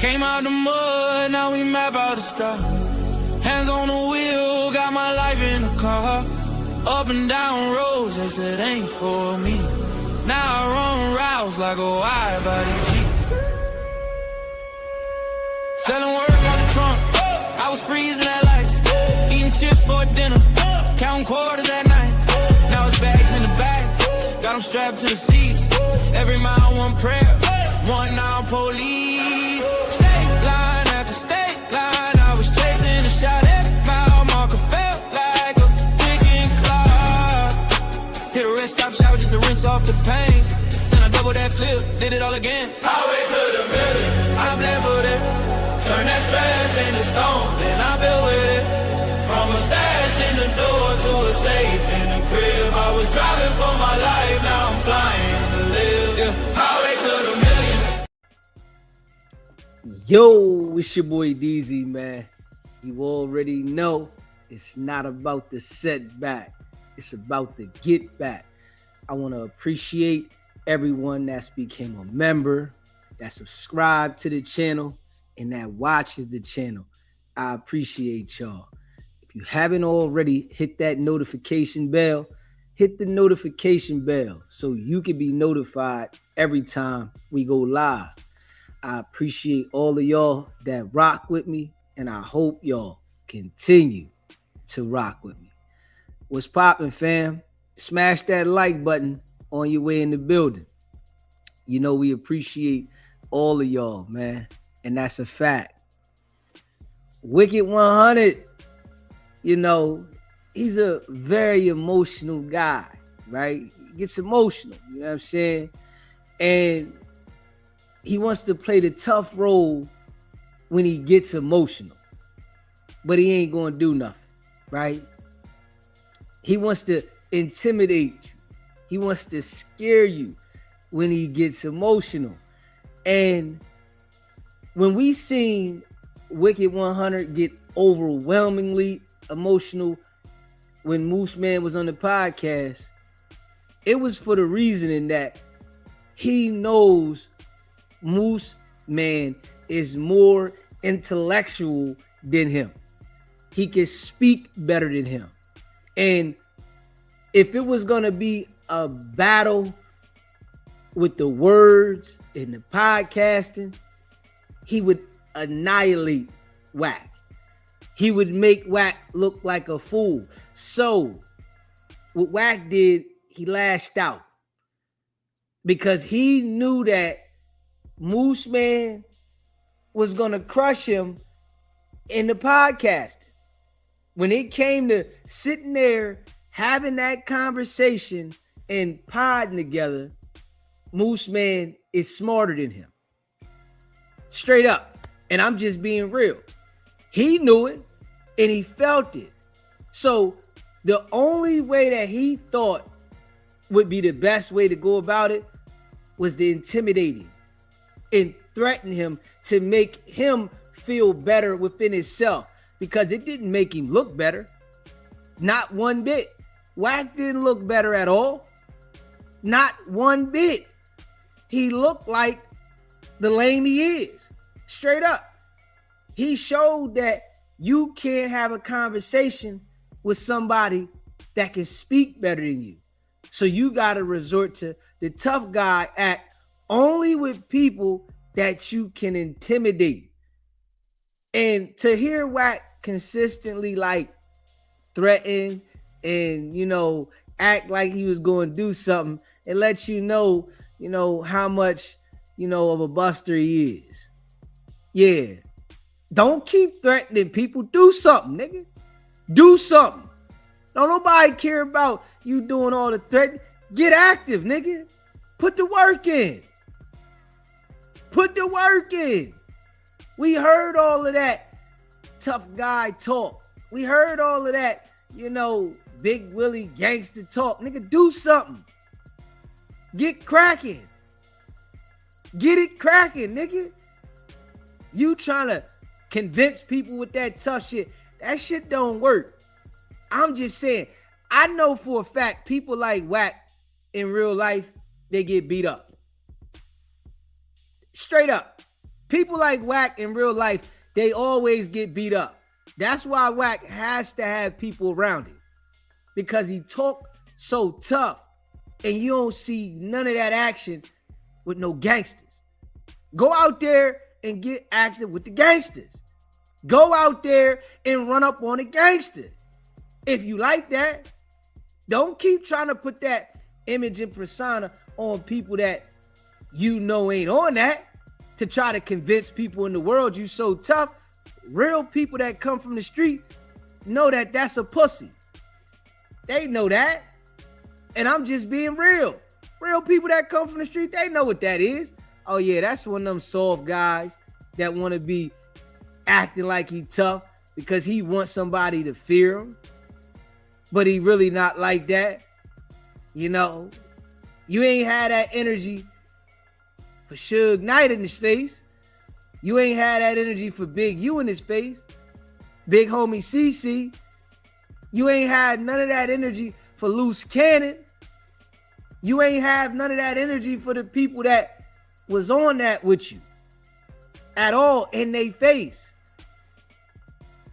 Came out the mud, now we map out the stuff. Hands on the wheel, got my life in the car. Up and down roads, they said ain't for me. Now I run routes like a wide body Jeep. Selling work out the trunk, I was freezing at lights. Eating chips for dinner, counting quarters at night. Now it's bags in the bag, got them strapped to the seats. Every mile one prayer, one now police. State line after state line, I was chasing a shot. Every mile marker felt like a ticking clock. Hit a rest stop shower just to rinse off the pain. Then I double that flip, did it all again. Highway to the million, I bled for it. Turn that stress into stone, then I built with it. From a stash in the door to a safe in the crib. I was driving for my life, now I'm flying to live. Yeah. Highway to the million. Yo, it's your boy DZ, man. You already know it's not about the setback. It's about the get back. I want to appreciate everyone that's became a member, that subscribed to the channel, and that watches the channel. I appreciate y'all. If you haven't already, hit that notification bell. Hit the notification bell so you can be notified every time we go live. I appreciate all of y'all that rock with me, and I hope y'all continue to rock with me. What's poppin', fam? Smash that like button on your way in the building. You know we appreciate all of y'all, man. And that's a fact. Wicked100, you know, he's a very emotional guy, right? He gets emotional, you know what I'm saying? And he wants to play the tough role when he gets emotional. But he ain't going to do nothing, right? He wants to intimidate you. He wants to scare you when he gets emotional. And when we seen Wicked100 get overwhelmingly emotional when Moose Man was on the podcast, it was for the reasoning that he knows Moose Man is more intellectual than him. He can speak better than him. And if it was going to be a battle with the words and the podcasting, he would annihilate Wack. He would make Wack look like a fool. So what Wack did, he lashed out because he knew that Moose Man was going to crush him in the podcasting. When it came to sitting there, having that conversation and podding together, Moose Man is smarter than him. Straight up. And I'm just being real. He knew it and he felt it. So the only way that he thought would be the best way to go about it was to intimidate him and threaten him to make him feel better within himself, because it didn't make him look better. Not one bit. Wack didn't look better at all. Not one bit. He looked like the lame he is. Straight up. He showed that you can't have a conversation with somebody that can speak better than you. So you got to resort to the tough guy act only with people that you can intimidate. And to hear Wack consistently like threaten and, you know, act like he was going to do something, it lets you know how much, of a buster he is. Yeah. Don't keep threatening people. Do something, nigga. Do something. Don't nobody care about you doing all the threat. Get active, nigga. Put the work in. Put the work in. We heard all of that tough guy talk. We heard all of that, Big Willie gangster talk. Nigga, do something. Get cracking. Get it cracking, nigga. You trying to convince people with that tough shit. That shit don't work. I'm just saying, I know for a fact people like Wack in real life, they get beat up. Straight up. People like Wack in real life, they always get beat up. That's why Wack has to have people around him, because he talk so tough, and you don't see none of that action with no gangsters. Go out there and get active with the gangsters. Go out there and run up on a gangster. If you like that, don't keep trying to put that image and persona on people that you know ain't on that to try to convince people in the world you so tough. Real people that come from the street know that that's a pussy. They know that. And I'm just being real. Real people that come from the street, they know what that is. Oh yeah, that's one of them soft guys that want to be acting like he tough because he wants somebody to fear him. But he really not like that. You know, you ain't had that energy for Suge Knight in his face. You ain't had that energy for Big U in his face. Big homie CC. You ain't had none of that energy for Loose Cannon. You ain't have none of that energy for the people that was on that with you at all in their face.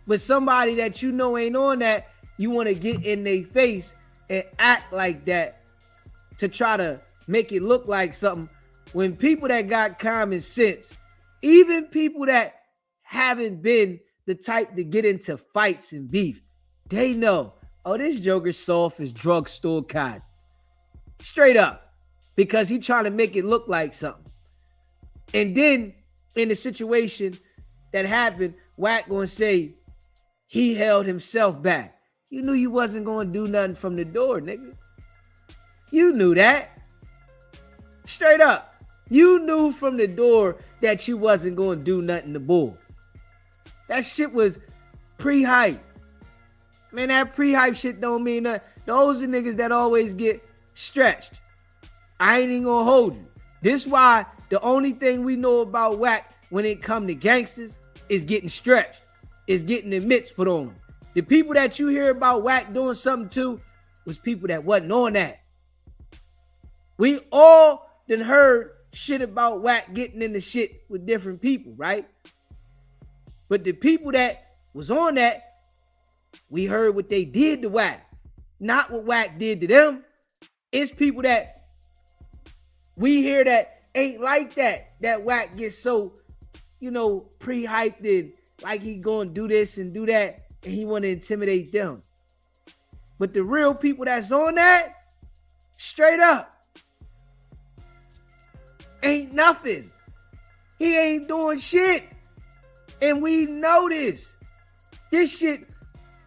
But somebody that you know ain't on that, you want to get in their face and act like that to try to make it look like something, when people that got common sense, even people that haven't been the type to get into fights and beef, they know, oh, this Joker's soft as drugstore cotton. Straight up. Because he trying to make it look like something. And then in the situation that happened, Wack gonna say he held himself back. You knew you wasn't gonna do nothing from the door, nigga. You knew that. Straight up. You knew from the door that you wasn't gonna do nothing to bull. That shit was pre-hype. Man, that pre-hype shit don't mean nothing. Those are niggas that always get stretched. I ain't even gonna hold you. This why the only thing we know about Wack when it come to gangsters is getting stretched. Is getting the mitts put on them. The people that you hear about Wack doing something to was people that wasn't on that. We all done heard shit about Wack getting into shit with different people, right? But the people that was on that, we heard what they did to Wack. Not what Wack did to them. It's people that we hear that ain't like that. That Wack gets so, pre-hyped and like he gonna do this and do that, and he want to intimidate them. But the real people that's on that, straight up, ain't nothing. He ain't doing shit. And we know this. This shit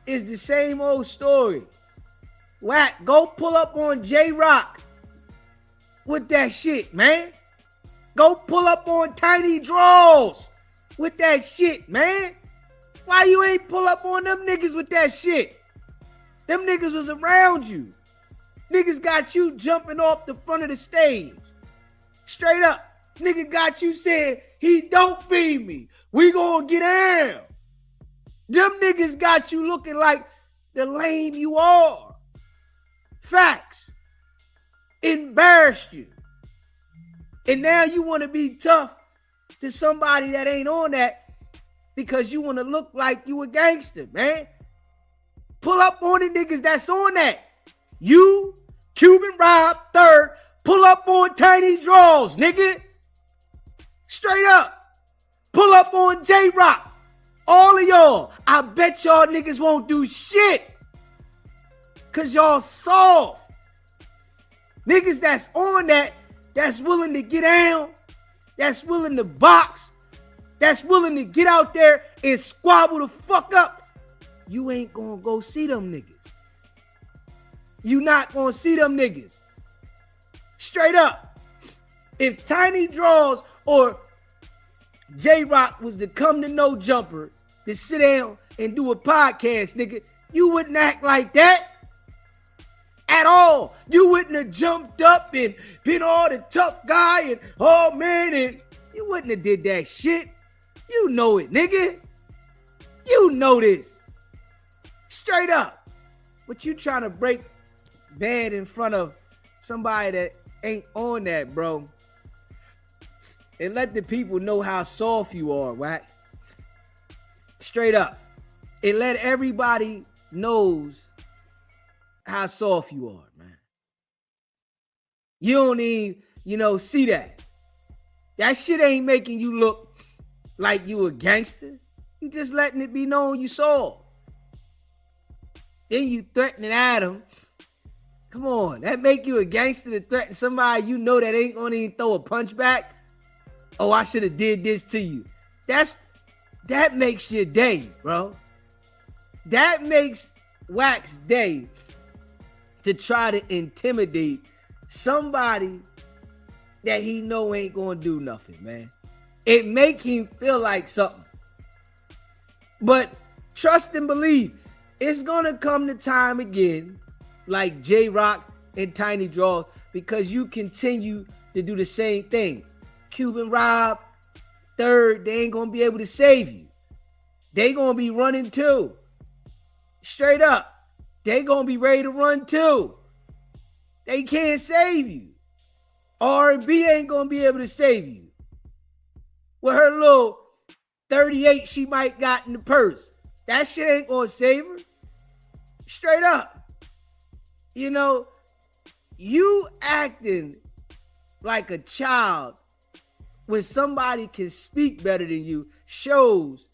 is the same old story. Wack, go pull up on J-Rock with that shit, man. Go pull up on Tiny Draws with that shit, man. Why you ain't pull up on them niggas with that shit? Them niggas was around you. Niggas got you jumping off the front of the stage. Straight up. Nigga got you saying, he don't feed me. We gonna get down. Them niggas got you looking like the lame you are. Facts. Embarrassed you. And now you want to be tough to somebody that ain't on that because you want to look like you a gangster, man. Pull up on the niggas that's on that. You, Cuban Rob, third, pull up on Tiny Draws, nigga. Straight up. Pull up on J-Rock. All of y'all. I bet y'all niggas won't do shit. Cause y'all soft. Niggas that's on that, that's willing to get down, that's willing to box, that's willing to get out there and squabble the fuck up. You ain't gonna go see them niggas. You not gonna see them niggas. Straight up. If Tiny Draws or J-Rock was to come to No Jumper to sit down and do a podcast, nigga, you wouldn't act like that. At all. You wouldn't have jumped up and been all the tough guy and oh man, and you wouldn't have did that shit. You know it, nigga. You know this. Straight up. But you trying to break bad in front of somebody that ain't on that, bro. and let the people know how soft you are, Wack. Straight up. And let everybody knows how soft you are, man. You don't even, see that. That shit ain't making you look like you a gangster. You just letting it be known you soft. Then you threatening Adam. Come on, that make you a gangster to threaten somebody you know that ain't gonna even throw a punch back? Oh, I should have did this to you. That makes your day, bro. That makes Wack's day to try to intimidate somebody that he know ain't gonna do nothing, man. It make him feel like something. But trust and believe, it's gonna come the time again, like J-Rock and Tiny Draws, because you continue to do the same thing. Cuban Rob, Third, they ain't gonna be able to save you. They gonna be running too. Straight up. They gonna be ready to run too. They can't save you. R&B ain't gonna be able to save you. With her little 38 she might got in the purse, that shit ain't gonna save her. Straight up. You acting like a child when somebody can speak better than you shows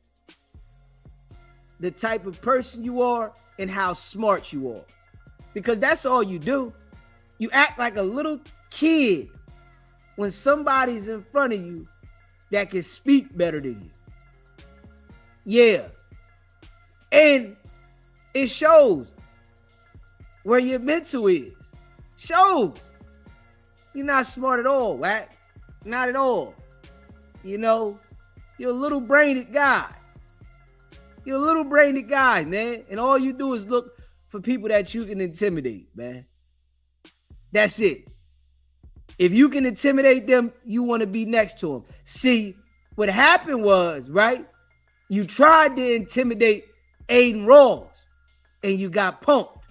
the type of person you are and how smart you are. Because that's all you do. You act like a little kid when somebody's in front of you that can speak better than you. Yeah. And it shows where your mental is. Shows. You're not smart at all, Wack. Not at all. You're a little brained guy. You're a little brained guy, man. And all you do is look for people that you can intimidate, man. That's it. If you can intimidate them, you want to be next to them. See, what happened was, right? You tried to intimidate Adin Ross and you got punked.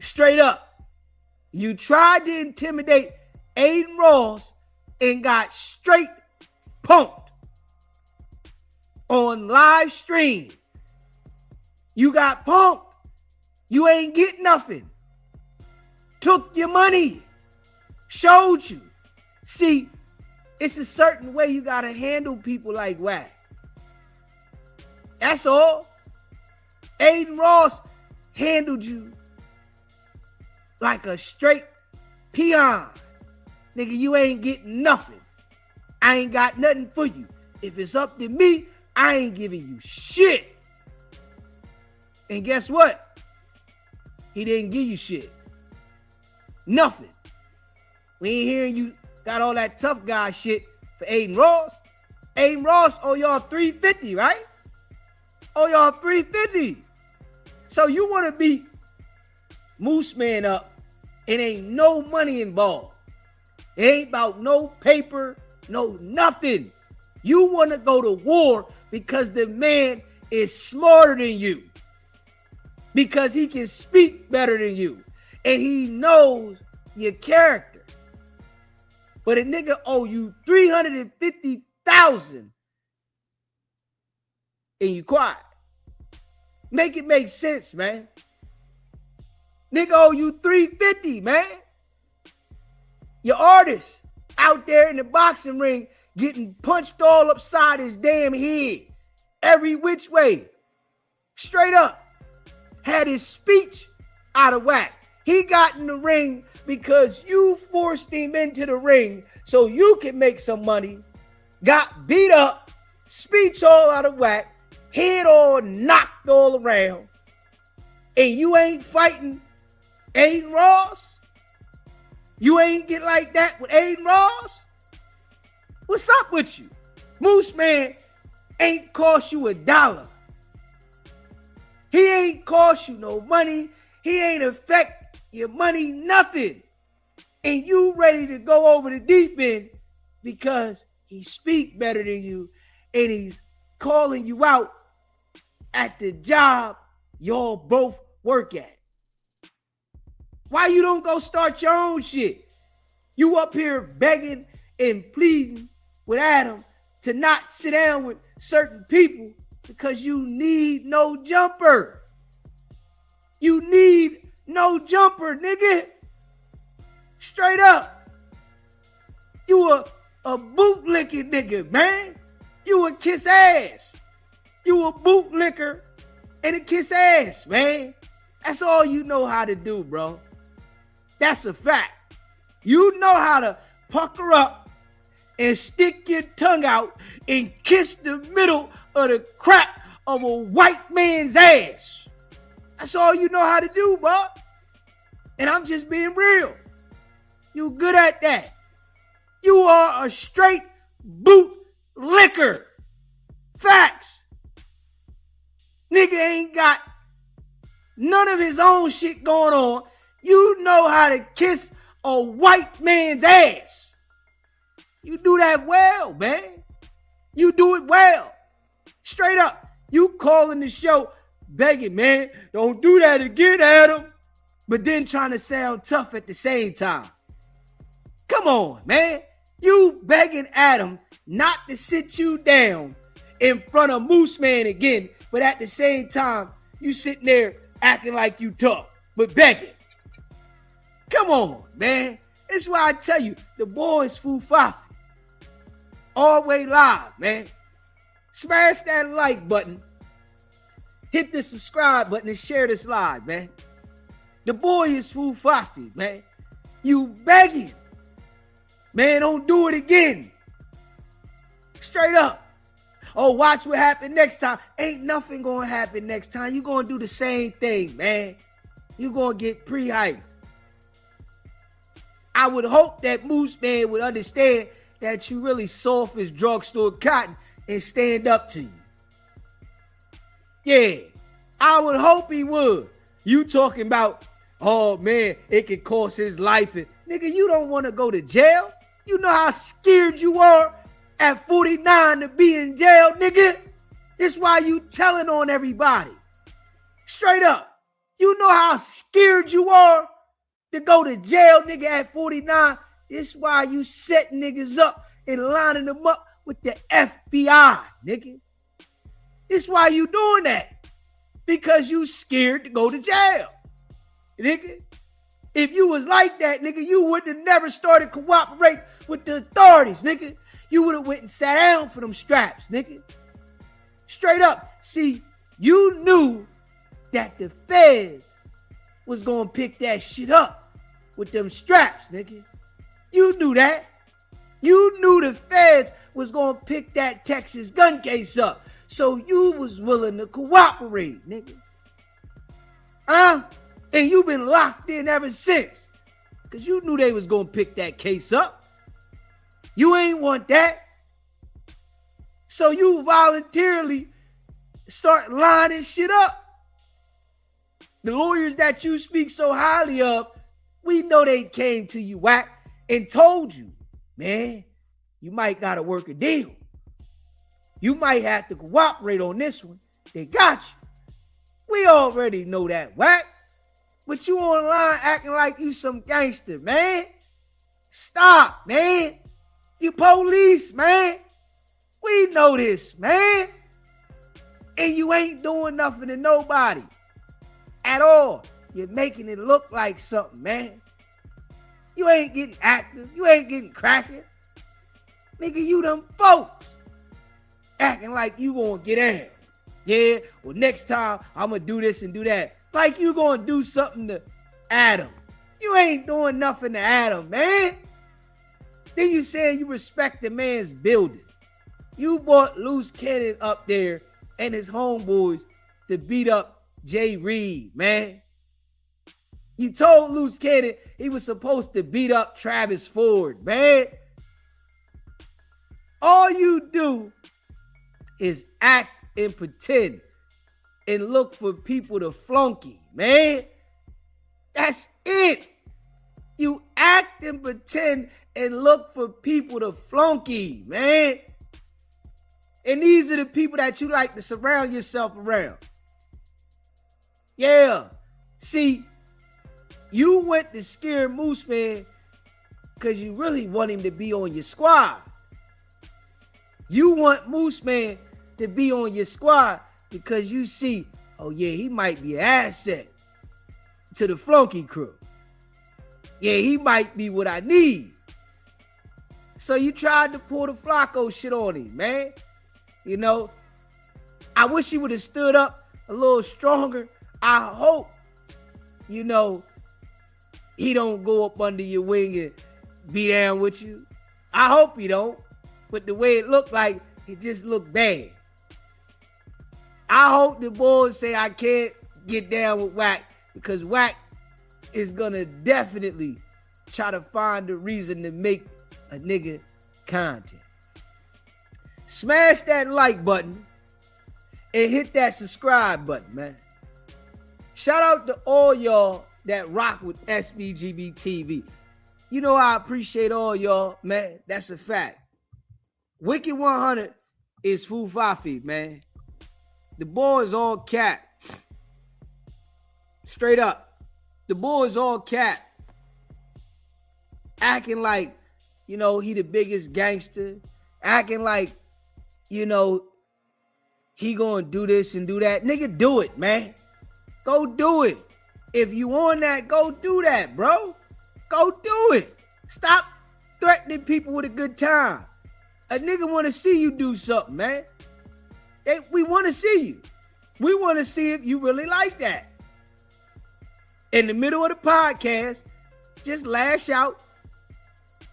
Straight up. You tried to intimidate Adin Ross and got straight punked on live stream. You got punked. You ain't get nothing. Took your money. Showed you. See, it's a certain way you gotta handle people like Wack. That's all. Adin Ross handled you like a straight peon. Nigga, you ain't getting nothing. I ain't got nothing for you. If it's up to me, I ain't giving you shit. And guess what? He didn't give you shit. Nothing. We ain't hearing you got all that tough guy shit for Adin Ross. Adin Ross owe y'all $350, right? Owe y'all $350. So you want to beat Moose Man up and ain't no money involved. It ain't about no paper, no nothing. You want to go to war because the man is smarter than you. Because he can speak better than you. And he knows your character. But a nigga owe you $350,000 and you quiet. Make it make sense, man. Nigga owe you $350, man. Your artist out there in the boxing ring getting punched all upside his damn head. Every which way. Straight up. Had his speech out of whack. He got in the ring because you forced him into the ring so you could make some money. Got beat up. Speech all out of whack. Head all knocked all around. And you ain't fighting Adin Ross? You ain't get like that with Adin Ross? What's up with you? Moose Man ain't cost you $1. He ain't cost you no money. He ain't affect your money, nothing. And you ready to go over the deep end because he speak better than you and he's calling you out at the job y'all both work at. Why you don't go start your own shit? You up here begging and pleading with Adam to not sit down with certain people because you need no jumper. You need no jumper, nigga. Straight up. You a bootlicker nigga, man. You a kiss ass. You a bootlicker and a kiss ass, man. That's all you know how to do, bro. That's a fact. You know how to pucker up and stick your tongue out and kiss the middle of the crack of a white man's ass. That's all you know how to do, bro. And I'm just being real. You good at that. You are a straight bootlicker. Facts. Nigga ain't got none of his own shit going on. You know how to kiss a white man's ass. You do that well, man. You do it well. Straight up. You calling the show begging, man, don't do that again, Adam. But then trying to sound tough at the same time. Come on, man. You begging Adam not to sit you down in front of Moose Man again, but at the same time, you sitting there acting like you tough, but begging. Come on, man. That's why I tell you, the boys Fufafi. Always live, man. Smash that like button. Hit the subscribe button and share this live, man. The boy is Fufafi, man. You begging. Man, don't do it again. Straight up. Oh, watch what happen next time. Ain't nothing gonna happen next time. You gonna do the same thing, man. You gonna get Prehype. I would hope that Moose Man would understand that you really soft as drugstore cotton and stand up to you. Yeah, I would hope he would. You talking about, oh man, it could cost his life. And nigga, you don't want to go to jail. You know how scared you are at 49 to be in jail, nigga. That's why you telling on everybody. Straight up. You know how scared you are to go to jail, nigga, at 49. This why you set niggas up and lining them up with the FBI, nigga. This why you doing that. Because you scared to go to jail, nigga. If you was like that, nigga, you wouldn't have never started cooperating with the authorities, nigga. You would have went and sat down for them straps, nigga. Straight up. See, you knew that the feds was gonna pick that shit up with them straps, nigga. You knew that. You knew the feds was gonna pick that Texas gun case up. So you was willing to cooperate, nigga. And you been locked in ever since. Because you knew they was gonna pick that case up. You ain't want that. So you voluntarily start lining shit up. The lawyers that you speak so highly of, we know they came to you, Wack, and told you, man, you might gotta work a deal. You might have to cooperate on this one. They got you. We already know that, Wack. But you online acting like you some gangster, man. Stop, man. You police, man. We know this, man. And you ain't doing nothing to nobody at all. You're making it look like something, man. You ain't getting active. You ain't getting cracking. Nigga, you them folks acting like you gonna get in. Yeah, well, next time I'm gonna do this and do that. Like you gonna do something to Adam. You ain't doing nothing to Adam, man. Then you saying you respect the man's building. You brought Loose Cannon up there and his homeboys to beat up Jay Reed, man. You told Loose Cannon he was supposed to beat up Travis Ford, man. All you do is act and pretend and look for people to flunky, man. That's it. You act and pretend and look for people to flunky, man. And these are the people that you like to surround yourself around. Yeah. See, you went to scare Moose Man because you really want him to be on your squad. You want Moose Man to be on your squad because you see, oh yeah, he might be an asset to the Flunky crew. Yeah, he might be what I need. So you tried to pull the Flacco shit on him, man. You know, I wish he would have stood up a little stronger. I hope, you know, he don't go up under your wing and be down with you. I hope he don't. But the way it looked like, it just looked bad. I hope the boys say I can't get down with Wack, because Wack is gonna definitely try to find a reason to make a nigga content. Smash that like button and hit that subscribe button, man. Shout out to all y'all that rock with SBGB TV. You know I appreciate all y'all, man. That's a fact. Wicked100 is Fufafi, man. The boy is all cat. Straight up. The boy is all cat. Acting like, you know, he the biggest gangster. Acting like, you know, he gonna do this and do that. Nigga, do it, man. Go do it. If you on that, go do that, bro. Go do it. Stop threatening people with a good time. A nigga want to see you do something, man. We want to see you. We want to see if you really like that. In the middle of the podcast, just lash out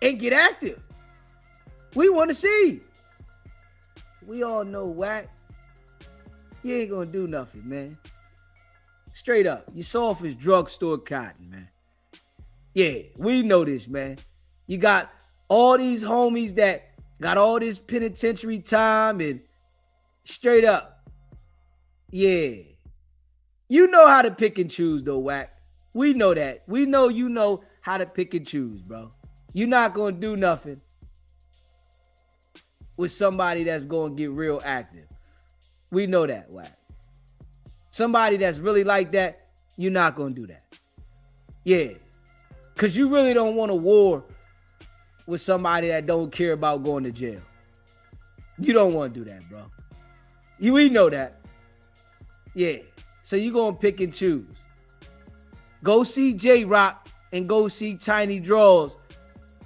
and get active. We want to see. We all know, Wack, you ain't gonna do nothing, man. Straight up, you soft as drugstore cotton, man. Yeah, we know this, man. You got all these homies that got all this penitentiary time, and straight up, yeah. You know how to pick and choose, though, Wack. We know that. We know you know how to pick and choose, bro. You're not gonna do nothing with somebody that's gonna get real active. We know that, Wack. Somebody that's really like that, you're not gonna do that. Yeah. Because you really don't want a war with somebody that don't care about going to jail. You don't want to do that, bro. We know that. Yeah. So you're going to pick and choose. Go see J-Rock and go see Tiny Draws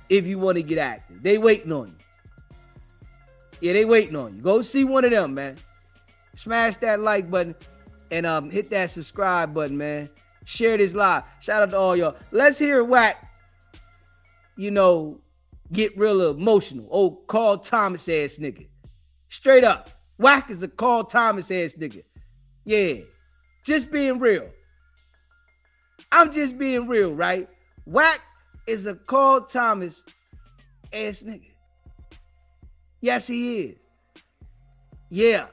if you want to get active. They waiting on you. Yeah, they waiting on you. Go see one of them, man. Smash that like button and hit that subscribe button, man. Share this live. Shout out to all y'all. Let's hear Wack, you know, get real emotional. Old Carl Thomas ass nigga. Straight up. Wack is a Carl Thomas ass nigga. Yeah. Just being real. I'm just being real, right? Wack is a Carl Thomas ass nigga. Yes, he is. Yeah.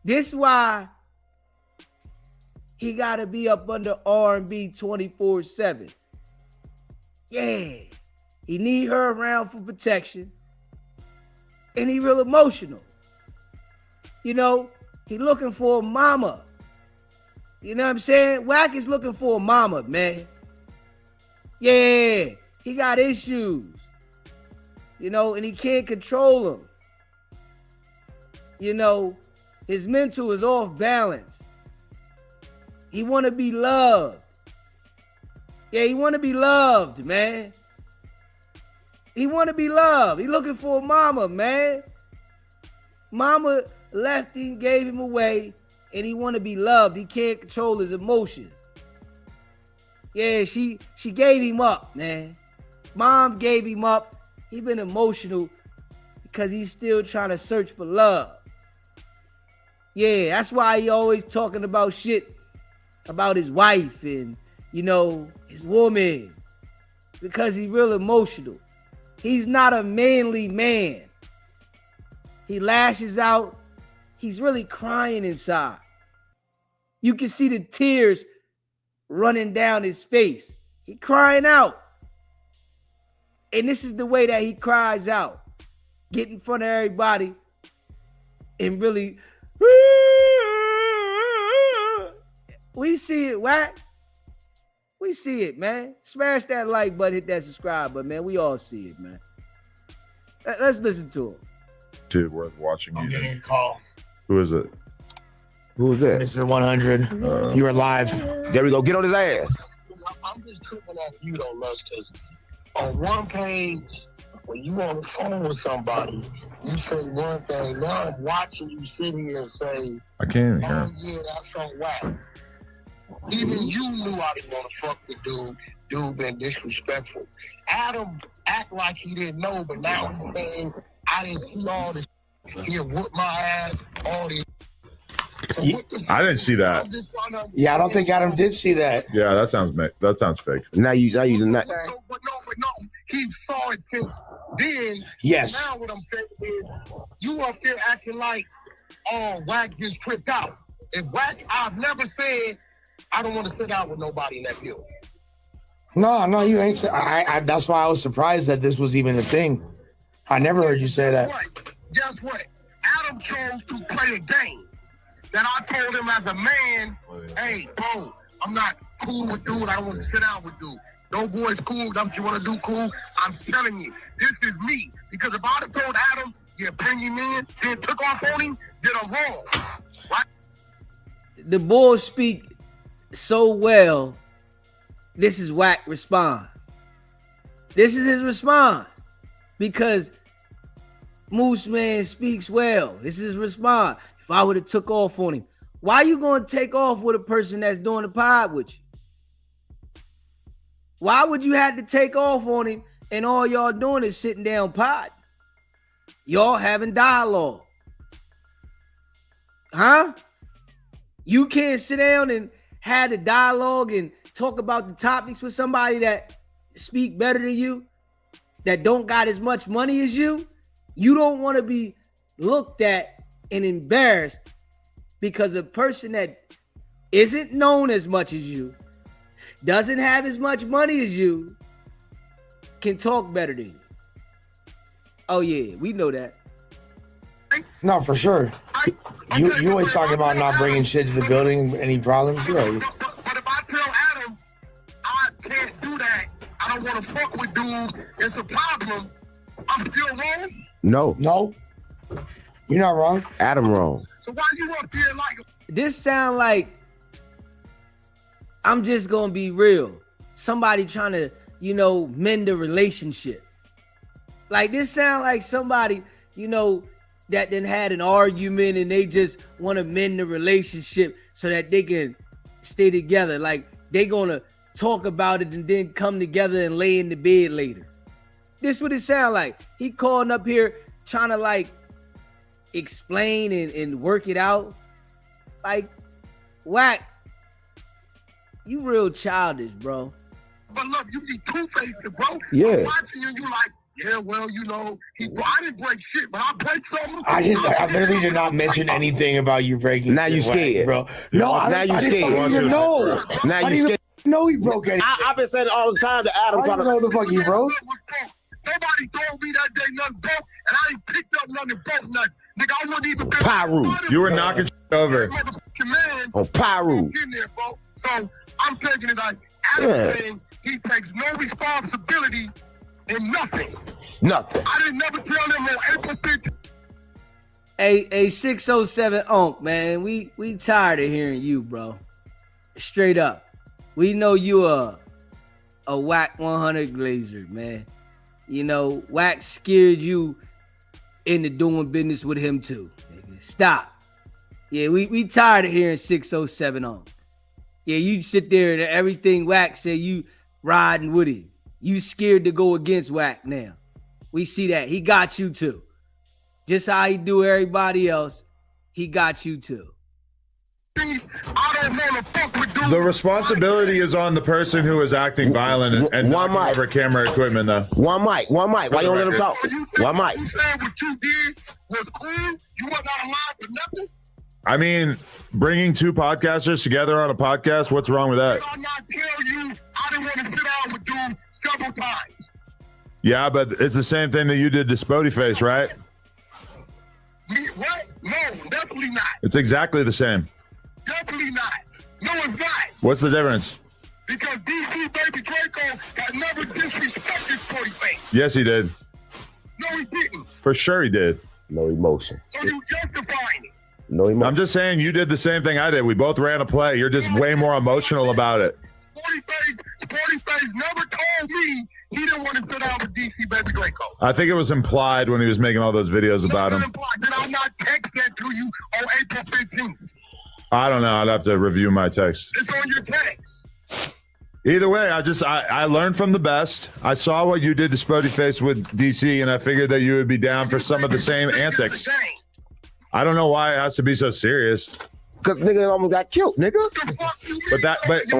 This is why he got to be up under R&B 24/7. Yeah. He need her around for protection. And he real emotional. You know, he looking for a mama. You know what I'm saying? Wack is looking for a mama, man. Yeah. He got issues. You know, and he can't control them. You know, his mental is off balance. He want to be loved. Yeah, he want to be loved, man. He want to be loved. He looking for a mama, man. Mama left him, gave him away, and he want to be loved. He can't control his emotions. Yeah, she gave him up, man. Mom gave him up. He been emotional because he's still trying to search for love. Yeah, that's why he always talking about shit about his wife and, you know, his woman, because he's real emotional. He's not a manly man. He lashes out. He's really crying inside. You can see the tears running down his face. He crying out. And this is the way that he cries out. Get in front of everybody and really... We see it, Wack. We see it, man. Smash that like button, hit that subscribe button, man. We all see it, man. Let's listen to him. Dude, worth watching. I'm getting a call. Who is it? Who is that? Mr. 100, you are live. There we go. Get on his ass. I'm just tripping at you though, Lux, because on one page, when you on the phone with somebody, you say one thing. Now I'm watching you sit here and say, I can't hear. "Oh yeah, that's so whack." Even you knew I didn't want to fuck with dude. Dude been disrespectful. Adam act like he didn't know, but now he's saying I didn't see all this. He whooped my ass. All this. So I didn't see that. Yeah, I don't think Adam did see that. Yeah, that sounds fake. Now you not. But no. He saw it since then. Yes. Now what I'm saying is, you up there acting like, oh, Wack just tripped out. If Wack, I've never said I don't want to sit out with nobody in that field. No, you ain't. I that's why I was surprised that this was even a thing. I never heard you say that. Guess what? Adam chose to play a game that I told him as a man, hey, bro, I'm not cool with dude. I don't want to sit out with dude. No boy's cool. That's what you want to do, cool. I'm telling you, this is me. Because if I'd have told Adam, yeah, bring him in, then took off on him, then I'm wrong. Right? The Bulls speak so well. This is Wack response. This is his response. Because Moose Man speaks well. This is his response. If I would have took off on him, why you going to take off with a person that's doing the pod with you? Why would you have to take off on him and all y'all doing is sitting down pod? Y'all having dialogue. Huh? You can't sit down and have the dialogue and talk about the topics with somebody that speak better than you, that don't got as much money as you. You don't want to be looked at and embarrassed because a person that isn't known as much as you, doesn't have as much money as you, can talk better than you. Oh yeah, we know that. No, for sure. You always talking about not bringing shit to the building. Any problems? Yeah. But if I tell Adam I can't do that, I don't want to fuck with dude, it's a problem, I'm still wrong? No. You're not wrong. Adam wrong. So why you up here like... This sound like, I'm just gonna be real, somebody trying to, mend a relationship. Like this sound like somebody, that then had an argument and they just want to mend the relationship so that they can stay together. Like they gonna talk about it and then come together and lay in the bed later. This what it sound like. He calling up here trying to like explain and work it out. Like, Wack, you real childish, bro. But look, you be two-faced, bro. Yeah. I'm watching you like, yeah, well, I didn't break shit, but I break something. I literally did not mention anything about you breaking. Now you scared, bro. No, now you scared. No, Now you scared. No, he broke anything. I've been saying it all the time to Adam. I don't know the fuck he broke. Nobody told me that day nothing broke, and I ain't picked up nothing broke nothing. Nigga, I wouldn't even... Pyru. You were knocking over. Man, On Pyru. in there, bro. So I'm taking it like Adam saying he takes no responsibility in nothing. Nothing. I didn't never tell them on April 15th. Hey, 607 Onk, man, we tired of hearing you, bro. Straight up. We know you a Wack 100 glazer, man. Wack scared you into doing business with him too. Nigga. Stop. Yeah, we tired of hearing 607 Onk. Yeah, you sit there and everything Wack say you riding with him. You scared to go against Wack now. We see that. He got you too. Just how he do everybody else, he got you too. I don't want to fuck with dudes. The responsibility is on the person who is acting violent and One knocking mic. over camera equipment, though. One mic. Why you don't let him talk? One mic. You saying what you did was cool? You wasn't out of line for nothing? I mean, bringing two podcasters together on a podcast, what's wrong with that? Did I not tell you I didn't want to sit down with dudes several times? Yeah, but it's the same thing that you did to Spody Face, right? What? No, definitely not. It's exactly the same. Definitely not. No, it's not. What's the difference? Because DC Yes, he did. No, he didn't. For sure he did. No emotion. So you justifying it. No emotion. I'm just saying you did the same thing I did. We both ran a play. You're just way more emotional about it. Sporty Face never told me he didn't want to sit down with DC Baby Draco. I think it was implied when he was making all those videos about him. Did I not text that to you on April 15th? I don't know. I'd have to review my text. It's on your text. Either way, I learned from the best. I saw what you did to Spotty Face with DC, and I figured that you would be down for some of the same antics. I don't know why it has to be so serious. Because nigga almost got killed, nigga. But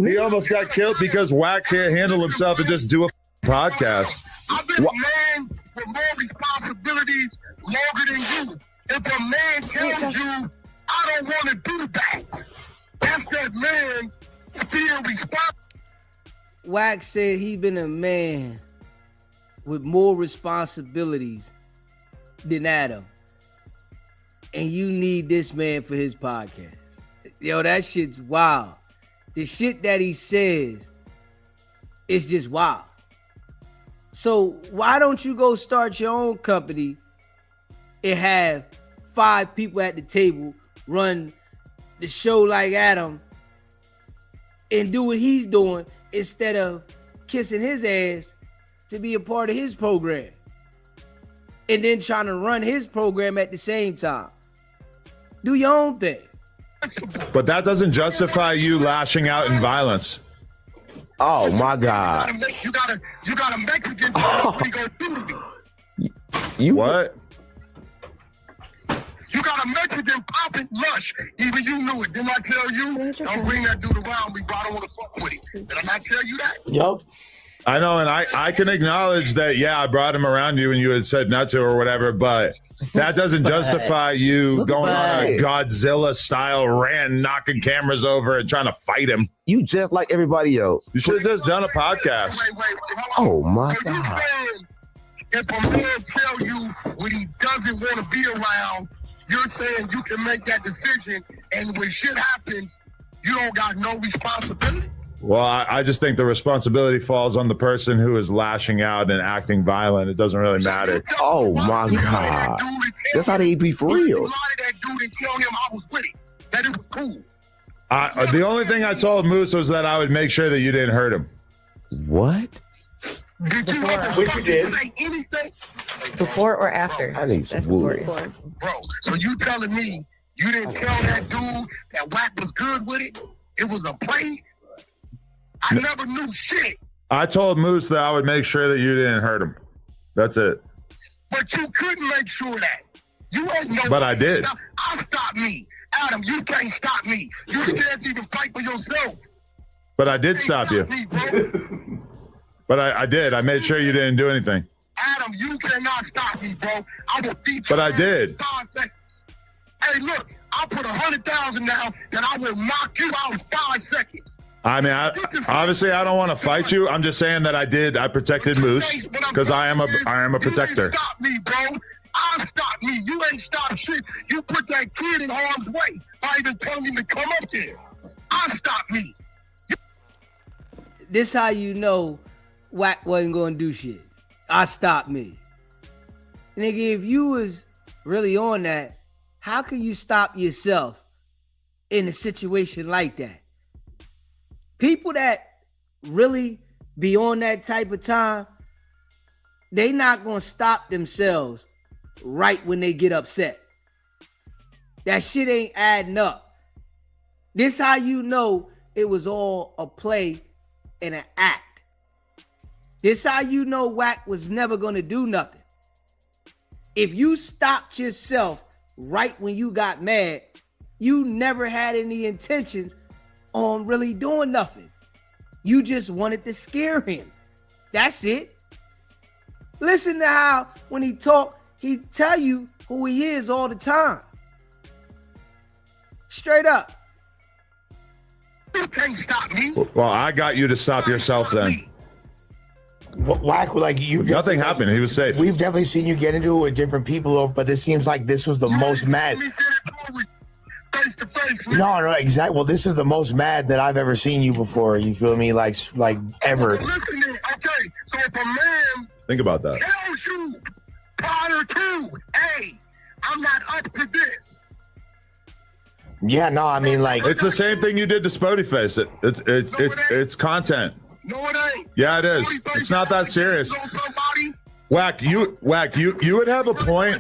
he almost got killed because Wack can't handle himself and just do a podcast. I've been a man with more responsibilities longer than you. If a man tells you, I don't want to do that, that's that man being responsible. Wack said he been a man with more responsibilities than Adam. And you need this man for his podcast. Yo, that shit's wild. The shit that he says is just wild. So why don't you go start your own company and have 5 people at the table run the show like Adam and do what he's doing instead of kissing his ass to be a part of his program and then trying to run his program at the same time? Do your own thing. But that doesn't justify you lashing out in violence. Oh my God. You got a Mexican when you go through me. What? You got a Mexican popping lush. Even you knew it. Didn't I tell you? Don't bring that dude around me, bro. I don't want to fuck with him. Did I not tell you that? Yup. I know, and I can acknowledge that, yeah, I brought him around you and you had said not to or whatever, but that doesn't justify you going on a Godzilla-style rant, knocking cameras over and trying to fight him. You just like everybody else. You should have just done a podcast. Wait. Oh, my So you God. saying if a man tell you when he doesn't want to be around, you're saying you can make that decision, and when shit happens, you don't got no responsibility? Well, I just think the responsibility falls on the person who is lashing out and acting violent. It doesn't really matter. Oh, my God. That's how they be for real. You lied to that dude and tell him I was with it, that it was cool. The only thing I told Moose was that I would make sure that you didn't hurt him. What? Did you Which you did. say anything? Before or after? I need some That's wood. before. Bro, so you telling me you didn't tell that dude that Wack was good with it? It was a play? I never knew shit. I told Moose that I would make sure that you didn't hurt him. That's it. But you couldn't make sure that. You ain't know. But I did. I'll stop me. Adam, you can't stop me. You scared to even fight for yourself. But I did stop you. Me, bro. But I did. I made sure you didn't do anything. Adam, you cannot stop me, bro. I will beat you. But I did. in 5 seconds. Hey, look, I'll put 100,000 down, then I will knock you out in 5 seconds. I mean, obviously, I don't want to fight you. I'm just saying that I did. I protected Moose because I am a protector. You didn't stop me, bro. I'll stop me. You ain't stop shit. You put that kid in harm's way by even telling him to come up there. I'll stop me. This how you know Wack wasn't gonna do shit. I stopped me. Nigga, if you was really on that, how can you stop yourself in a situation like that? People that really be on that type of time, they not gonna stop themselves right when they get upset. That shit ain't adding up. This how you know it was all a play and an act. This how you know Wack was never gonna do nothing. If you stopped yourself right when you got mad, you never had any intentions on really doing nothing. You just wanted to scare him. That's it. Listen to how when he talk, he tell you who he is all the time. Straight up. You can't stop me. Well, I got you to stop yourself then. Wack, like you. Nothing happened. He was safe. We've definitely seen you get into it with different people, but this seems like this was the most mad. Face to face. No, exactly. Well, this is the most mad that I've ever seen you before. You feel me? Like ever. Listen, okay. So if a man Think about that. Tells you prior to, hey, I'm not up to this. Yeah, no, I mean, like, It's the same thing you did to Spodie Face. It's content. No, it ain't. Yeah, it is. It's not that serious. Wack, you would have a point.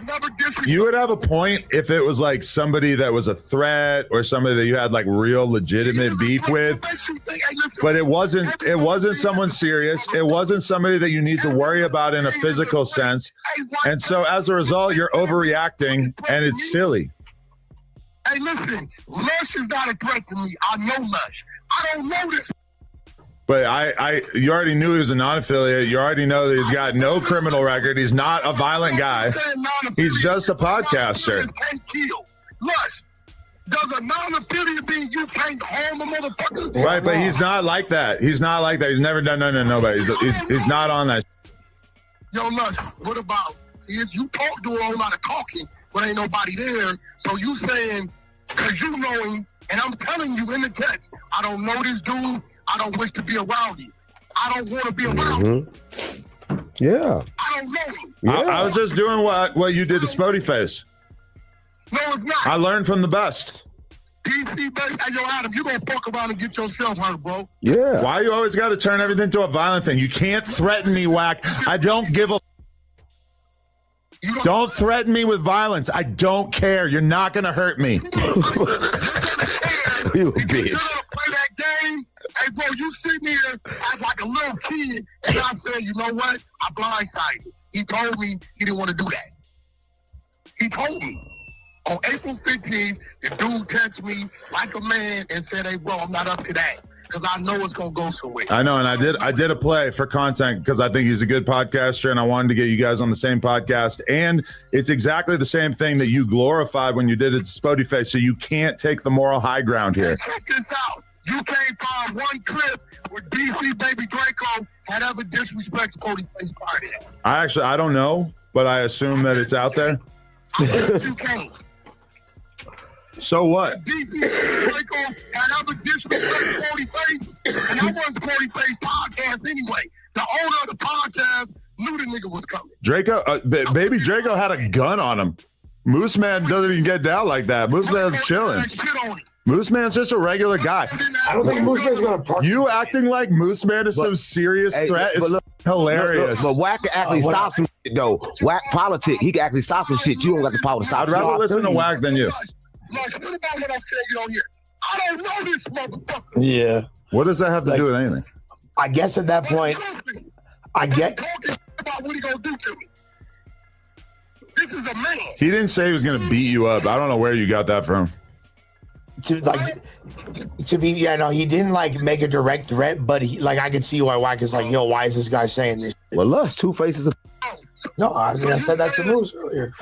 You would have a point if it was like somebody that was a threat or somebody that you had like real legitimate beef with. But it wasn't someone serious. It wasn't somebody that you need to worry about in a physical sense. And so as a result, you're overreacting and it's silly. Hey, listen, Lush is not a threat to me. I know Lush. I don't know this. But you already knew he was a non-affiliate. You already know that he's got no criminal record. He's not a violent guy. He's just a podcaster. Lush, does a non-affiliate mean you can't harm a motherfucker? Right, but he's not like that. He's not like that. He's never done nothing to nobody. He's not on that. Yo, Lush, what about, you talk do a whole lot of talking, but ain't nobody there. So you saying, because you know him, and I'm telling you in the text, I don't know this dude. I don't wish to be around you. I don't want to be around you. Yeah. I don't know him. Yeah. I was just doing what you did to Spodie Face. No, it's not. I learned from the best. DC, baby. Hey, yo, Adam, you gonna fuck around and get yourself hurt, bro. Yeah. Why you always got to turn everything to a violent thing? You can't threaten me, Wack. I don't give a... Don't threaten me with violence. I don't care. You're not going to hurt me. You a bitch. Play that game. Hey, bro, you sit here as like a little kid, and I'm saying, you know what? I blindsided. He told me he didn't want to do that. He told me. On April 15th, the dude texted me like a man and said, hey, bro, I'm not up to that. Because I know it's going to go somewhere. I know, and I did a play for content because I think he's a good podcaster, and I wanted to get you guys on the same podcast. And it's exactly the same thing that you glorified when you did it to Spodie Face, so you can't take the moral high ground here. Check this out. You can't find one clip where DC Baby Draco had ever disrespected Spodie Face prior to that. I don't know, but I assume that it's out there. You can't. So what? DC Draco had ever disrespected Spodie Face, and that wasn't Spodie Face podcast anyway. The owner of the podcast knew the nigga was coming. Draco, baby Draco had a gun on him. Moose Man doesn't even get down like that. Moose Man's chilling. Moose Man's just a regular guy. I don't think Moose Man's gonna park. You acting like Moose Man is some serious threat is hilarious. But Wack can actually stop some shit, though. Wack politic, he can actually stop some shit. You don't got the power to stop. I'd rather listen to Wack than you. Like, what about what I'm saying on here? I don't know this motherfucker. Yeah. What does that have to do with anything? I guess at that point, I get. About what he gonna do to me. This is a man. He didn't say he was going to beat you up. I don't know where you got that from. To be, yeah, no, he didn't like make a direct threat, but he, like, I could see why Wack is like, yo, why is this guy saying this? Well, Lust, two faces of... No, I mean, I said that to Moose earlier.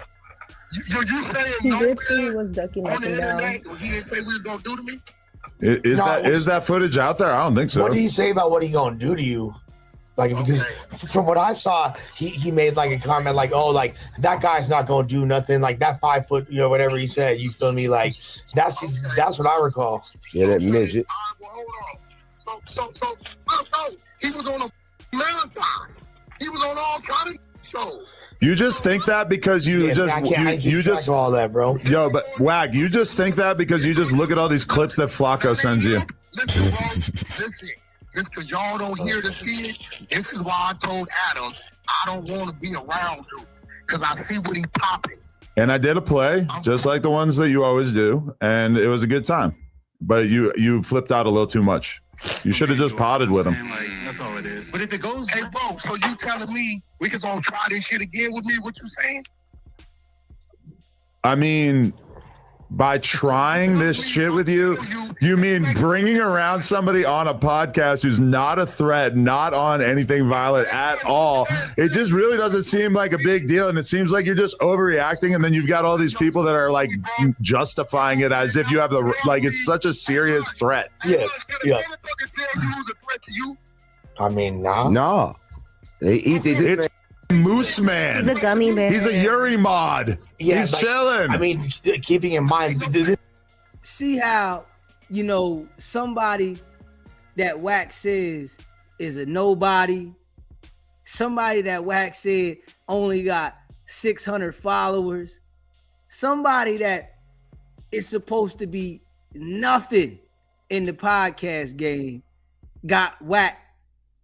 You saying He no did say he was ducking on up the and down. internet? He didn't say what he was gonna do to me? Is that footage out there? I don't think so. What did he say about what he gonna do to you? Like, because from what I saw, he made like a comment like, oh, like that guy's not gonna do nothing, like that 5 foot, you know, whatever he said. You feel me? Like that's what I recall. Yeah, that midget. Well, hold on. So he was on a marathon. He was on all kinds of shows. You just think that because you Yeah, just I can't you track just of all that, bro. Yo, but Wack, you just think that because you just look at all these clips that Flacco sends you. Listen, bro. Listen. Just because y'all don't hear the shit, this is why I told Adam I don't want to be around you because I see what he popping. And I did a play just like the ones that you always do, and it was a good time. But you flipped out a little too much. You should have just potted with him. Like, that's all it is. But if it goes, Hey, bro, so you telling me we can go try this shit again with me? What you saying? I mean, by trying this shit with you, you mean bringing around somebody on a podcast who's not a threat, not on anything violent at all. It just really doesn't seem like a big deal. And it seems like you're just overreacting. And then you've got all these people that are like justifying it as if you have like it's such a serious threat. Yeah. I mean, nah. No. It's Moose Man. He's a gummy bear. He's a Yuri mod. Yeah, He's like, chilling. I mean, keeping in mind, See how, you know, somebody that Wack says is a nobody somebody that Wack said only got 600 followers, somebody that is supposed to be nothing in the podcast game, got Wack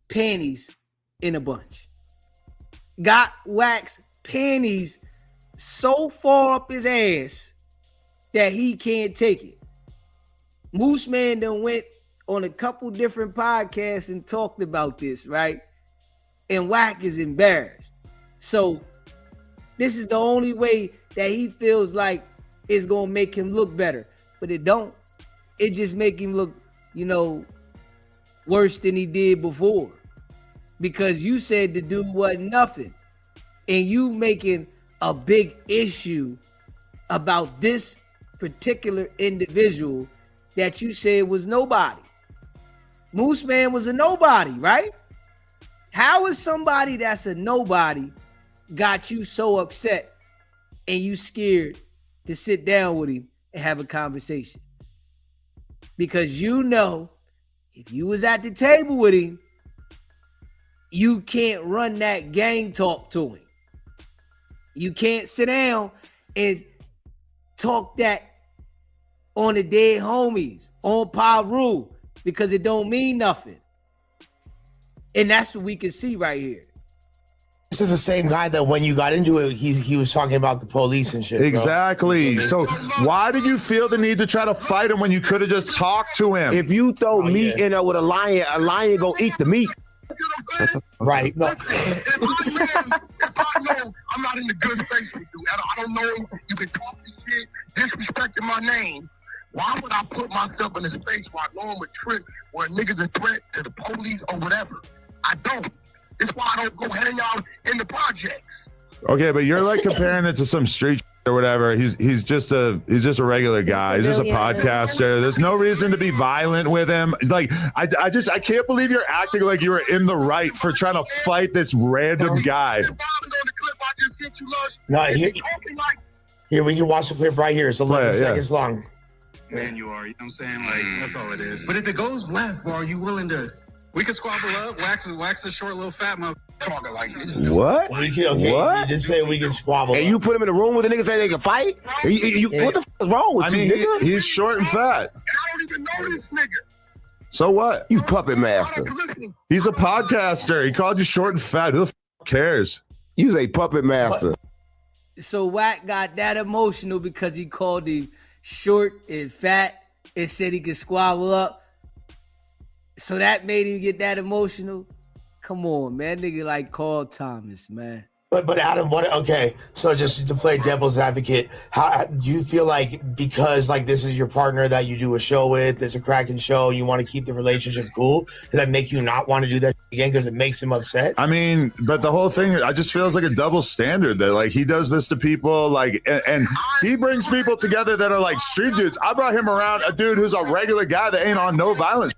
panties in a bunch. Got Wack's panties so far up his ass that he can't take it. Moose Man done went on a couple different podcasts and talked about this, right? And Wack is embarrassed. So this is the only way that he feels like it's gonna make him look better. But it don't. It just make him look, worse than he did before. Because you said the dude wasn't nothing. And you making a big issue about this particular individual that you said was nobody. Moose Man was a nobody, right? How is somebody that's a nobody got you so upset and you scared to sit down with him and have a conversation? Because if you was at the table with him, you can't run that gang talk to him. You can't sit down and talk that on the dead homies, on Paru, because it don't mean nothing. And that's what we can see right here. This is the same guy that when you got into it, he was talking about the police and shit. Exactly. Bro. So why did you feel the need to try to fight him when you could have just talked to him? If you throw meat in there with a lion gonna eat the meat. Right. No. If I know I'm not in the good space with you, I don't know you can talk this shit, disrespecting my name. Why would I put myself in a space where I know I'm a trip where niggas a threat to the police or whatever? I don't. That's why I don't go hang out in the projects. Okay, but you're like comparing it to some street or whatever. He's just a regular guy. He's just a podcaster. There's no reason to be violent with him. Like I can't believe you're acting like you were in the right for trying to fight this random guy. No, here we can watch the clip right here. It's 11 seconds long. Man, you are. You know what I'm saying? Like, that's all it is. But if it goes left, bro, are you willing to... We can squabble up. Wax a short little fat motherfucker like this. What? What? You just say we can squabble. And you put him in a room with the niggas say they can fight? What the fuck is wrong with you, nigga? He's short and fat. And I don't even know this nigga. So what? You puppet master. He's a podcaster. He called you short and fat. Who the fuck cares? You's a puppet master. So Wack got that emotional because he called him short and fat and said he could squabble up. So that made him get that emotional. Come on, man. Nigga like Carl Thomas, man. But Adam, okay, so just to play devil's advocate, how do you feel like because like this is your partner that you do a show with, it's a cracking show, you want to keep the relationship cool? Does that make you not want to do that again because it makes him upset? I mean, but the whole thing, I just feels like a double standard that like he does this to people, like, and he brings people together that are like street dudes. I brought him around a dude who's a regular guy that ain't on no violence.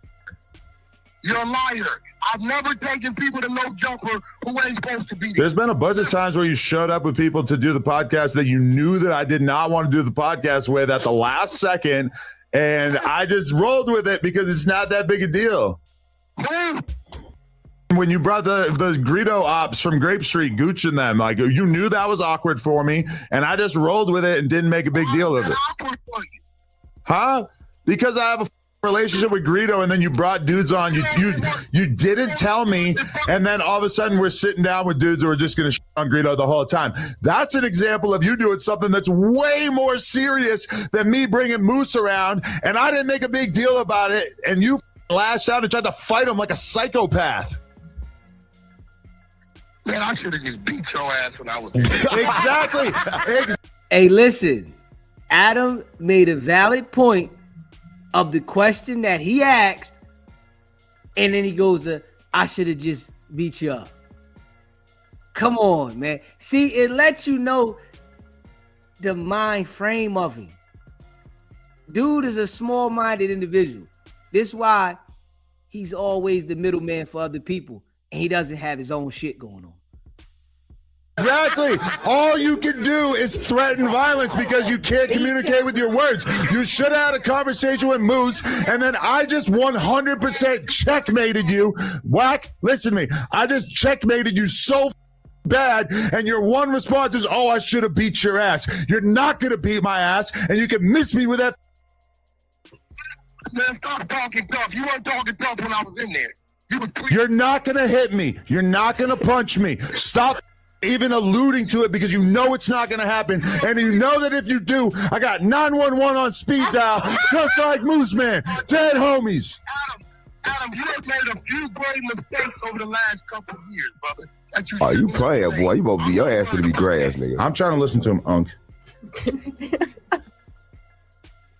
You're a liar. I've never taken people to no jumper who ain't supposed to be there. There's been a bunch of times where you showed up with people to do the podcast that you knew that I did not want to do the podcast with at the last second, and I just rolled with it because it's not that big a deal. When you brought the Greedo ops from Grape Street, Gooch and them, like you knew that was awkward for me, and I just rolled with it and didn't make a big deal of it. Huh? Because I have a relationship with Greedo, and then you brought dudes on. You didn't tell me, and then all of a sudden we're sitting down with dudes who are just going to shit on Greedo the whole time. That's an example of you doing something that's way more serious than me bringing Moose around, and I didn't make a big deal about it, and you lashed out and tried to fight him like a psychopath. Man, I should have just beat your ass when I was Exactly. Hey, listen, Adam made a valid point of the question that he asked, and then he goes, I should have just beat you up. Come on, man. See, it lets you know the mind frame of him. Dude is a small-minded individual. This is why he's always the middleman for other people, and he doesn't have his own shit going on. Exactly. All you can do is threaten violence because you can't communicate with your words. You should have had a conversation with Moose, and then I just 100% checkmated you. Wack, listen to me. I just checkmated you so bad, and your one response is, oh, I should have beat your ass. You're not going to beat my ass, and you can miss me with that. Man, stop talking tough. You weren't talking tough when I was in there. You're not going to hit me. You're not going to punch me. Stop even alluding to it because you know it's not going to happen. And you know that if you do, I got 911 on speed dial, just like Moose Man. Dead homies. Adam, you have made a few great mistakes over the last couple of years, brother. Oh, you playing, boy. You gonna be your ass gonna be grass, nigga. I'm trying to listen to him, Unk.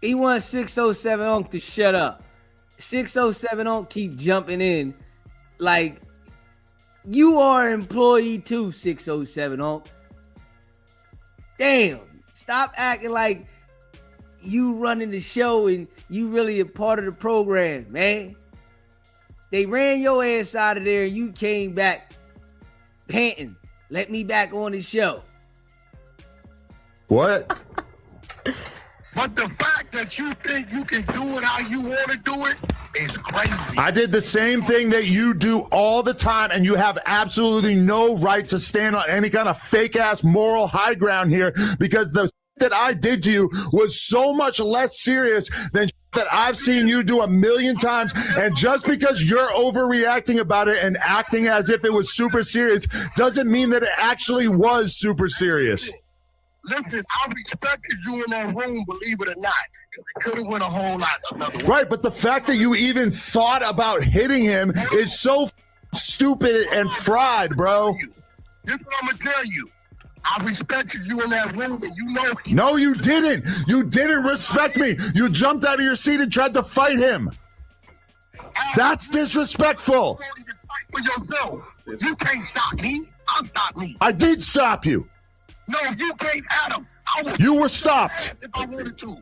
He wants 607 Unk to shut up. 607 Unk keep jumping in like you are an employee too, 607 Unk. Damn, stop acting like you running the show and you really a part of the program, man. They ran your ass out of there and you came back panting. Let me back on the show. What? But the fact that you think you can do it how you want to do it is crazy. I did the same thing that you do all the time, and you have absolutely no right to stand on any kind of fake-ass moral high ground here because the that I did to you was so much less serious than that I've seen you do a million times. And just because you're overreacting about it and acting as if it was super serious doesn't mean that it actually was super serious. Listen, I respected you in that room, believe it or not. It could have went a whole lot another way. Right, but the fact that you even thought about hitting him is so stupid and fried, bro. This is what I'm going to tell you. I respected you in that room, and you know. No, you didn't. You didn't respect me. You jumped out of your seat and tried to fight him. That's disrespectful. You fight for yourself. You can't stop me. I'll stop me. I did stop you. No, you can't, Adam. You were stopped. If I wanted to.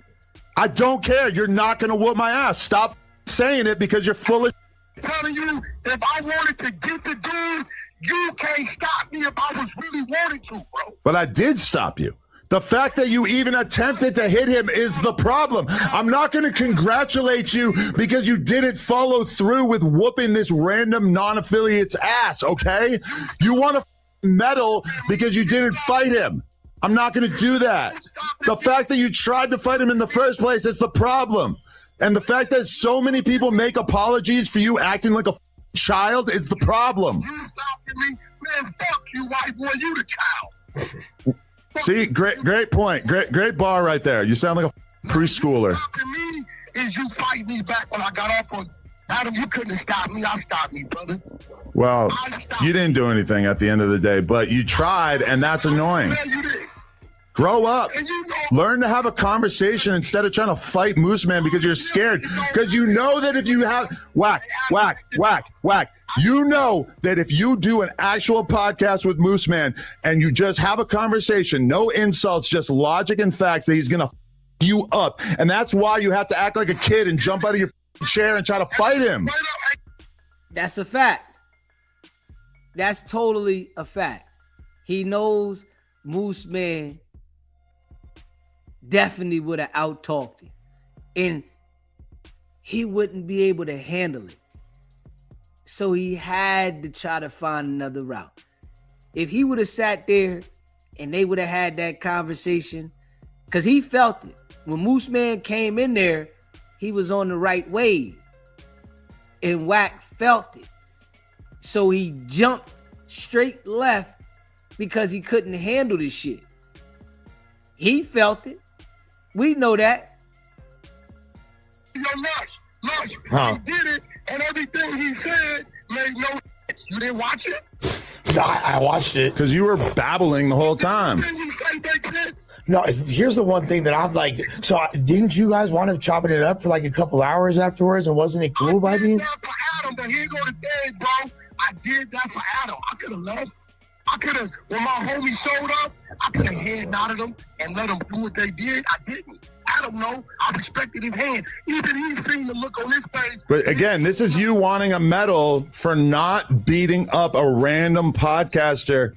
I don't care. You're not going to whoop my ass. Stop saying it because you're full of I'm telling you, if I wanted to get the dude, you can't stop me if I was really wanted to, bro. But I did stop you. The fact that you even attempted to hit him is the problem. I'm not going to congratulate you because you didn't follow through with whooping this random non-affiliate's ass, okay? You want to medal because you didn't fight him. I'm not going to do that. The fact that you tried to fight him in the first place is the problem. And the fact that so many people make apologies for you acting like a child is the problem. You stopping me? Man, fuck you, white boy. You the child. See, great point. Great bar right there. You sound like a preschooler. Stopping me is you fight me back when I got off on Adam. You couldn't have stopped me. I stopped me, brother. Well, you didn't do anything at the end of the day, but you tried, and that's annoying. Yeah, you did. Grow up. And you know, Learn to have a conversation instead of trying to fight Moose Man because you're scared. Because you know that if you have Wack. You know that if you do an actual podcast with Moose Man and you just have a conversation, no insults, just logic and facts, that he's going to you up. And that's why you have to act like a kid and jump out of your chair and try to fight him. That's a fact. That's totally a fact. He knows Moose Man definitely would have out-talked him. And he wouldn't be able to handle it. So he had to try to find another route. If he would have sat there and they would have had that conversation, because he felt it. When Moose Man came in there, he was on the right wave. And Wack felt it. So he jumped straight left because he couldn't handle this shit. He felt it. We know that. Yo, Lush, he did it, and everything he said made no sense. You didn't watch it? No, I watched it. Because you were babbling the whole time. Didn't you say they did? No, here's the one thing that I'm like, so didn't you guys wind up chopping it up for like a couple hours afterwards, and wasn't it cool by then? I did that for Adam, but here go the thing, bro. I did that for Adam. I could have left. I could have, when my homie showed up, I could have head nodded them and let them do what they did. I didn't. I don't know. I respected his hand. Even he seen the look on his face. But again, this is you wanting a medal for not beating up a random podcaster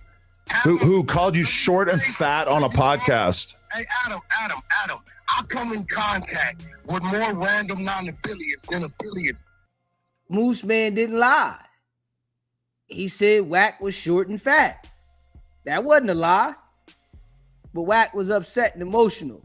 Who called you short and fat on a podcast? Hey, Adam, I come in contact with more random non-affiliates than affiliates. Moose Man didn't lie. He said Wack was short and fat. That wasn't a lie. But Wack was upset and emotional.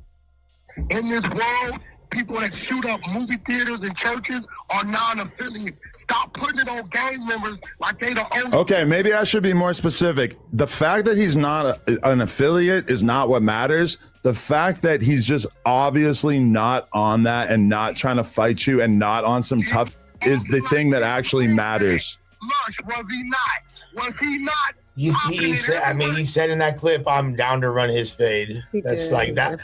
In this world, people that shoot up movie theaters and churches are non-affiliates. Stop putting it on gang members like they the only. Okay, maybe I should be more specific. The fact that he's not an affiliate is not what matters. The fact that he's just obviously not on that and not trying to fight you and not on some tough is the thing that actually matters. Lush, was he not? Was he not? He said, I mean, he said in that clip, I'm down to run his fade. That's like that.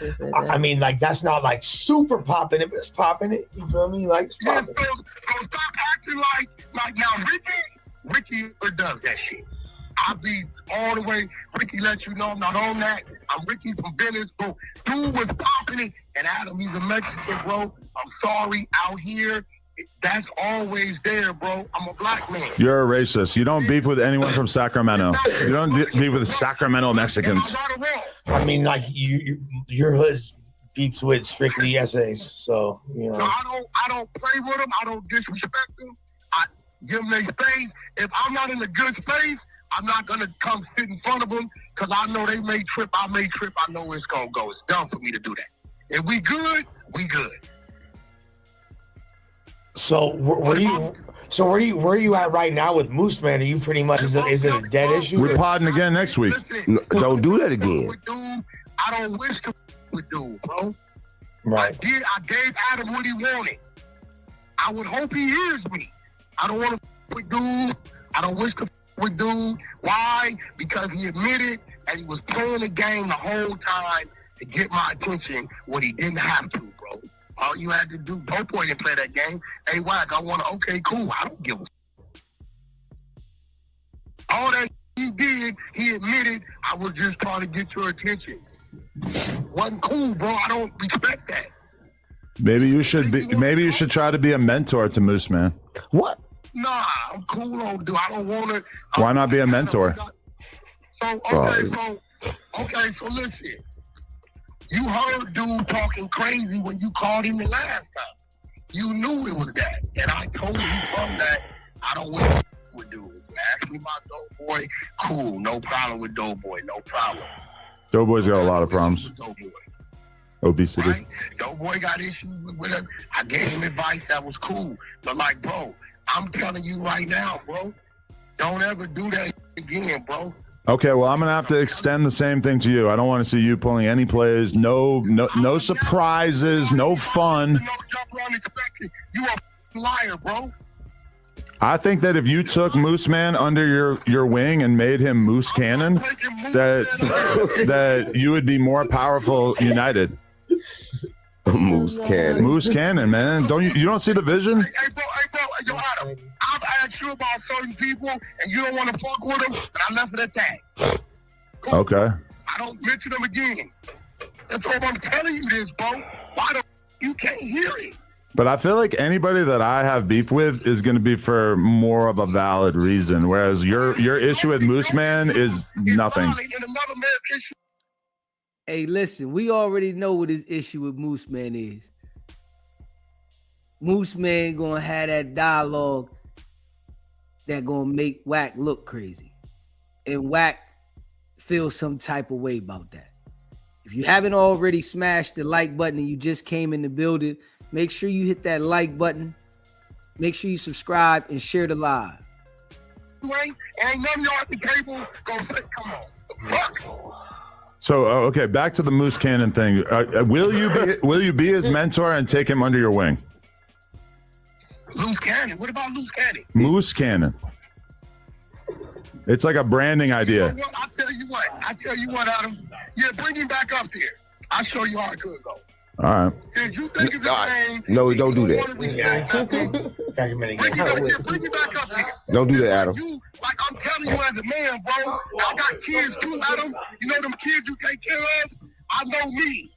I mean, like, that's not like super popping it, but it's popping it. You feel me? Like, it's Yeah, popping. so stop acting like now Ricky does that shit. I'll be all the way. Ricky lets you know I'm not on that. I'm Ricky from Venice. So dude was popping it, and Adam, he's a Mexican, bro. I'm sorry, out here, that's always there, bro. I'm a black man. You're a racist. You don't beef with anyone from Sacramento. You don't beef with Sacramento Mexicans. I mean, like, your hood's beats with strictly essays. So, you know. No, I don't play with them. I don't disrespect them. I give them their space. If I'm not in a good space, I'm not going to come sit in front of them because I know they may trip. I may trip. I know where it's going to go. It's dumb for me to do that. If we good, we good. So where are you at right now with Moose Man? Are you pretty much is it a dead issue? We're podding again next week. No, don't do that again. I don't wish to with dude, bro. Right. I gave Adam what he wanted. I would hope he hears me. I don't want to with dude. I don't wish to with dude. Why? Because he admitted and he was playing the game the whole time to get my attention when he didn't have to, bro. All you had to do, Dope Boy didn't play that game. Hey, Wack, I want to, okay, cool. I don't give a all that he did, he admitted I was just trying to get your attention. Wasn't cool, bro. I don't respect that. Maybe you should try to be a mentor to Moose Man. What? Nah, I'm cool on dude. I don't want to. Why not be a mentor? Okay, so listen. You heard dude talking crazy when you called him the last time. You knew it was that. And I told you from that, I don't want to with dude. You asked me about Dope Boy, cool. No problem with Dope Boy. No problem. Dope Boy's got a lot of problems. Dope Boy. Obesity. Right? Dope Boy got issues with him. I gave him advice that was cool. But like, bro, I'm telling you right now, bro, don't ever do that again, bro. Okay, well, I'm gonna have to extend the same thing to you. I don't want to see you pulling any plays, no surprises, no fun. You a liar, bro. I think that if you took Moose Man under your wing and made him Moose Cannon, that you would be more powerful united. Moose Cannon. Moose Cannon, man. You don't see the vision? Hey, bro, yo, Adam, I've asked you about certain people, and you don't want to fuck with them, and I left it at that. Cool. Okay. I don't mention them again. That's why I'm telling you this, bro. Why the you can't hear it? But I feel like anybody that I have beef with is going to be for more of a valid reason, whereas your issue with Moose Man is nothing. Hey, listen, we already know what his issue with Moose Man is. Moose Man gonna have that dialogue that gonna make Wack look crazy. And Wack feels some type of way about that. If you haven't already smashed the like button and you just came in the building, make sure you hit that like button. Make sure you subscribe and share the live. Ain't none of y'all at the table gonna say, come on. Fuck. So, okay, back to the Moose Cannon thing. Will you be his mentor and take him under your wing? Loose Cannon? What about Loose Cannon? Moose Cannon. It's like a branding idea. You know what? I tell you what, Adam. Yeah, bring him back up there. I'll show you how it could go. All right. If you think of his name, No, don't do that. bring him back up there. Don't do that, Adam. Like I'm telling you as a man, bro, I got kids too, Adam. You know them kids you take care of? I know me.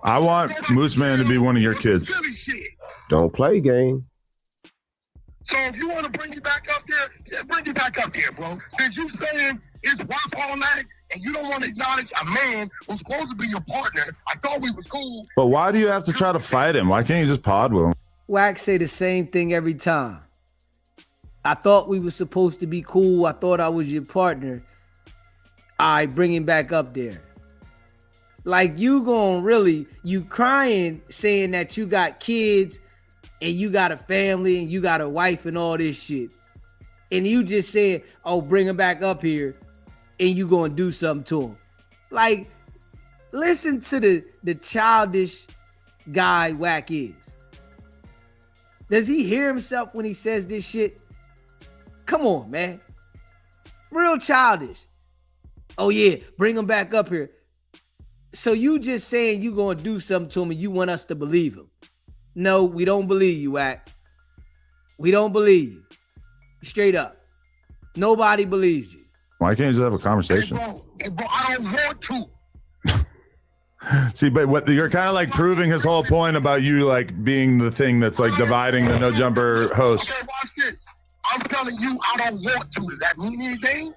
I want Moose Man to be one of your kids. Silly shit. Don't play game. So if you want to bring you back up there, yeah, bring you back up there, bro. Since you saying it's worth all that, and you don't want to acknowledge a man who's supposed to be your partner. I thought we was cool. But why do you have to try to fight him? Why can't you just pod with him? Wack say the same thing every time. I thought we were supposed to be cool. I thought I was your partner. I bring him back up there. Like you crying saying that you got kids and you got a family and you got a wife and all this shit. And you just said, oh, bring him back up here and you gonna do something to him. Like, listen to the childish guy Wack is. Does he hear himself when he says this shit? Come on, man. Real childish. Oh yeah, bring him back up here. So you just saying you gonna do something to him and you want us to believe him. No, we don't believe you, Wack. We don't believe you. Straight up. Nobody believes you. Why can't you just have a conversation? Hey, bro, I don't want to. See, but what you're kind of like proving his whole point about you like being the thing that's like dividing the no jumper host. Okay, watch this. I'm telling you, I don't want to. Does that mean anything?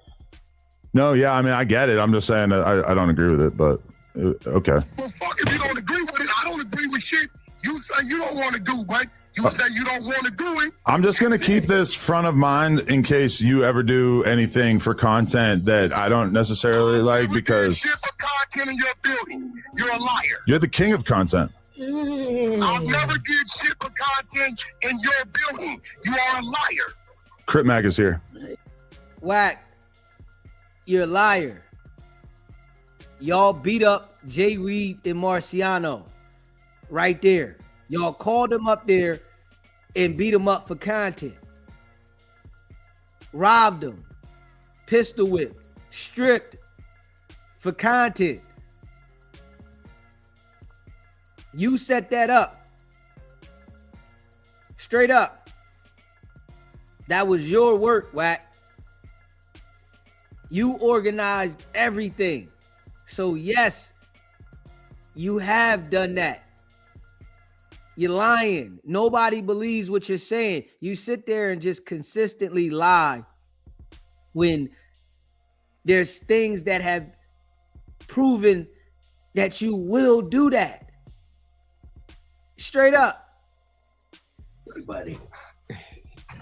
No, yeah, I mean, I get it. I'm just saying that I don't agree with it, but okay. Well, fuck, if you don't agree with it, I don't agree with shit you say you don't want to do, but you say you don't want to do it. I'm just going to keep this front of mind in case you ever do anything for content that I don't necessarily like because shit for content in your building. You're a liar. You're the king of content. I'll never give shit for content in your building. You are a liar. Crip Mag is here. Wack, you're a liar. Y'all beat up Jay Reed and Marciano right there. Y'all called them up there and beat them up for content. Robbed them, pistol whipped, stripped for content. You set that up. Straight up. That was your work, Wack. You organized everything. So yes, you have done that. You're lying. Nobody believes what you're saying. You sit there and just consistently lie when there's things that have proven that you will do that. Straight up. Buddy.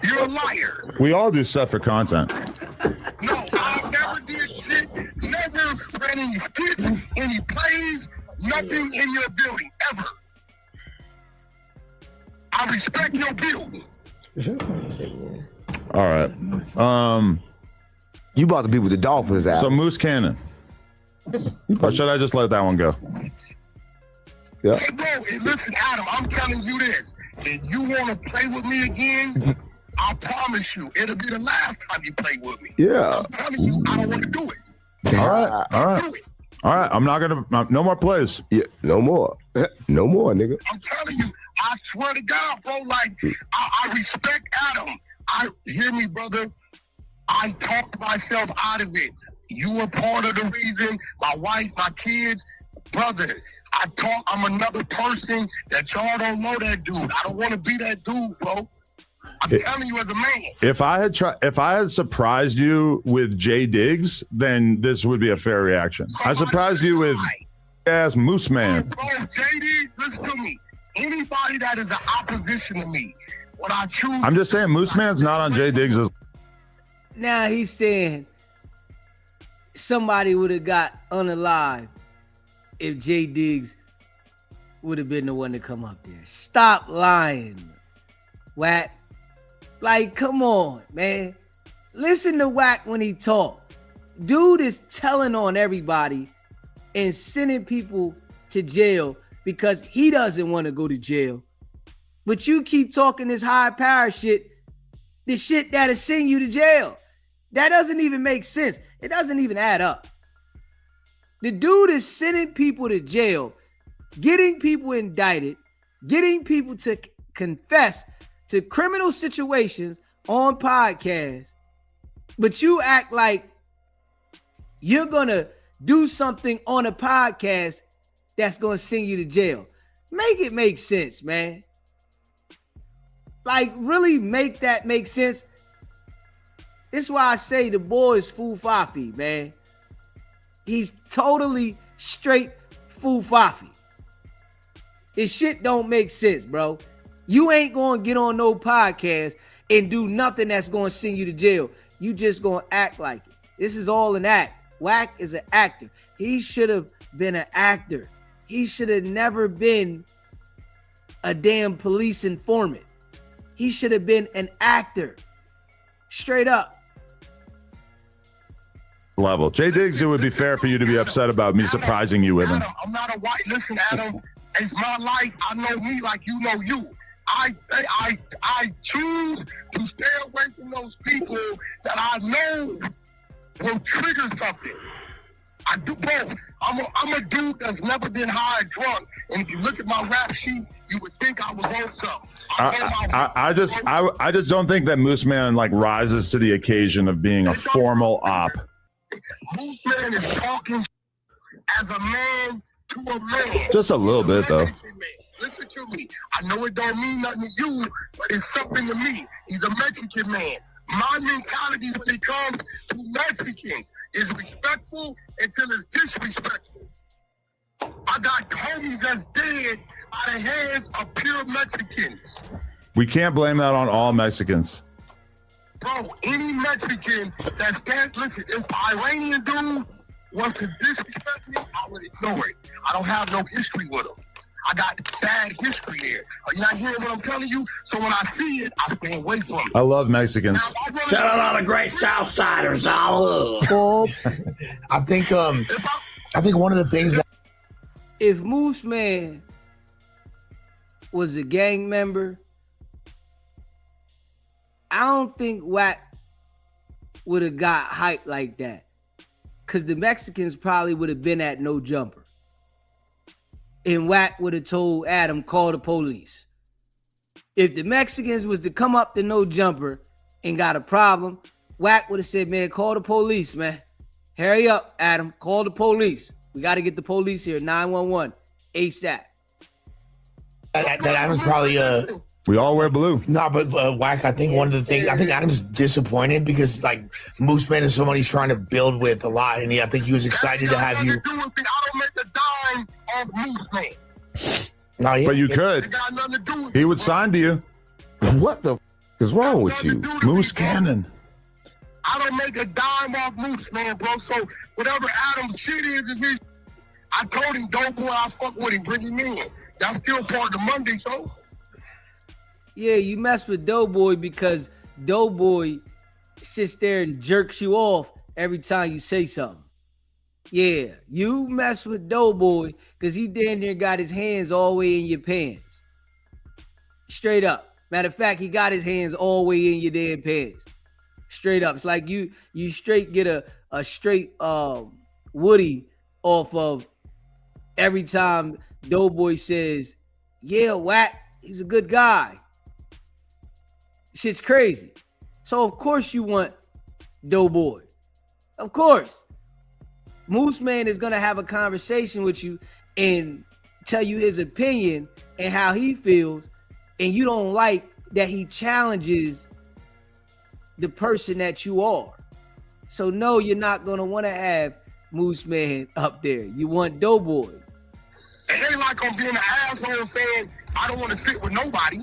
You're a liar. We all do stuff for content. No, I never did shit. Never ran any skits, any plays, nothing in your building, ever. I respect your building. All right. You about to be with the Dolphins, Adam. So Moose Cannon. Or should I just let that one go? Yeah. Hey, bro, hey, listen, Adam, I'm telling you this. If you want to play with me again, I promise you, it'll be the last time you play with me. Yeah. I'm telling you, I don't want to do it. All right. All right. All right. I'm not going to, no more plays. Yeah. No more. No more, nigga. I'm telling you, I swear to God, bro, like, I respect Adam. Hear me, brother. I talked myself out of it. You were part of the reason, my wife, my kids. Brother, I'm another person that y'all don't know that dude. I don't want to be that dude, bro. I'm telling you as a man. If I had surprised you with Jay Diggs, then this would be a fair reaction. I surprised you with ass Moose Man. Bro, Jay Diggs, listen to me. Anybody that is an opposition to me, what I choose. I'm just saying Moose Man's not on Jay Diggs'. Now he's saying somebody would have got unalive if Jay Diggs would have been the one to come up there. Stop lying, Wack. Like, come on, man. Listen to Wack when he talk. Dude is telling on everybody and sending people to jail because he doesn't want to go to jail. But you keep talking this high power shit, the shit that'll send you to jail. That doesn't even make sense. It doesn't even add up. The dude is sending people to jail, getting people indicted, getting people to confess to criminal situations on podcasts, but you act like you're gonna do something on a podcast that's gonna send you to jail. Make it make sense, man. Like, really make that make sense. This is why I say the boy is foo-fafi, man. He's totally straight foo-fafi. This shit don't make sense, bro. You ain't gonna get on no podcast and do nothing that's gonna send you to jail. You just gonna act like it. This is all an act. Wack is an actor. He should have been an actor. He should have never been a damn police informant. He should have been an actor. Straight up. Level. Jay Diggs, it would be fair for you to be upset about me surprising you with him. Adam, I'm not a white. Listen, Adam, it's my life. I know me like you know you. I choose to stay away from those people that I know will trigger something. I do both. I'm a dude that's never been high or drunk, and if you look at my rap sheet, you would think I was on something. I just don't think that Moose Man like rises to the occasion of being a formal op. Moose Man is talking as a man to a man. Just a little bit, though. Listen to me. I know it don't mean nothing to you, but it's something to me. He's a Mexican man. My mentality when it comes to Mexicans is respectful until it's disrespectful. I got homies that's dead out of hands of pure Mexicans. We can't blame that on all Mexicans. Bro, any Mexican that's dead, listen, if Iranian dude was to disrespect me, I would ignore it. I don't have no history with him. I got bad history there. Are you not hearing what I'm telling you? So when I see it, I stay away from it. I love Mexicans. Shout out all the great Southsiders. I think one of the things that If Moose Man was a gang member, I don't think Wack would have got hyped like that. Because the Mexicans probably would have been at No Jumper. And Wack would have told Adam, call the police. If the Mexicans was to come up to No Jumper and got a problem, Wack would have said, man, call the police, man. Hurry up, Adam. Call the police. We got to get the police here. 911. ASAP. that Adam's probably We all wear blue. no, but Wack. I think one of the things I think Adam's disappointed because like Moose Man is someone he's trying to build with a lot, and I think he was excited to have you. I don't make a dime off Moose Man. No, yeah, But you It could. got nothing to do with He it, would bro. sign to you. What the is wrong with you? Moose Cannon. I don't make a dime off Moose Man, bro. So whatever Adam's shit is his. I told him, don't boy, I fuck with him, bring him in. That's still part of the Monday show. Yeah, you mess with Doughboy because Doughboy sits there and jerks you off every time you say something. Yeah, you mess with Doughboy because he damn near got his hands all the way in your pants. Straight up. Matter of fact, he got his hands all the way in your damn pants. Straight up. It's like you straight get a straight Woody off of every time Doughboy says, yeah, Wack, he's a good guy. Shit's crazy. So of course you want Doughboy. Of course. Moose Man is gonna have a conversation with you and tell you his opinion and how he feels, and you don't like that he challenges the person that you are. So no, you're not gonna want to have Moose Man up there. You want Doughboy. It ain't like I'm being an asshole saying I don't want to sit with nobody.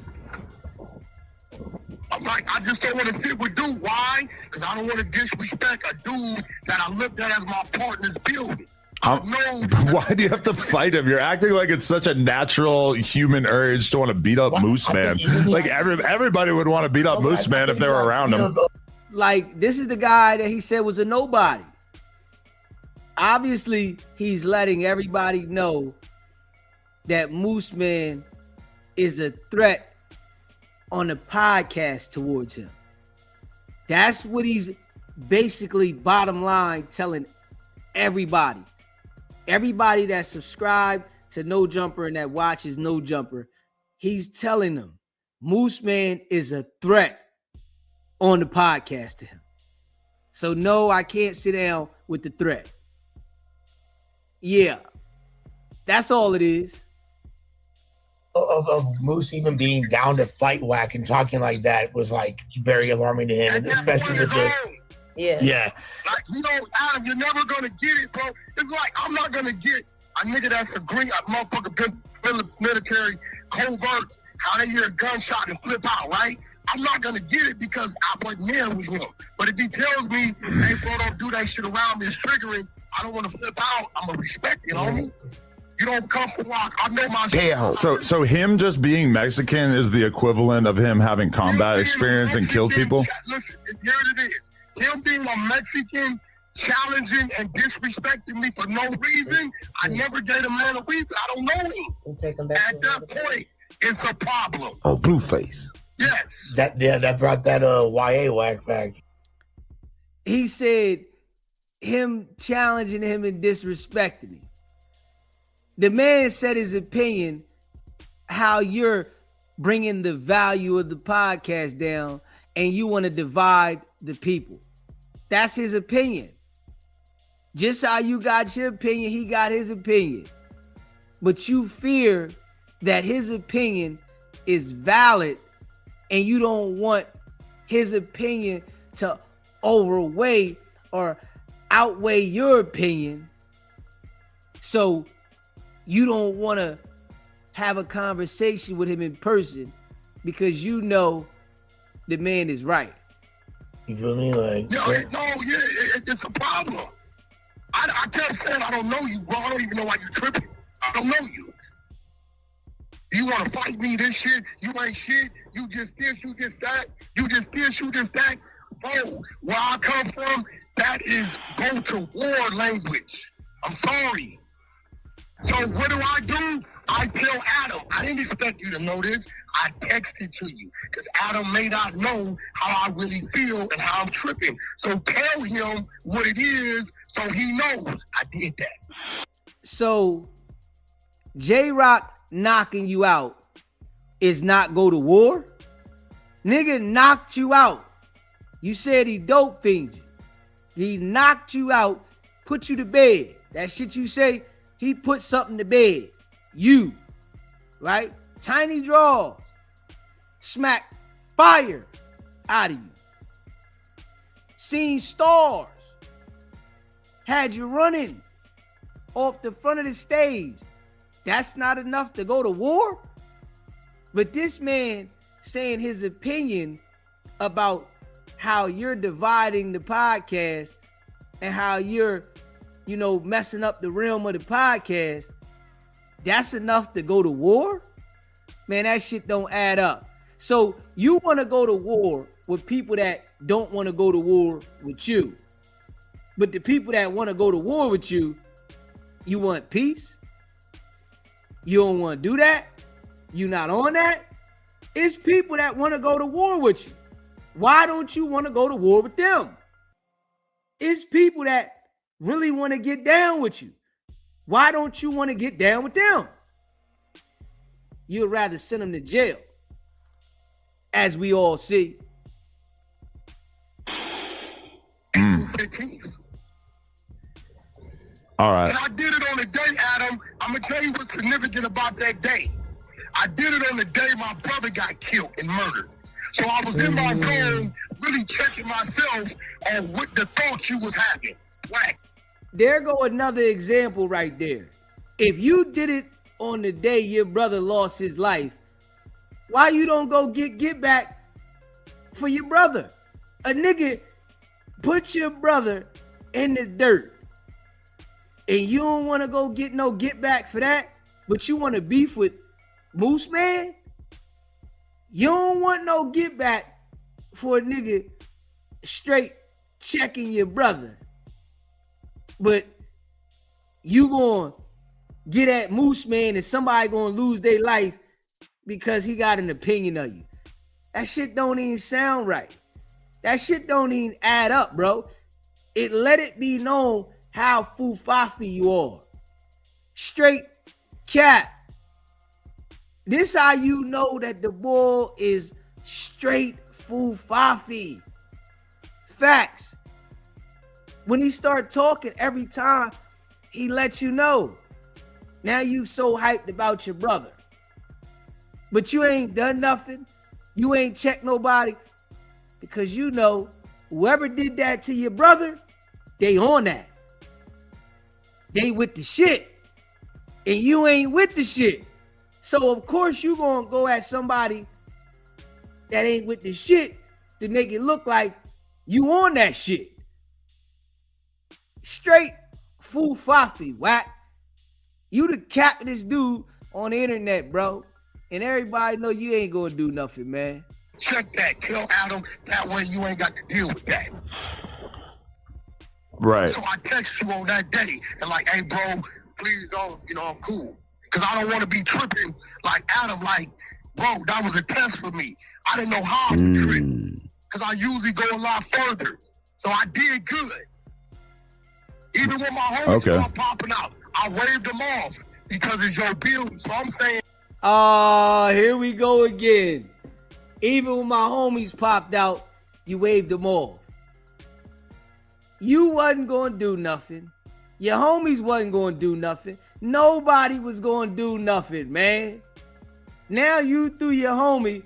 I'm like, I just don't want to sit with dude. Why? Because I don't want to disrespect a dude that I looked at as my partner's building. Why do you have to fight him? You're acting like it's such a natural human urge to want to beat up Moose Man. Like everybody would want to beat up Moose Man if they were around him. Like, this is the guy that he said was a nobody. Obviously, he's letting everybody know that Moose Man is a threat on the podcast towards him. That's what he's basically bottom line telling everybody. Everybody that subscribed to No Jumper and that watches No Jumper, he's telling them Moose Man is a threat on the podcast to him. So no, I can't sit down with the threat. Yeah, that's all it is. Of Moose even being down to fight Wack and talking like that was like very alarming to him, and especially with the Yeah. Like, Adam, you're never gonna get it, bro. It's like I'm not gonna get a nigga that's a motherfucker been military covert, how they hear a gunshot and flip out, right? I'm not gonna get it because I wasn't there with him. But if he tells me, hey, bro, don't do that shit around me, it's triggering, I don't want to flip out, I'm gonna respect it, homie. You don't come for Wack. I know my shit. So him just being Mexican is the equivalent of him having combat experience and killed people? Listen, here it is. Him being a Mexican, challenging and disrespecting me for no reason, I never gave a man a reason. I don't know him. At that point, it's a problem. On Blueface. Yes. That brought that YA Wack back. He said him challenging him and disrespecting him. The man said his opinion, how you're bringing the value of the podcast down and you want to divide the people. That's his opinion. Just how you got your opinion, he got his opinion. But you fear that his opinion is valid and you don't want his opinion to overweigh or outweigh your opinion. So you don't want to have a conversation with him in person because you know the man is right. You feel me? Like, it's a problem. I kept saying, I don't know you, bro. I don't even know why you're tripping. I don't know you. You want to fight me, this shit? You ain't shit. You just this, you just that. You just this, you just that. Bro, where I come from, that is go to war language. I'm sorry. So what do? I tell Adam, I didn't expect you to know this. I texted to you because Adam may not know how I really feel and how I'm tripping. So tell him what it is so he knows I did that. So J-Rock knocking you out is not go to war? Nigga knocked you out. You said he dope fiend you. He knocked you out, put you to bed. That shit you say, he put something to bed. You, right? Tiny draws. Smack fire out of you. Seen stars. Had you running off the front of the stage. That's not enough to go to war? But this man saying his opinion about how you're dividing the podcast and how you're, messing up the realm of the podcast, that's enough to go to war? Man, that shit don't add up. So you want to go to war with people that don't want to go to war with you. But the people that want to go to war with you, you want peace? You don't want to do that? You not on that? It's people that want to go to war with you. Why don't you want to go to war with them? It's people that really want to get down with you. Why don't you want to get down with them? You'd rather send them to jail, as we all see. All right. And I did it on the day, Adam. I'm going to tell you what's significant about that day. I did it on the day my brother got killed and murdered. So I was in my room really checking myself on what the thoughts you was having. Wack. There go another example right there. If you did it on the day your brother lost his life, why you don't go get back for your brother? A nigga put your brother in the dirt and you don't want to go get no get back for that, but you want to beef with Moose Man? You don't want no get back for a nigga straight checking your brother. But you gonna get at Moose Man and somebody gonna lose their life because he got an opinion of you. That shit don't even sound right. That shit don't even add up, bro. Let it be known how fufafi you are. Straight cap. This how you know that the boy is straight fufafi. Facts. When he start talking every time, he lets you know. Now you so hyped about your brother. But you ain't done nothing. You ain't checked nobody because you know Whoever did that to your brother, they on that. They with the shit. And you ain't with the shit. So of course you gonna go at somebody that ain't with the shit to make it look like you on that shit. Straight fool fafi, Wack. You the captainest dude on the internet, bro. And everybody know you ain't gonna do nothing, man. Check that. Tell Adam that way you ain't got to deal with that. Right. So I text you on that day and like, hey, bro, please don't, I'm cool. Because I don't want to be tripping like Adam, like, bro, that was a test for me. I didn't know how I would trip. Because I usually go a lot further. So I did good. Even when my homies start popping out, I waved them off because it's your building. So I'm saying, here we go again. Even when my homies popped out, you waved them off. You wasn't going to do nothing. Your homies wasn't going to do nothing. Nobody was going to do nothing, man. Now you threw your homie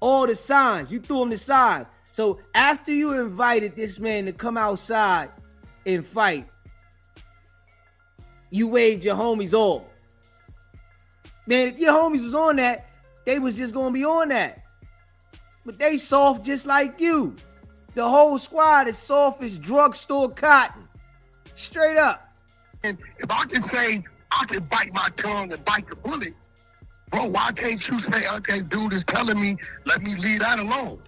all the signs. You threw him the signs. So after you invited this man to come outside and fight, you waved your homies off. Man, if your homies was on that, they was just going to be on that. But they soft just like you. The whole squad is soft as drugstore cotton. Straight up. and if I can say I can bite my tongue and bite the bullet, bro, why can't you say, okay, dude is telling me, let me leave that alone?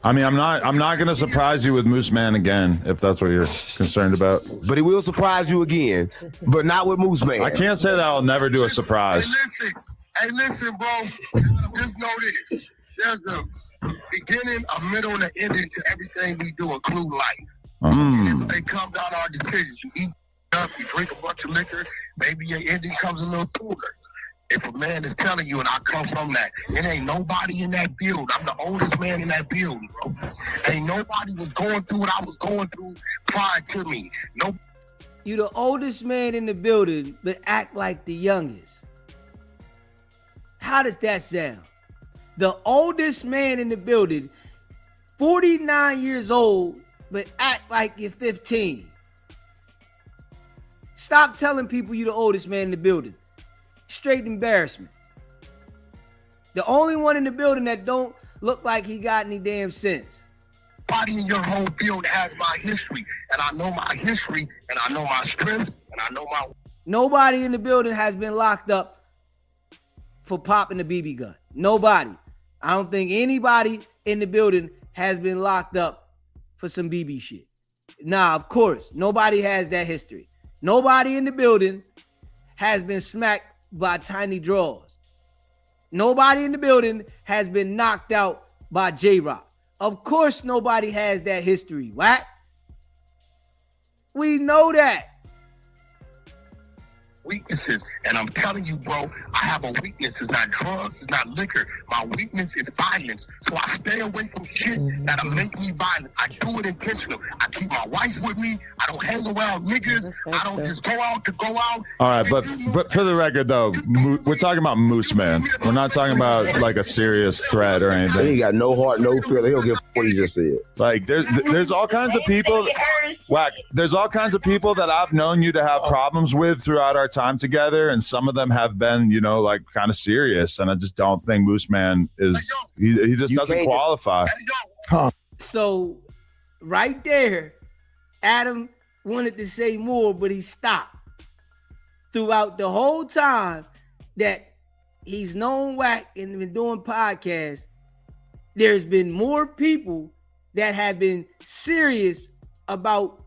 I mean, I'm not going to surprise you with Moose Man again, if that's what you're concerned about. But he will surprise you again, but not with Moose Man. I can't say that I'll never do a surprise. Hey, listen, bro. Just know this. There's a beginning, a middle, and an ending to everything we do, including life. And if they come down our decisions, you eat up, you drink a bunch of liquor, maybe your ending comes a little cooler. If a man is telling you, and I come from that, it ain't nobody in that build. I'm the oldest man in that building, bro. Ain't nobody was going through what I was going through prior to me. No. You the oldest man in the building, but act like the youngest. How does that sound? The oldest man in the building, 49 years old, but act like you're 15. Stop telling people you the oldest man in the building. Straight embarrassment. The only one in the building that don't look like he got any damn sense. Nobody in your whole build has my history, and I know my history, and I know my strengths, and I know my... Nobody in the building has been locked up for popping a BB gun. Nobody. I don't think anybody in the building has been locked up for some BB shit. Nah, of course. Nobody has that history. Nobody in the building has been smacked by tiny draws. Nobody in the building has been knocked out by J-Rock. Of course nobody has that history, Wack. We know that. Weaknesses, and I'm telling you, bro, I have a weakness. It's not drugs, it's not liquor. My weakness is violence. So I stay away from shit that'll make me violent. I do it intentional. I keep my wife with me. I don't hang around niggas. I don't just go out to go out. All right, but for the record, though, we're talking about Moose Man. We're not talking about like a serious threat or anything. He ain't got no heart, no feeling. He don't give what he just said. Like there's all kinds of people. Wack, there's all kinds of people that I've known you to have problems with throughout our time together, and some of them have been, like kind of serious. And I just don't think Moose Man is. He just doesn't qualify. So right there, Adam wanted to say more, but he stopped. Throughout the whole time that he's known Wack and been doing podcasts, there's been more people that have been serious about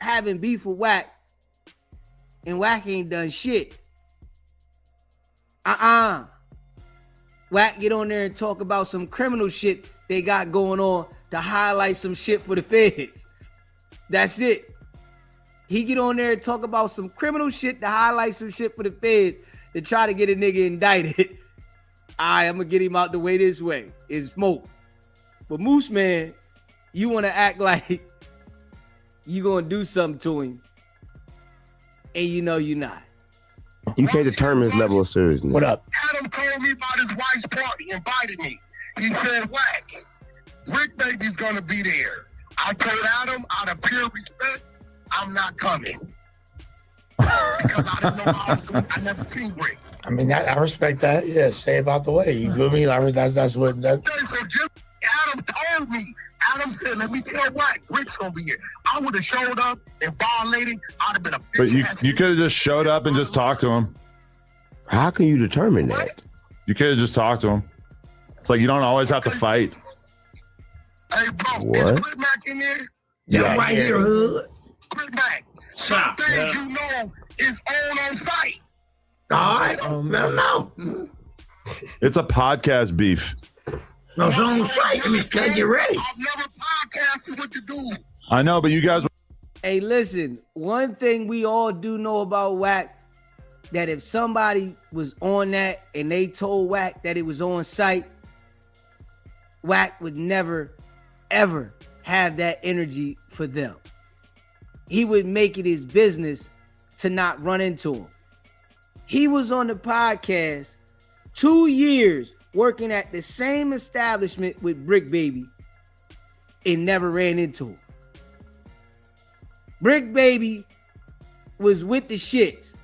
having beef with Wack, and Wack ain't done shit. Wack get on there and talk about some criminal shit they got going on to highlight some shit for the feds. That's it. He get on there and talk about some criminal shit to highlight some shit for the feds to try to get a nigga indicted. I'm gonna get him out the way this way. It's smoke. But Moose Man, you want to act like you gonna do something to him, and you're not. You can't determine his level of seriousness. What up? Adam told me about his wife's party, invited me. He said, Wack, Rick Baby's gonna be there. I told Adam, out of pure respect, I'm not coming. Because I didn't know how I never seen Rick. I mean, I respect that. Yeah, stay about the way. You feel me? That's what. That. Okay, so just Adam told me. Adam said, "Let me tell Wack, Rick's gonna be here." I would have showed up and violated. I'd have been a. But you could have just showed up and just talked to him. How can you determine that? You could have just talked to him. It's like you don't always have to fight. Hey, bro, What? is Chris Mack in there? Yeah, right here, hood. Chris Mack. Stop. Things Yeah. you know is on site. All right. No. It's a podcast beef. No, it's on site. We just gotta get ready. I've never podcasted with the dude. I know, but you guys. Hey, listen, one thing we all do know about Wack, that if somebody was on that and they told Wack that it was on site, Wack would never, ever have that energy for them. He would make it his business to not run into him. He was on the podcast 2 years working at the same establishment with Brick Baby and never ran into him. Brick Baby was with the shits.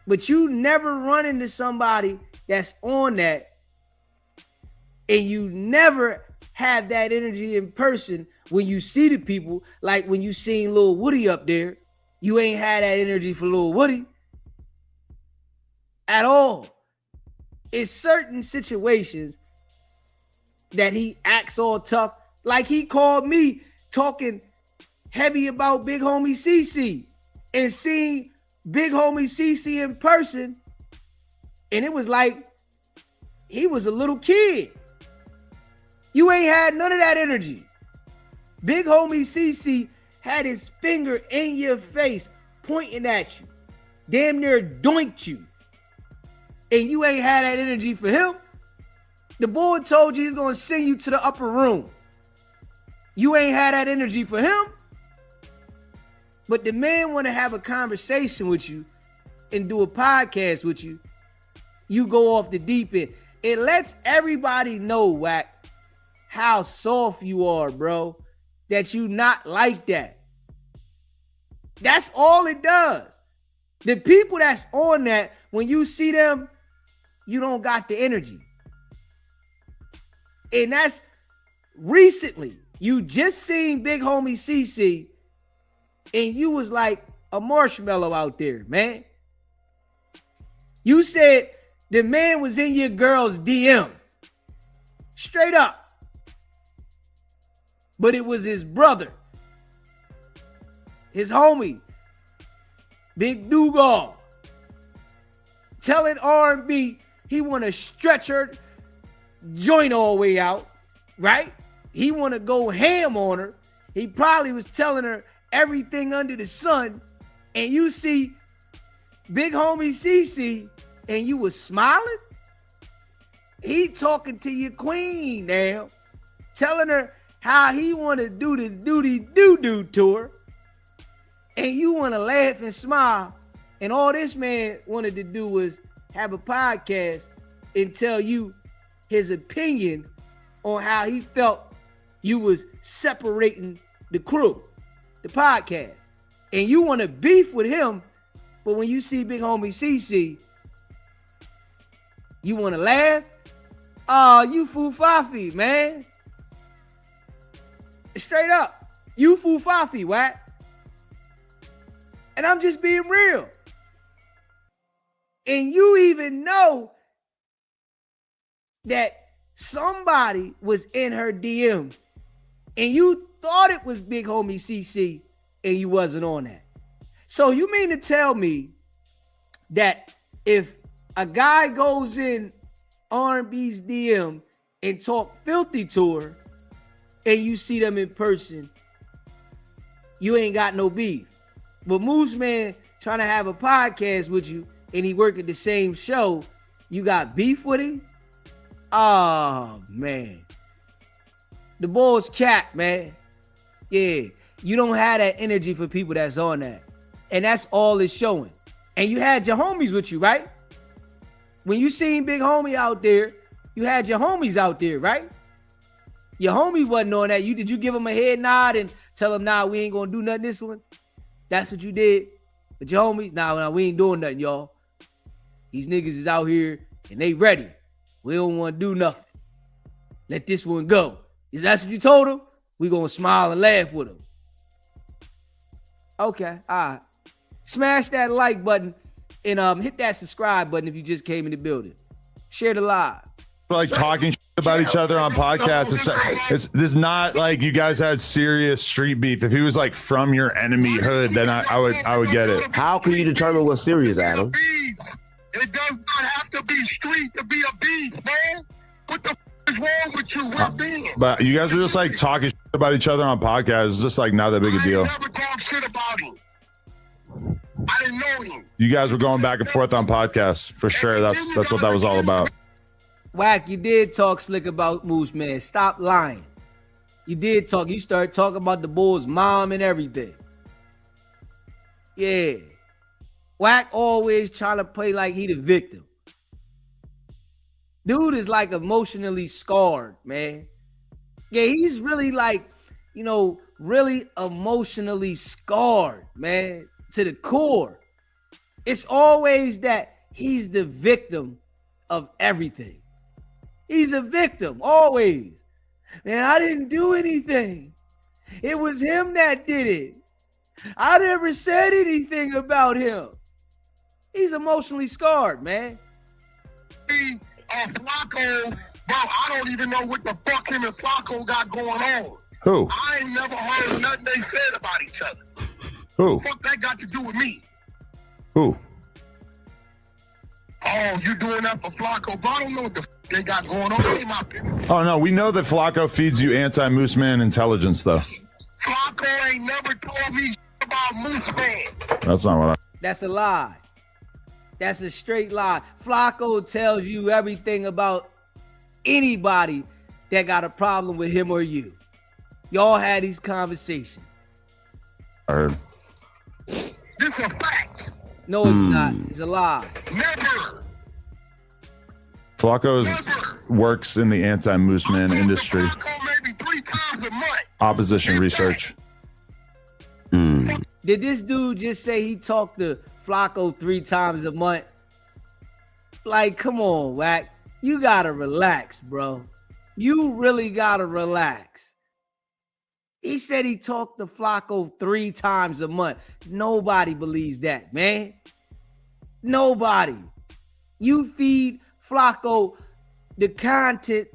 But you never run into somebody that's on that, and you never have that energy in person when you see the people. Like when you seen Lil Woody up there, you ain't had that energy for Lil Woody at all. It's certain situations that he acts all tough. Like he called me talking heavy about Big Homie CC and seeing Big Homie CC in person, and it was like he was a little kid. You ain't had none of that energy. Big Homie CC had his finger in your face, pointing at you, damn near doinked you, and you ain't had that energy for him. The boy told you he's gonna send you to the upper room. You ain't had that energy for him. But the man want to have a conversation with you and do a podcast with you. You go off the deep end. It lets everybody know, Wack, how soft you are, bro. That you not like that. That's all it does. The people that's on that, when you see them, you don't got the energy. And that's recently. You just seen Big Homie CC, and you was like a marshmallow out there, man. You said the man was in your girl's DM. Straight up. But it was his brother. His homie. Big Dugal. Telling R&B he want to stretch her joint all the way out. Right? He want to go ham on her. He probably was telling her everything under the sun, and you see Big Homie CC and you was smiling. He talking to your queen now, telling her how he want to do the doo-doo tour, and you want to laugh and smile, and all this man wanted to do was have a podcast and tell you his opinion on how he felt you was separating the crew, the podcast, and you want to beef with him, but when you see Big Homie CC, you want to laugh. Oh, you foo-fafi, man. Straight up, you foo-fafi, Wack. And I'm just being real. And you even know that somebody was in her DM, and you thought it was Big Homie CC, and you wasn't on that. So you mean to tell me that if a guy goes in R&B's DM and talk filthy to her, and you see them in person, you ain't got no beef? But Moose Man trying to have a podcast with you, and he work at the same show, you got beef with him? Oh, man. The ball's capped, man. Yeah, you don't have that energy for people that's on that. And that's all it's showing. And you had your homies with you, right? When you seen Big Homie out there, you had your homies out there, right? Your homie wasn't on that. Did you give him a head nod and tell him, nah, we ain't gonna do nothing this one? That's what you did. But your homies, nah, we ain't doing nothing, y'all. These niggas is out here and they ready. We don't want to do nothing. Let this one go. Is that what you told him? We gonna smile and laugh with him. Okay, all right. Smash that like button and hit that subscribe button if you just came in the building. Share the live. Like talking about each other on podcasts. This is not like you guys had serious street beef. If he was like from your enemy hood, then I would get it. How can you determine what's serious, Adam? It does not have to be street to be a beef, man. What the is wrong with you? We're being. But you guys are just like talking about each other on podcasts. It's just like not that big a deal. I never talk shit about him. I didn't know him. You guys were going back and forth on podcasts for sure. That's what that was all about. Wack, you did talk slick about Moose, man. Stop lying. You did talk. You started talking about the Bulls' mom and everything. Yeah. Wack always trying to play like he the victim. Dude is like emotionally scarred, man. Yeah, he's really like, really emotionally scarred, man, to the core. It's always that he's the victim of everything. He's a victim, always. Man, I didn't do anything. It was him that did it. I never said anything about him. He's emotionally scarred, man. Flacco, bro, I don't even know what the fuck him and Flacco got going on. Who? I ain't never heard nothing they said about each other. Who? What the fuck that got to do with me? Who? Oh, you doing that for Flacco? Bro, I don't know what the fuck they got going on. Ain't my business. Oh no, we know that Flacco feeds you anti-Moose Man intelligence, though. Flacco ain't never told me about Moose Man. That's not what I. That's a lie. That's a straight lie. Flacco tells you everything about anybody that got a problem with him or you. Y'all had these conversations. I heard. This a fact. No, it's not. It's a lie. Never. Flacco works in the anti-Moose Man industry. Flacco maybe 3 times a month. Opposition research. Did this dude just say he talked to Flacco 3 times a month? Like, come on, Wack. You gotta relax, bro. You really gotta relax. He said he talked to Flacco 3 times a month. Nobody believes that, man. Nobody. You feed Flacco the content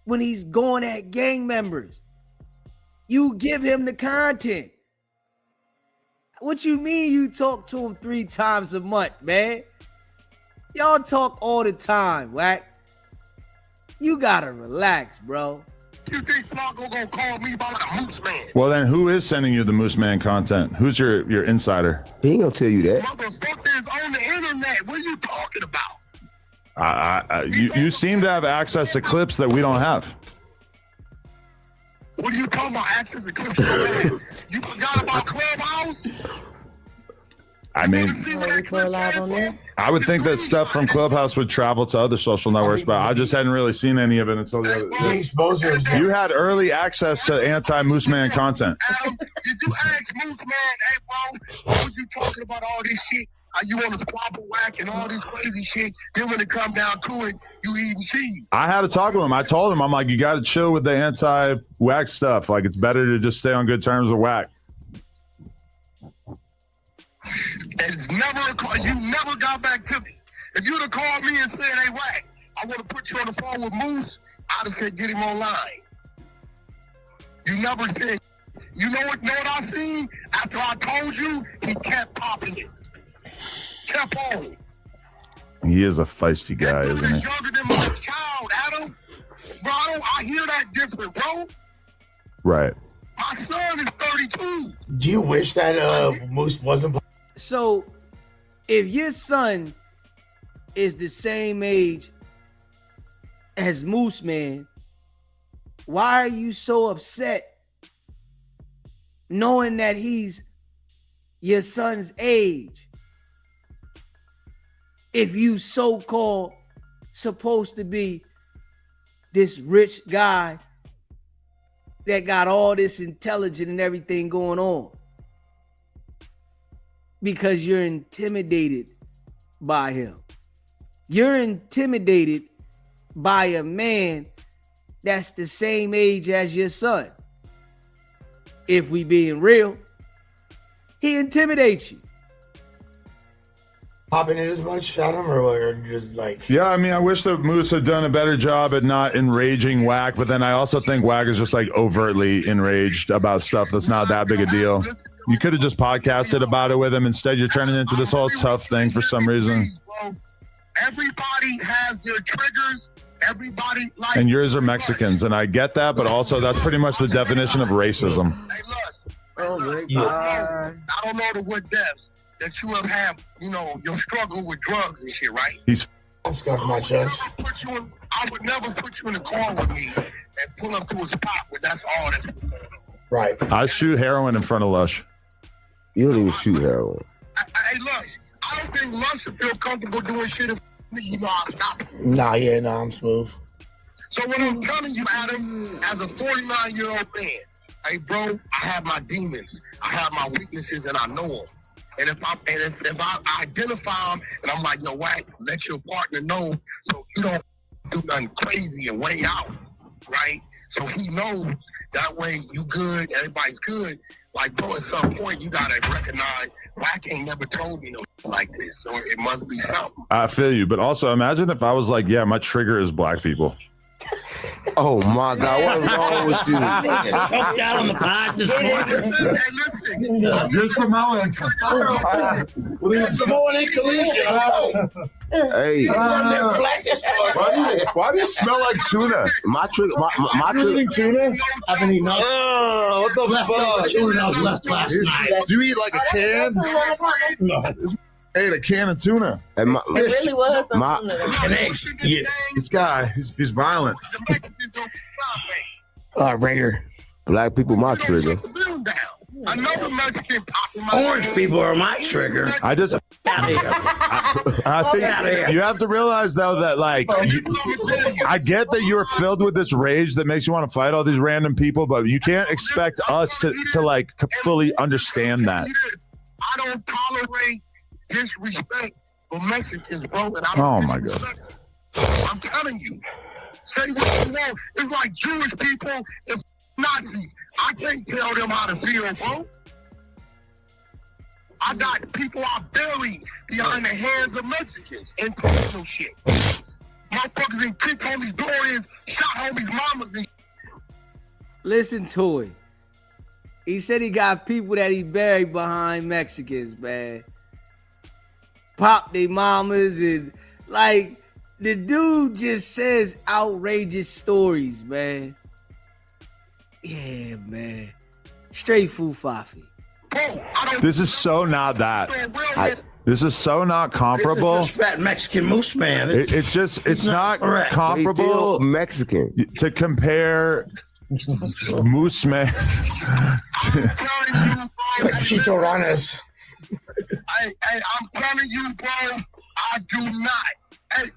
when he's going at gang members. You give him the content. What you mean you talk to him 3 times a month, man? Y'all talk all the time, Wack. You gotta relax, bro. You think Flacco gonna call me about a Moose Man? Well, then who is sending you the Moose Man content? Who's your insider? He ain't gonna tell you that. Motherfuckers on the internet. What are you talking about? You seem to have access to clips that we don't have. What are you talking about? Access to clips? You forgot about Clubhouse? I mean, I would think that stuff from Clubhouse would travel to other social networks, but I just hadn't really seen any of it until the other day. You had early access to anti-Moose Man content. Adam, did you ask Moose Man, hey, bro, what was you talking about all this shit? You want to squabble Wack and all this crazy shit. Then when it come down to it, you even see. I had to talk with him. I told him, I'm like, you got to chill with the anti-Wack stuff. Like, it's better to just stay on good terms with Wack. You never got back to me. If you'd have called me and said, hey, Wack, I want to put you on the phone with Moose, I'd have said, get him online. You never said. You know what I seen? After I told you, he kept popping it. Kept on. He is a feisty guy, isn't he? Younger than my child, Adam. Bro, I hear that different, bro. Right. My son is 32. Do you wish that Moose wasn't? So, if your son is the same age as Moose Man, why are you so upset knowing that he's your son's age? If you so-called supposed to be this rich guy that got all this intelligence and everything going on? Because you're intimidated by him. You're intimidated by a man that's the same age as your son. If we being real, he intimidates you. Popping in as much, Adam, or just like? Yeah, I mean, I wish that Moose had done a better job at not enraging Wack, but then I also think Wack is just like overtly enraged about stuff that's not that big a deal. You could have just podcasted about it with him. Instead, you're turning into this whole tough thing for some reason. Everybody has their triggers. Everybody like. And yours are Mexicans, and I get that, but also that's pretty much the definition of racism. Hey, look. Oh my Yeah. God. I don't know to what depths that you have had, you know, your struggle with drugs and shit, right? He's I'm scuffing my chest. I would never put you in a car with me and pull up to a spot where that's all that's. Right. I shoot heroin in front of Lush. You don't even shoot heroin. Hey, look, I don't think Lush would feel comfortable doing shit if you know I stop it. Nah, yeah, nah, I'm smooth. So what I'm telling you, Adam, as a 49-year-old man, hey, bro, I have my demons. I have my weaknesses, and I know them. And if I identify them, and I'm like, yo, Wack, let your partner know so you don't do nothing crazy and way out, right? So he knows that way you good, everybody's good. Like, bro, at some point, you got to recognize Wack ain't never told me no like this, so it must be something. I feel you, but also imagine if I was like, yeah, my trigger is black people. Oh my God, what's wrong with you? Choked out on the pod this morning. You're Samoan. Samoan Inquisition. Hey, Why do you smell like tuna? my trigger, my You eating trigger. tuna? I've been eating Oh, what the fuck? tuna that was left last night. Do you eat like a can? No. Ate a can of tuna. And my, It really was something. my- And eggs. Yeah. This guy, he's violent. Raider. black people, my trigger. Another Mexican popping Orange people are my trigger. I just, Out here. I think you have to realize though that like, I get that you're filled with this rage that makes you want to fight all these random people, but you can't expect us to like fully understand that. I don't tolerate disrespect for Mexicans, bro. And Oh my God. I'm telling you. Say what you want. It's like Jewish people and Nazis. I can't tell them how to feel, bro. I got people I buried behind the hands of Mexicans and personal shit. Motherfuckers and kicked homies' doors, shot homies' mamas and Listen to it. He said he got people that he buried behind Mexicans, man. Pop they mamas and like the dude just says outrageous stories, man. Yeah, man. Straight fufafi. This is so not that. This is so not comparable. This is fat Mexican moose man. It's not correct. They comparable still Mexican. to compare Moose Man. Chito Ranas. Hey, I'm telling you, bro, I do not. Hey,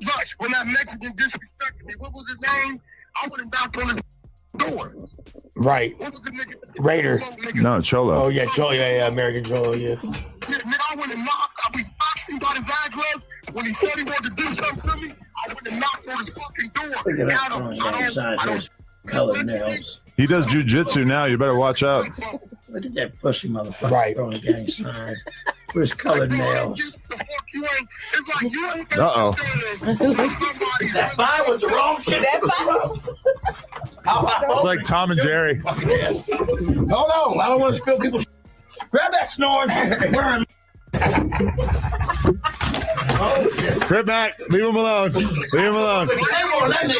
Lush, when that Mexican disrespected me, what was his name? I would have knocked on his door. Right. What was the nigga? Raider. No, Cholo. Oh, yeah, Cholo. Yeah, American Cholo, yeah. Yeah, nigga, I would have knocked. I be boxing by his address. When he said he wanted to do something to me, I would have knocked on his fucking door. Look at that on the side. There's colored nails. He does jujitsu now. You better watch out. Look at that pussy motherfucker Right. throwing gang signs with his colored nails. It's like you ain't Uh-oh. That fire was the wrong shit. It's like Tom and Jerry. Hold on, I don't want to spill people's. Grab that snoring. Crib back. Leave him alone. Leave him alone.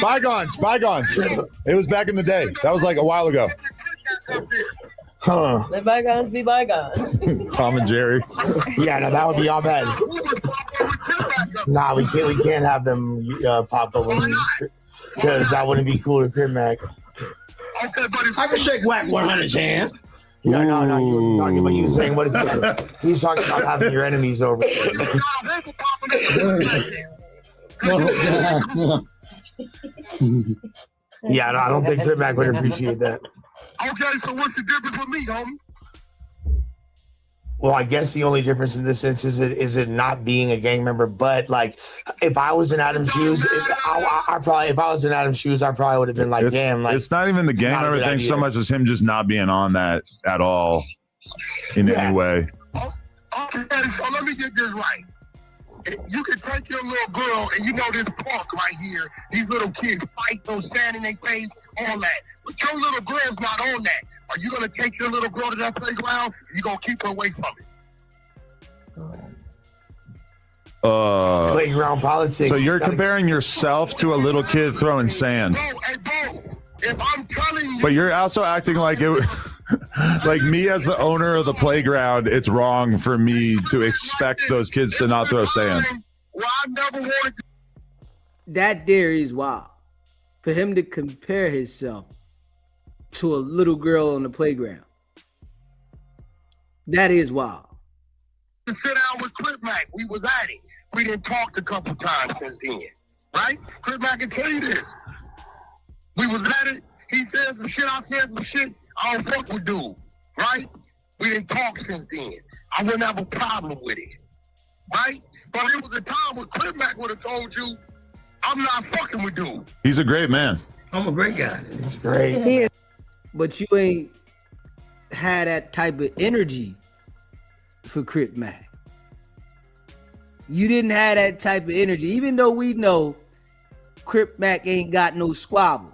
Bygones. Bygones. It was back in the day. That was like a while ago. Huh. Let bygones be bygones. Tom and Jerry. Yeah, no, that would be all bad. Nah, we can't have them pop up because that wouldn't be cool to Crib Mac. I can shake Wack 100's hand. No, you were talking about you saying what he's talking about having your enemies over. Yeah, no, I don't think Crip Mac would appreciate that. Okay, so what's the difference with me, homie? Well, I guess the only difference in this sense is it not being a gang member. But like, if I was in Adam's shoes, I probably would have been like, damn, like it's not even the gang member thing so much as him just not being on that at all in any way. Okay, so let me get this right. You can take your little girl, and you know this park right here, these little kids fight, those sand in their face, all that. But your little girl's not on that. Are you going to take your little girl to that playground? You're going to keep her away from it. Playground politics. So you're comparing yourself to a little kid throwing sand. Bro, if I'm telling you... But you're also acting like it... Like me as the owner of the playground, it's wrong for me to expect those kids to not throw sand. Well, I never wanted to... That there is wild. For him to compare himself to a little girl on the playground. That is wild. To sit down with Crip Mac, we was at it. We didn't talk a couple times since then, right? Crip Mac can tell you this. We was at it. He said some shit. I said some shit. I don't fuck with dude, right? We didn't talk since then. I wouldn't have a problem with it, right? But it was a time when Crip Mac would have told you, I'm not fucking with dude. He's a great man. I'm a great guy. He's great. But you ain't had that type of energy for Crip Mac. You didn't have that type of energy, even though we know Crip Mac ain't got no squabble.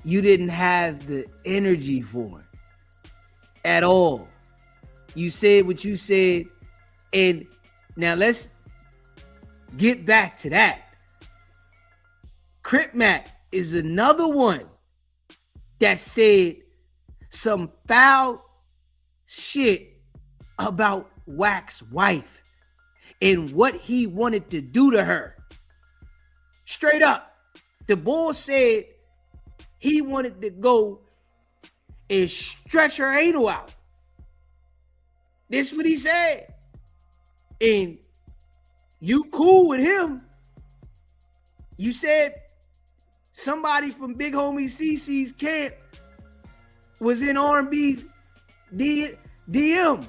You didn't have the energy for him at all. You said what you said, and now let's get back to that. Crip Mac is another one that said some foul shit about Wack's wife and what he wanted to do to her. Straight up, the boy said he wanted to go and stretch her anal out. This is what he said. And you cool with him. You said somebody from Big Homie CC's camp was in R&B's DM.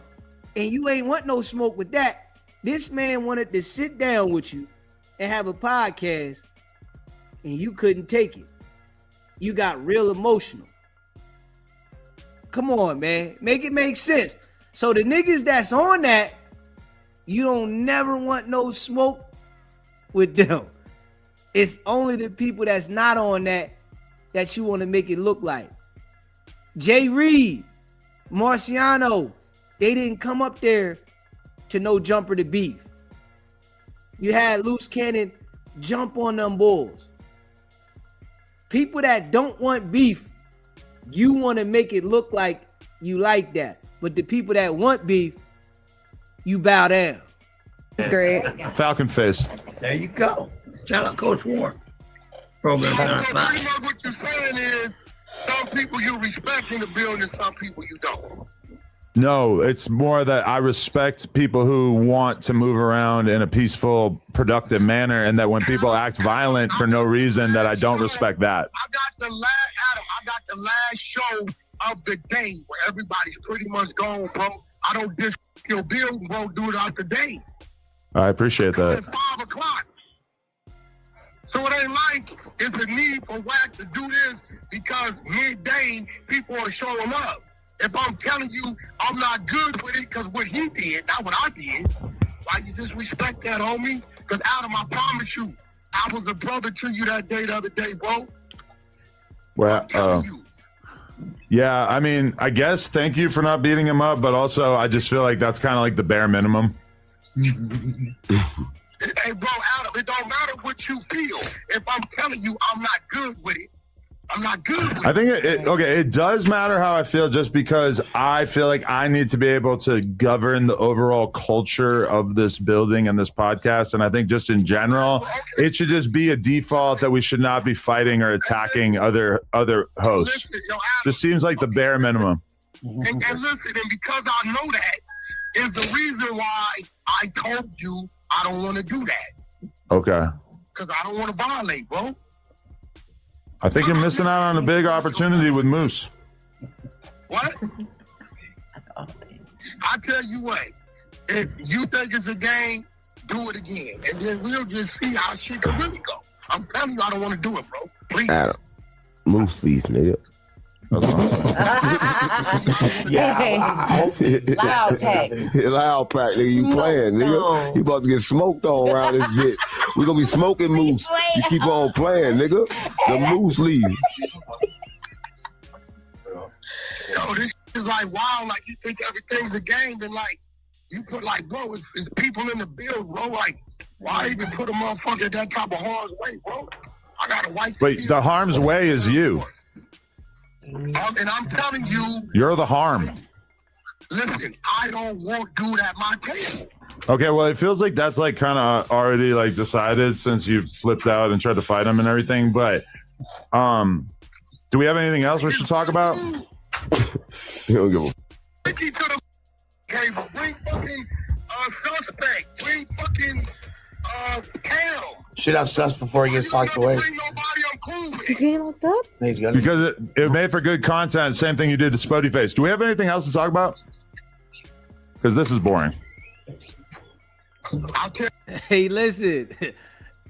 And you ain't want no smoke with that. This man wanted to sit down with you and have a podcast, and you couldn't take it. You got real emotional. Come on, man. Make it make sense. So the niggas that's on that, you don't never want no smoke with them. It's only the people that's not on that you want to make it look like. Jay Reed, Marciano, they didn't come up there to no jumper to beef. You had Loose Cannon jump on them bulls. People that don't want beef, you want to make it look like you like that. But the people that want beef, you bow down. Great. Falcon face. There you go. Shout out Coach Warren. Program time. Pretty much what you're saying is some people you respect in the building, some people you don't. No, it's more that I respect people who want to move around in a peaceful, productive manner, and that when people act violent for no reason, that I don't respect that. I got the last show of the day where everybody's pretty much gone, bro. I don't diss your building, bro. Do it out the day. I appreciate that. It's 5 o'clock. So it ain't like it's a need for Wack to do this because midday people are showing up. If I'm telling you I'm not good with it because what he did, not what I did, why you disrespect that, homie? Because Adam, I promise you, I was a brother to you that day the other day, bro. Well, yeah, I mean, I guess thank you for not beating him up, but also I just feel like that's kind of like the bare minimum. Hey, bro, Adam, it don't matter what you feel. If I'm telling you I'm not good with it, I'm not good with I think it does matter how I feel, just because I feel like I need to be able to govern the overall culture of this building and this podcast. And I think just in general, it should just be a default that we should not be fighting or attacking other hosts. Listen, yo, Adam, just seems like the bare minimum. And listen, and because I know that is the reason why I told you I don't want to do that. Okay. Because I don't want to violate, bro. I think you're missing out on a big opportunity with Moose. What? I tell you what, if you think it's a game, do it again. And then we'll just see how shit can really go. I'm telling you, I don't want to do it, bro. Please. Adam, Moose thief, nigga. Loud pack. Loud pack, nigga. You playing, nigga. You about to get smoked on around this bitch. We gonna be smoking Moose. You keep on playing, nigga. The Moose leave. Yo, this is like wild. Like, you think everything's a game, then like, you put like, bro, it's people in the build, bro. Like, why even put a motherfucker at that type of harm's way, bro? I got a wife. Wait, the harm's way is you. And I'm telling you, You're the harm. listen, I don't want dude at my table. Okay, well, it feels like that's like kind of already like decided since you flipped out and tried to fight him and everything. But do we have anything else we should talk about? You don't give a Ricky to the table. Bring fucking suspect. Bring fucking Cam. Should have sus before he gets locked away. Bring nobody I'm cool with. He's getting locked up? He's gonna- Because it made for good content. Same thing you did to Spody Face. Do we have anything else to talk about? Because this is boring. I'll tell Hey, listen,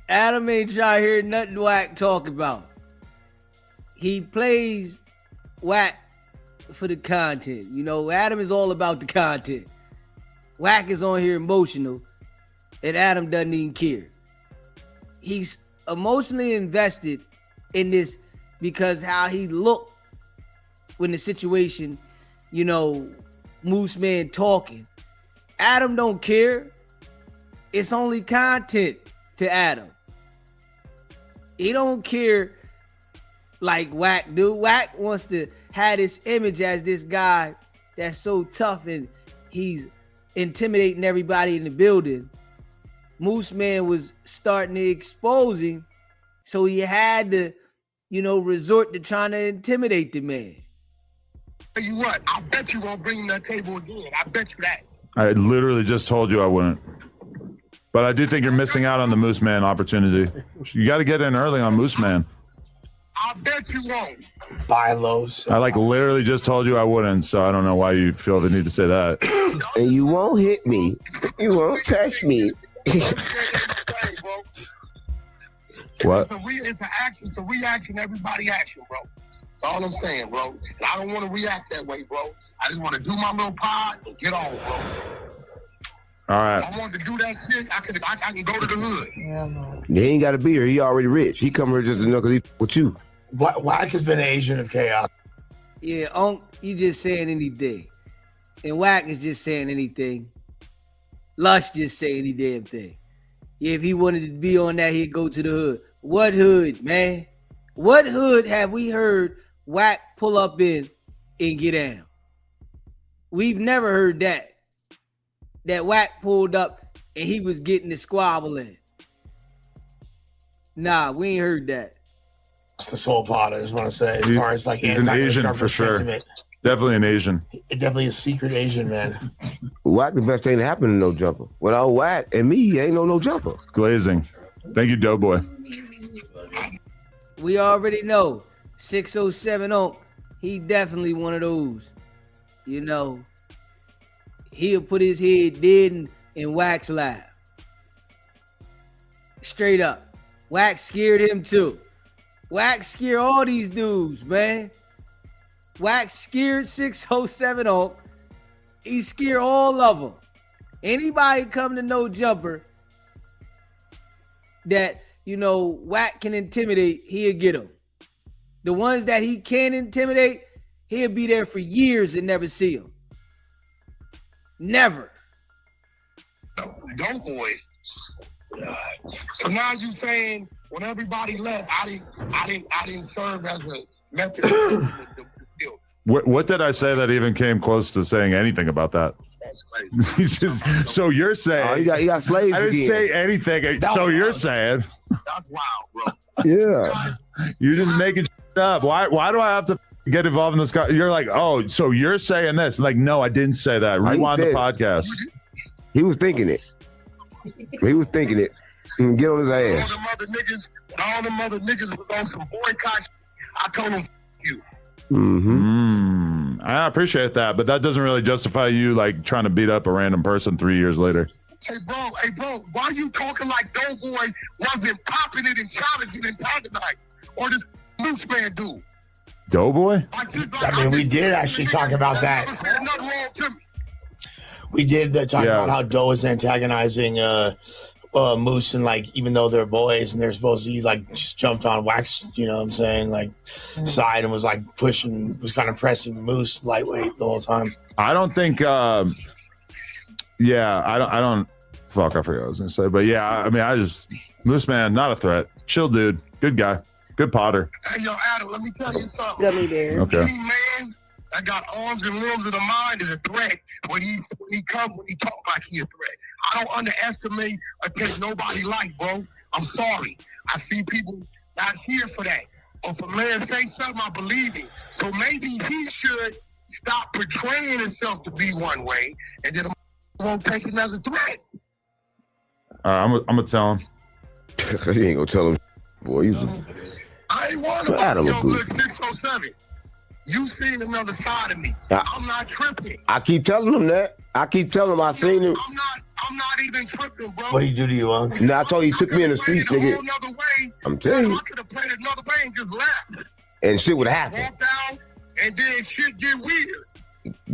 Adam ain't trying to hear nothing Wack talk about. He plays Wack for the content. You know, Adam is all about the content. Wack is on here emotional, and Adam doesn't even care. He's emotionally invested in this because how he looked when the situation, you know, Moose Man talking. Adam don't care. It's only content to Adam. He don't care like Wack do. Wack wants to have this image as this guy that's so tough and he's intimidating everybody in the building. Moose Man was starting to expose him, so he had to, you know, resort to trying to intimidate the man. you what, I bet you won't bring him to that table again. I bet you that. I literally just told you I wouldn't. But I do think you're missing out on the Moose Man opportunity. You got to get in early on Moose Man. I bet you won't. Buy lows. I like literally just told you I wouldn't, so I don't know why you feel the need to say that. And you won't hit me. You won't touch me. What? It's an action. It's a reaction. Everybody action, bro. That's all I'm saying, bro. And I don't want to react that way, bro. I just want to do my little pod and get on, bro. All right. I want to do that shit. I can go to the hood. He ain't got to be here. He already rich. He come here just to know because he with you. Wack has been an agent of chaos. Yeah, Unc, you just saying anything. And Wack is just saying anything. Lush just say any damn thing. Yeah, if he wanted to be on that, he'd go to the hood. What hood, man? What hood have we heard Wack pull up in and get down? We've never heard that. That Wack pulled up and he was getting the squabble in. Nah, we ain't heard that. That's the soul pod. I just want to say, as far as like He's an Asian for sure. Sentiment, Definitely an Asian. it definitely a secret Asian man. Wack the best thing to happen to no jumper. Without Wack and me, ain't no jumper. Glazing. Thank you, Doughboy. We already know 607 Unc, he definitely one of those. You know, he'll put his head dead in Wack's lap. Straight up. Wack scared him too. Wack scared all these dudes, man. Wack scared 607 Unc. He scared all of them. Anybody come to No Jumper that, you know, Wack can intimidate, he'll get them. The ones that he can't intimidate, he'll be there for years and never see them. Never. Don't boys. So now you saying when everybody left, I didn't serve as a method. What did I say that even came close to saying anything about that? That's crazy. He's just, so you're saying Oh, you got slaves I didn't again. say anything. So you're saying That's wild, bro. Yeah. you're just making shit up. Why do I have to get involved in this? You're like, oh, so you're saying this? Like, no, I didn't say that. Rewind the podcast. He was thinking it. He was thinking it. Get on his All ass. them other niggas was on some boycott. I told him, you. I appreciate that, but that doesn't really justify you like trying to beat up a random person 3 years later. Hey, bro, why are you talking like Doughboy wasn't popping it and challenging and antagonizing? Or this loose man dude? Doughboy? I mean, we did actually talk about that. Nothing wrong to me. We did talk about how Doe was antagonizing Moose, and like even though they're boys and they're supposed to, like just jumped on Wax, you know what I'm saying, like side, and was like pushing, was kind of pressing Moose lightweight the whole time. I don't think I don't fuck, I forgot what I was gonna say, but yeah, I mean, Moose man, not a threat, chill dude, good guy, good potter. Hey, yo, Adam, let me tell you something. Gummy bear. Okay. Any man that got arms and limbs of the mind is a threat when he talk like he a threat. I don't underestimate or take nobody life, bro. I'm sorry. I see people not here for that. Or if a man say something, I believe it. So maybe he should stop portraying himself to be one way, and then won't take it as a threat. I'm gonna tell him. You ain't gonna tell him, boy. I ain't want to. Adam Yo, a good. look, 607. You seen another side of me. I'm not tripping. I keep telling him that. I keep telling him I seen him. I'm not even tripping, bro. What did he do to you, Unc? Nah, I told you he took me in the streets, nigga. I'm telling you. I could have played another way and just left. And shit would happen. Walk down, and then shit get weird.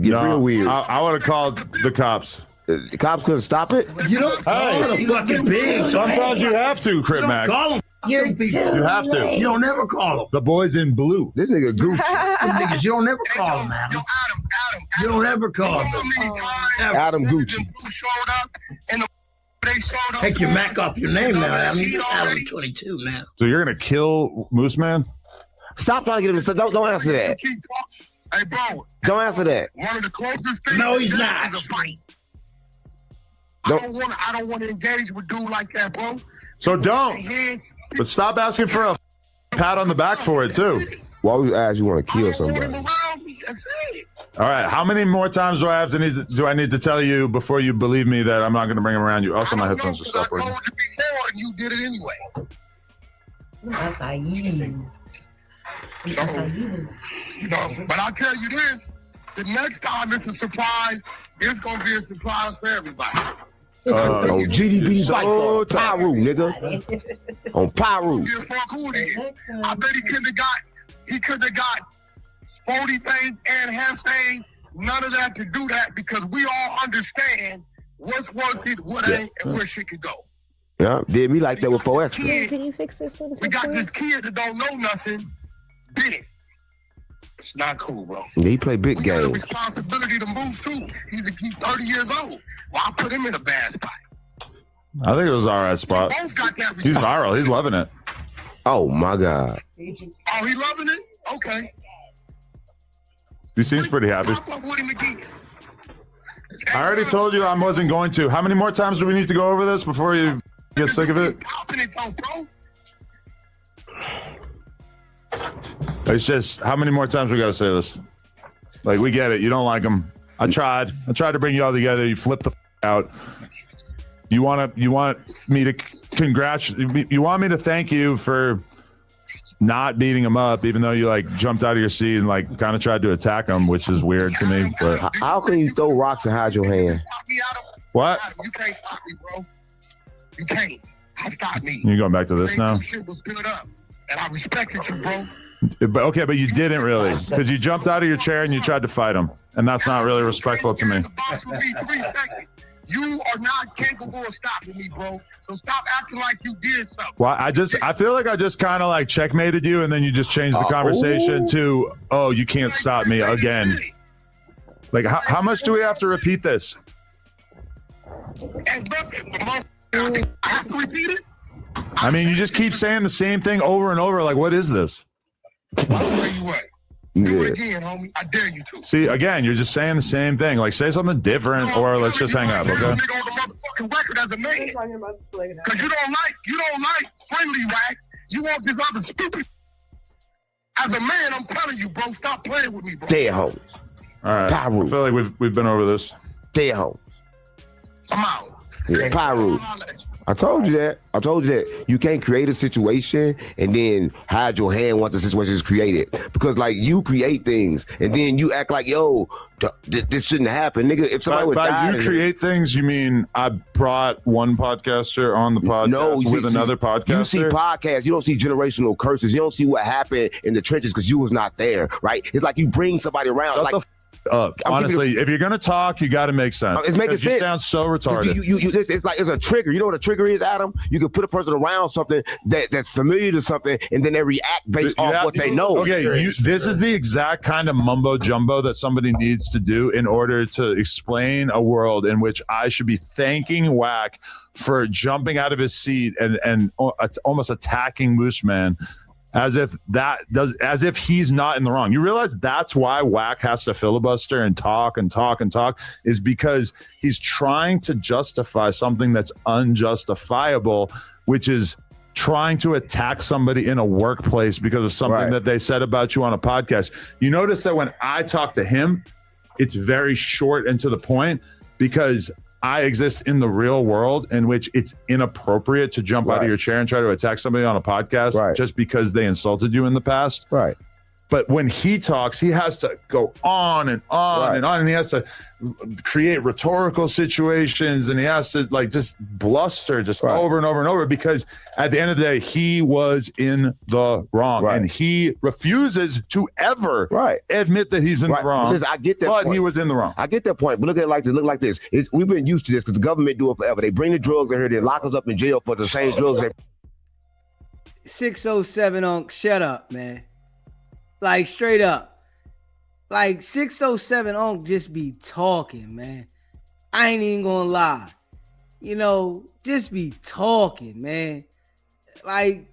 Get real weird. I would have called the cops. The cops couldn't stop it? You don't call him fucking big. Sometimes you have to, Crip You don't Mac. call him. You're You have to. You don't ever call him. The boys in blue. This nigga goofy. Them niggas, you don't ever call him, Adam. You don't ever call him. Adam Gucci. Take your Mac off your name now, Adam. You're Adam22 now. So you're gonna kill Moose Man? Stop trying to get him to don't answer that. Hey, bro. Don't answer that. One of the closest things No, he's to not. is a fight. Don't- I don't want to engage with dude like that, bro. So don't. But stop asking for a pat on the back for it too. Why would you ask you want to kill somebody? All right. How many more times do I need to tell you before you believe me that I'm not going to bring him around you? Also, my headphones will stop working. I told you before, and you did it anyway. That's how you But I'll tell you this: the next time it's a surprise, it's gonna be a surprise for everybody. On GDB so fights on tough. Pyru, nigga. On Pyru. I bet he couldn't have got sporty things and half things, none of that to do that, because we all understand what's worth it, what ain't, and where shit could go. Yeah, did me like that with 4 extra. Can you fix this one? We got this kid that don't know nothing, did it. It's not cool, bro. Yeah, he play big We got a game. responsibility to move too. He's 30 years old. Well, I put him in a bad spot. I think it was all right spot. Both got that He's viral. He's loving it. Oh my God. Oh, he loving it? Okay. He seems pretty happy. Pop up with him again. I already told you I wasn't going to. How many more times do we need to go over this before you get sick of it? Popping it though, bro. It's just, how many more times we got to say this? Like, we get it. You don't like him. I tried to bring you all together. You flipped the out. You want me to congratulate? You want me to thank you for not beating him up, even though you like jumped out of your seat and like kind of tried to attack him, which is weird to me. But How can you throw rocks and hide your hand? what? You can't stop me, bro. You can't. Stop me. You going back to this now? Shit was built up, and I respected you, bro. But okay, but you didn't really, because you jumped out of your chair and you tried to fight him, and that's not really respectful to me. You are not capable of stopping me, bro. So stop acting like you did something. Well, I feel like I just kind of like checkmated you, and then you just changed the conversation to, oh, you can't stop me again. Like, how much do we have to repeat this? I have to repeat it? I mean, you just keep saying the same thing over and over. Like, what is this? Where you at? Do it Yeah. again, homie. I dare you to. See, again, you're just saying the same thing. Like, say something different, or let's just hang up, okay? Nigga on the motherfucking record as a man. Because you don't like friendly Wack. You want this other stupid. As a man, I'm telling you, bro, stop playing with me, bro. Stay at home. All right. Pyru. I feel like we've been over this. Stay at home. I'm out. Yeah, Pyru. I told you that. You can't create a situation and then hide your hand once the situation is created. Because like you create things and then you act like, yo, this shouldn't happen, nigga. If somebody would die, you create things, you mean I brought one podcaster on the podcast with another podcaster? You see podcasts, you don't see generational curses. You don't see what happened in the trenches because you was not there, right? It's like you bring somebody around. Shut the up. Honestly, if you're gonna talk, you got to make sense. It's making sense. You sound so retarded. It's like it's a trigger. You know what a trigger is, Adam? You can put a person around something that's familiar to something, and then they react based off what they know. Okay, this is the exact kind of mumbo jumbo that somebody needs to do in order to explain a world in which I should be thanking Wack for jumping out of his seat and almost attacking Moose Man. As if he's not in the wrong. You realize that's why Wack has to filibuster and talk is because he's trying to justify something that's unjustifiable, which is trying to attack somebody in a workplace because of something that they said about you on a podcast. You notice that when I talk to him, it's very short and to the point because I exist in the real world in which it's inappropriate to jump out of your chair and try to attack somebody on a podcast just because they insulted you in the past. Right. But when he talks, he has to go on and on and on, and he has to create rhetorical situations, and he has to like just bluster over and over and over because at the end of the day, he was in the wrong, and he refuses to ever admit that he's in the wrong. Because I get that, but he was in the wrong. I get that point, but look at it like this. Look like this. We've been used to this because the government do it forever. They bring the drugs in here, they lock us up in jail for the same drugs. 607 Unc, shut up, man. Like, straight up. Like, 607 Unc just be talking, man. I ain't even gonna lie. You know, just be talking, man. Like,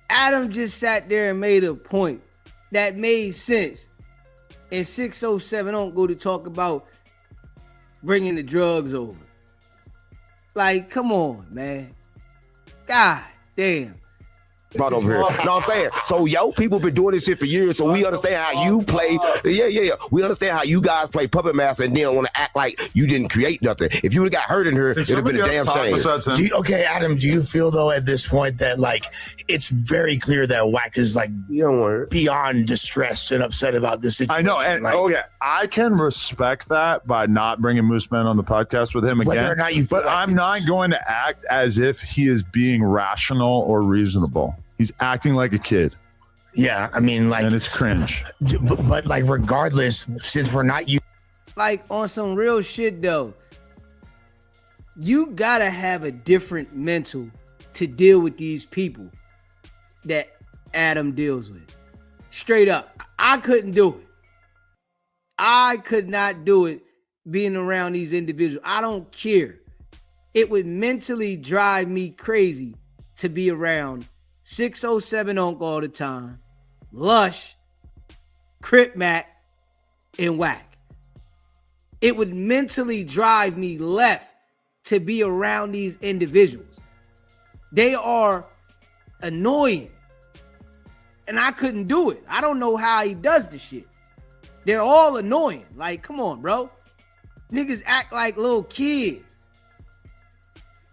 Adam just sat there and made a point that made sense. And 607 Unc go to talk about bringing the drugs over. Like, come on, man. God damn. Brought over here. You know what I'm saying? So, people been doing this shit for years, so we understand how you play. Yeah. We understand how you guys play puppet master and then want to act like you didn't create nothing. If you would have got hurt in here, it'd have been a damn shame. Okay, Adam, do you feel, though, at this point that, like, it's very clear that Wack is, like, beyond distressed and upset about this situation? I know. And, I can respect that by not bringing Moose Man on the podcast with him again. Whether or not you feel but I'm not going to act as if he is being rational or reasonable. He's acting like a kid. Yeah, I mean, like, and it's cringe. But like, regardless, since we're not you, like, on some real shit though, you gotta have a different mental to deal with these people that Adam deals with. Straight up, I couldn't do it. I could not do it being around these individuals. I don't care. It would mentally drive me crazy to be around 607 Unc all the time, Lush, Crip Mac, and Wack. It would mentally drive me left to be around these individuals. They are annoying. And I couldn't do it. I don't know how he does this shit. They're all annoying. Like, come on, bro. Niggas act like little kids.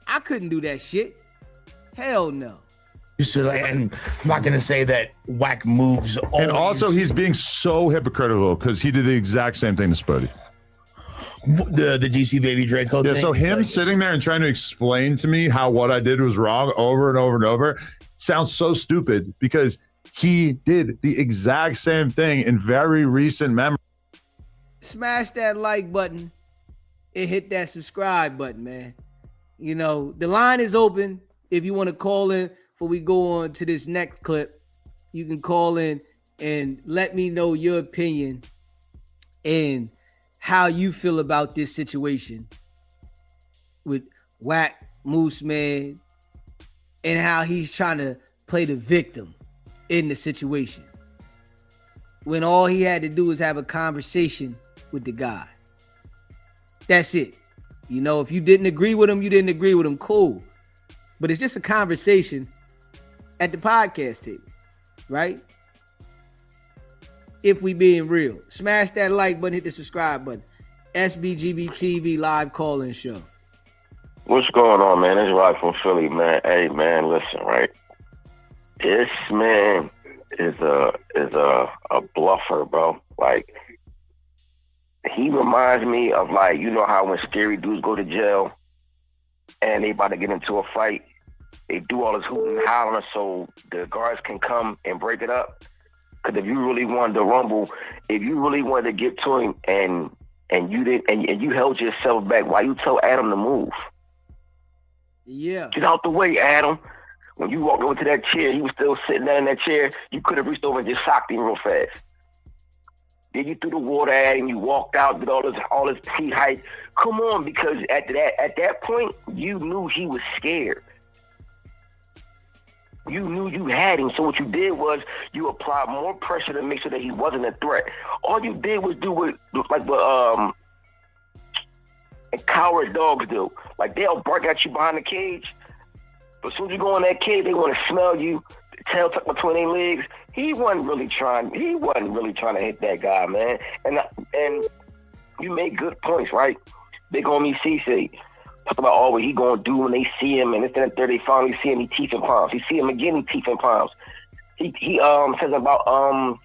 I couldn't do that shit. Hell no. So, and I'm not gonna say that Wack moves. And also, he's being so hypocritical because he did the exact same thing to Spuddy. The DC Baby Draco thing. So him sitting there and trying to explain to me how what I did was wrong over and over and over sounds so stupid because he did the exact same thing in very recent memory. Smash that like button and hit that subscribe button, man. You know, the line is open if you want to call in. Before we go on to this next clip, you can call in and let me know your opinion and how you feel about this situation with Wack, Moose Man, and how he's trying to play the victim in the situation when all he had to do was have a conversation with the guy. That's it. You know, if you didn't agree with him, you didn't agree with him, cool. But it's just a conversation at the podcast table, right? If we being real, smash that like button, hit the subscribe button. SBGB TV live call-in show. What's going on, man? It's Rock from Philly, man. Hey, man, listen, right? This man is a bluffer, bro. Like, he reminds me of, like, you know how when scary dudes go to jail and they about to get into a fight, they do all this hooting and hollering so the guards can come and break it up. Because if you really wanted to rumble, if you really wanted to get to him and you didn't and you held yourself back, why you tell Adam to move? Yeah. Get out the way, Adam. When you walked over to that chair, he was still sitting there in that chair. You could have reached over and just socked him real fast. Then you threw the water at him. You walked out, did all this Prehype. Come on, because at that point, you knew he was scared. You knew you had him. So what you did was you applied more pressure to make sure that he wasn't a threat. All you did was do what coward dogs do. Like, they'll bark at you behind the cage. But as soon as you go in that cage, they want to smell you, tail tucked between their legs. He wasn't really trying to hit that guy, man. And you made good points, right? They gonna meet CC. Talk about what he gonna do when they see him, and it's then they finally see him, he teeth and palms. He see him again, he teeth and palms. He says about the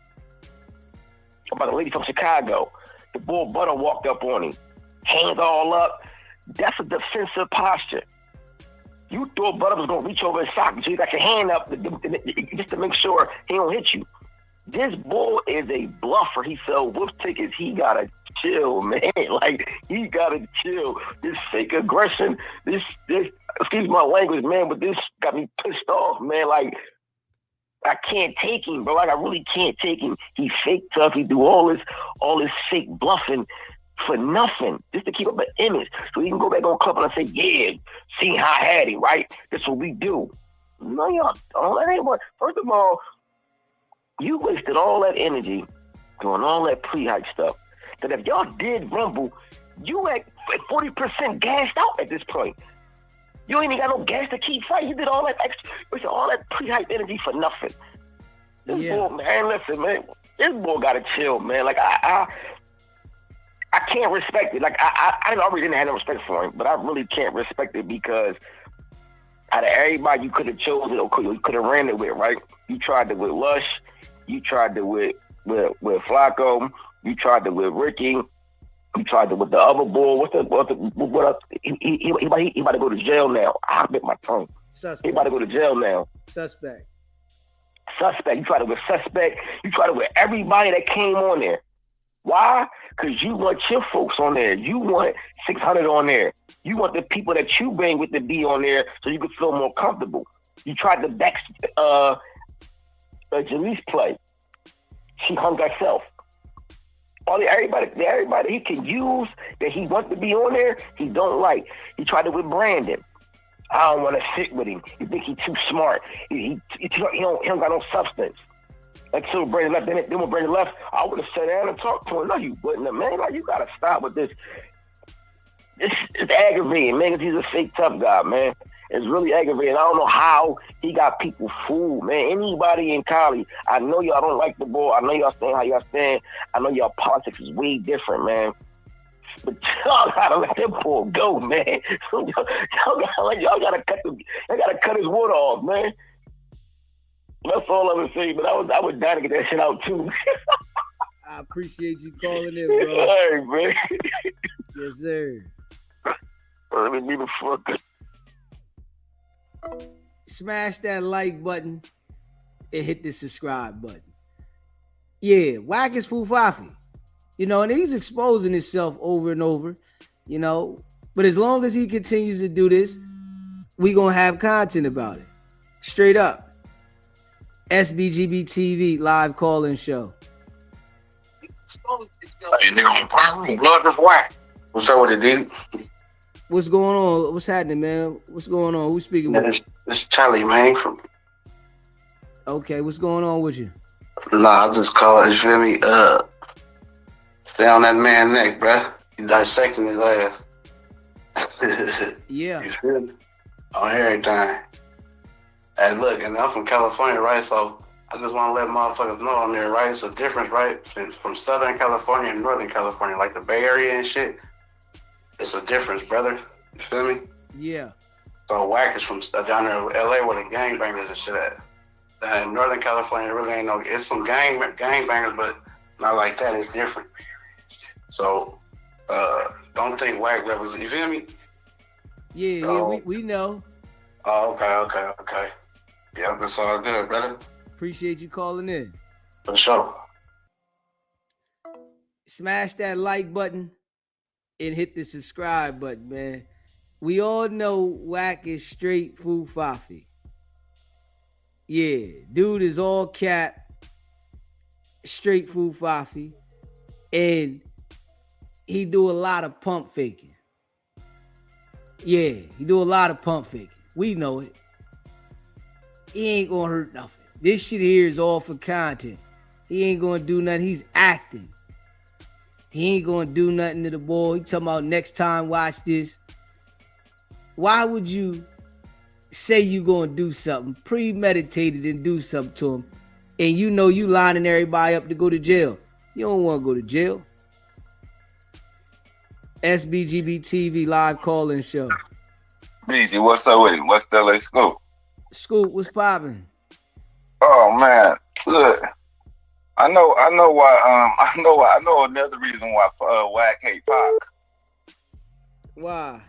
lady from Chicago. The bull butter walked up on him, hands all up. That's a defensive posture. You thought Butter was gonna reach over and sock you, so you got your hand up just to make sure he don't hit you. This bull is a bluffer. He sell wolf tickets. He gotta chill, man. Like, he gotta chill. This fake aggression, this excuse my language, man, but this got me pissed off, man. Like, I can't take him, bro. Like, I really can't take him. He fake tough. He do all this fake bluffing for nothing, just to keep up an image, so he can go back on club and say, yeah, see how I had him, right? That's what we do. No, y'all don't. That ain't what. First of all, you wasted all that energy doing all that Prehype stuff. That if y'all did rumble, you at 40% gassed out at this point. You ain't even got no gas to keep fighting. You did all that extra, all that Prehype energy for nothing. This boy, man, listen, man, this boy gotta chill, man. Like, I can't respect it. Like, I already didn't have no respect for him, but I really can't respect it because out of everybody you could have chosen or you could have ran it with, right? You tried it with Lush, you tried it with Flacco, you tried it with Ricky, you tried it with the other boy. What else? He about to go to jail now. I bit my tongue. Suspect. He about to go to jail now. Suspect. You tried it with Suspect. You tried it with everybody that came on there. Why? Because you want your folks on there. You want 600 on there. You want the people that you bring with the B on there so you can feel more comfortable. You tried to back Jaleese play. She hung herself. Everybody he can use that he wants to be on there, he don't like. He tried it with Brandon. I don't want to sit with him. You think he's too smart. He don't got no substance. Like, so Brandon left, then when Brandon left, I would have sat down and talked to him. No, you wouldn't, man. Like, you gotta stop with this. It's aggravating, man, because he's a fake tough guy, man. It's really aggravating. I don't know how he got people fooled, man. Anybody in Cali, I know y'all don't like the ball. I know y'all stand how y'all stand. I know y'all politics is way different, man. But y'all gotta let that ball go, man. y'all gotta cut his water off, man. That's all I would say, but I would die to get that shit out too. I appreciate you calling in, bro. All right, man. Yes, sir. Let me be the fuck up. Smash that like button and hit the subscribe button. Yeah, Wack is Fufafi. You know, and he's exposing himself over and over, you know. But as long as he continues to do this, we gonna have content about it. Straight up. SBGB TV live call-in show. Hey, nigga, on Prime Room, blood is Wack. What's up with it, dude? What's going on? What's happening, man? What's going on? Who's speaking with? This Charlie, man. Okay, what's going on with you? Nah, I just call it, you feel me? Stay on that man's neck, bruh. You dissecting his ass. Yeah. You feel me? On everything. Hey, look, and I'm from California, right? So I just want to let motherfuckers know on there, right? It's a difference, right? From Southern California and Northern California, like the Bay Area and shit. It's a difference, brother. You feel me? Yeah. So Wack is from down there in LA where the gangbangers and shit at. In Northern California, really ain't no. It's some gangbangers, but not like that. It's different. So don't think Wack represents. You feel me? Yeah, we know. Oh, okay. Yeah, that's all good, brother. Appreciate you calling in. For sure. Smash that like button and hit the subscribe button, man. We all know Wack is straight food fafi. Yeah, dude is all cap, straight food fafi, and he do a lot of pump faking. Yeah, he do a lot of pump faking. We know it. He ain't gonna hurt nothing. This shit here is all for content. He ain't gonna do nothing. He's acting. He ain't gonna do nothing to the boy. He talking about next time, watch this. Why would you say you gonna do something premeditated and do something to him, and you know you lining everybody up to go to jail? You don't want to go to jail. SBGB TV live call-in show. Beezy, what's up with him? What's the latest scoop? Scoop, what's popping? Oh man, look, I know why. I know another reason why Wack hate Pac. Why?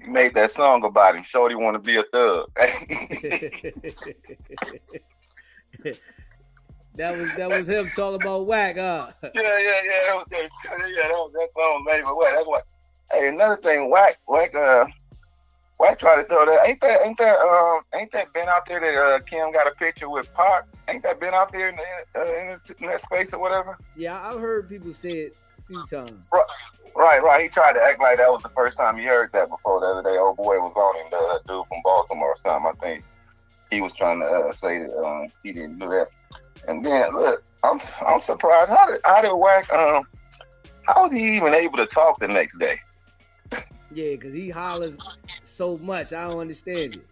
He made that song about him. Shorty want to be a thug. That was him talking about Wack, huh? Yeah. That was that song made by Wack. That's why. Hey, another thing, Wack tried to throw that. Ain't that been out there that Kim got a picture with Pac? Ain't that been out there in that space or whatever? Yeah, I've heard people say it a few times. Right. He tried to act like that was the first time he heard that before the other day. Old boy was on him, the dude from Baltimore or something. I think he was trying to say that he didn't do that. And then look, I'm surprised. How did Wack? How was he even able to talk the next day? Yeah, because he hollers so much. I don't understand it.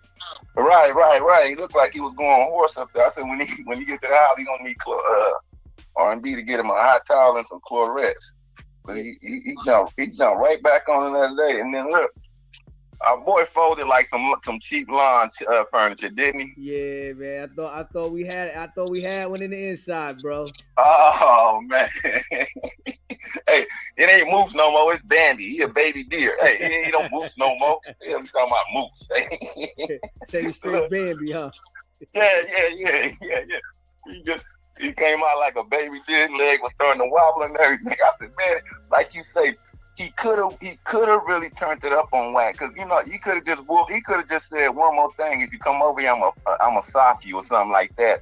Right. He looked like he was going horse up there. I said when he get to the house, he gonna need R&B to get him a hot towel and some Clorets. But he jumped right back on the other day. And then look, our boy folded like some cheap lawn furniture, didn't he? Yeah, man. I thought we had one in the inside, bro. Oh man. Hey, it ain't Moose no more. It's Bandy. He a baby deer. Hey, he don't Moose no more. I'm talking about Moose. Say straight Bambi, huh? Yeah. He came out like a baby deer. Leg was starting to wobble and everything. I said, man, like you say, he could have really turned it up on Wack, because he could have just whooped. He could have just said one more thing. If you come over here, I'm a sock you or something like that,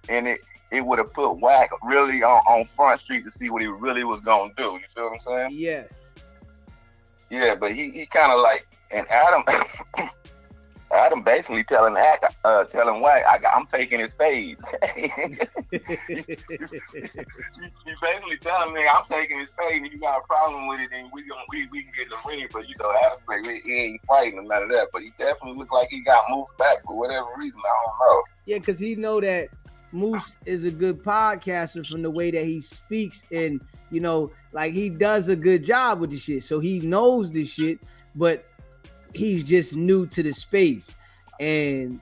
and it would have put Wack really on Front Street to see what he really was gonna do. You feel what I'm saying? Yes. Yeah, but he kind of like, and Adam basically telling Wack, I'm taking his fades. He basically telling me I'm taking his fade, and if you got a problem with it, then we can get in the ring. But Adam say he ain't fighting or none of that. But he definitely looked like he got moved back for whatever reason. I don't know. Yeah, because he know that Moose is a good podcaster from the way that he speaks, and like he does a good job with the shit. So he knows the shit, but he's just new to the space, and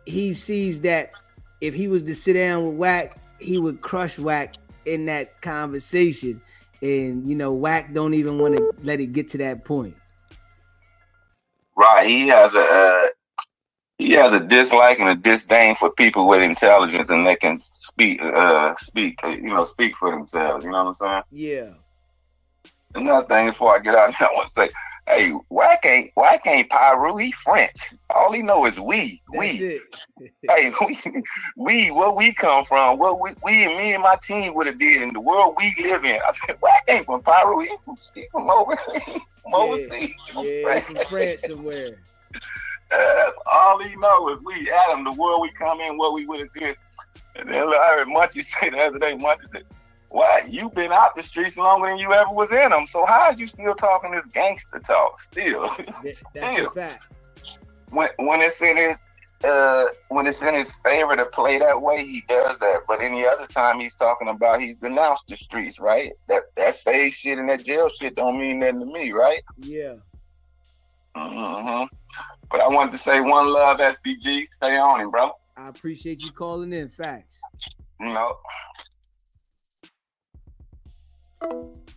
he sees that if he was to sit down with Wack, he would crush Wack in that conversation, and Wack don't even want to let it get to that point. Right, he has a dislike and a disdain for people with intelligence, and they can speak for themselves. You know what I'm saying? Yeah. Another thing before I get out, I want to say, hey, Wack ain't Pyru, he French. All he know is we. It. Hey, we where we come from, what we and me and my team would have did in the world we live in. I said, Wack ain't from Pyru, he from overseas. Yeah, from France somewhere. That's all he know is we, Adam, the world we come in, what we would have did. And then look, I heard Munchie say the other day, Munchie said, Why? You been out the streets longer than you ever was in them. So how is you still talking this gangster talk? Still, that's a fact. When it's in his favor to play that way, he does that. But any other time he's talking about, he's denounced the streets, right? That phase shit and that jail shit don't mean nothing to me, right? Yeah. Mm-hmm. But I wanted to say one love, SBG. Stay on him, bro. I appreciate you calling in. Facts. No.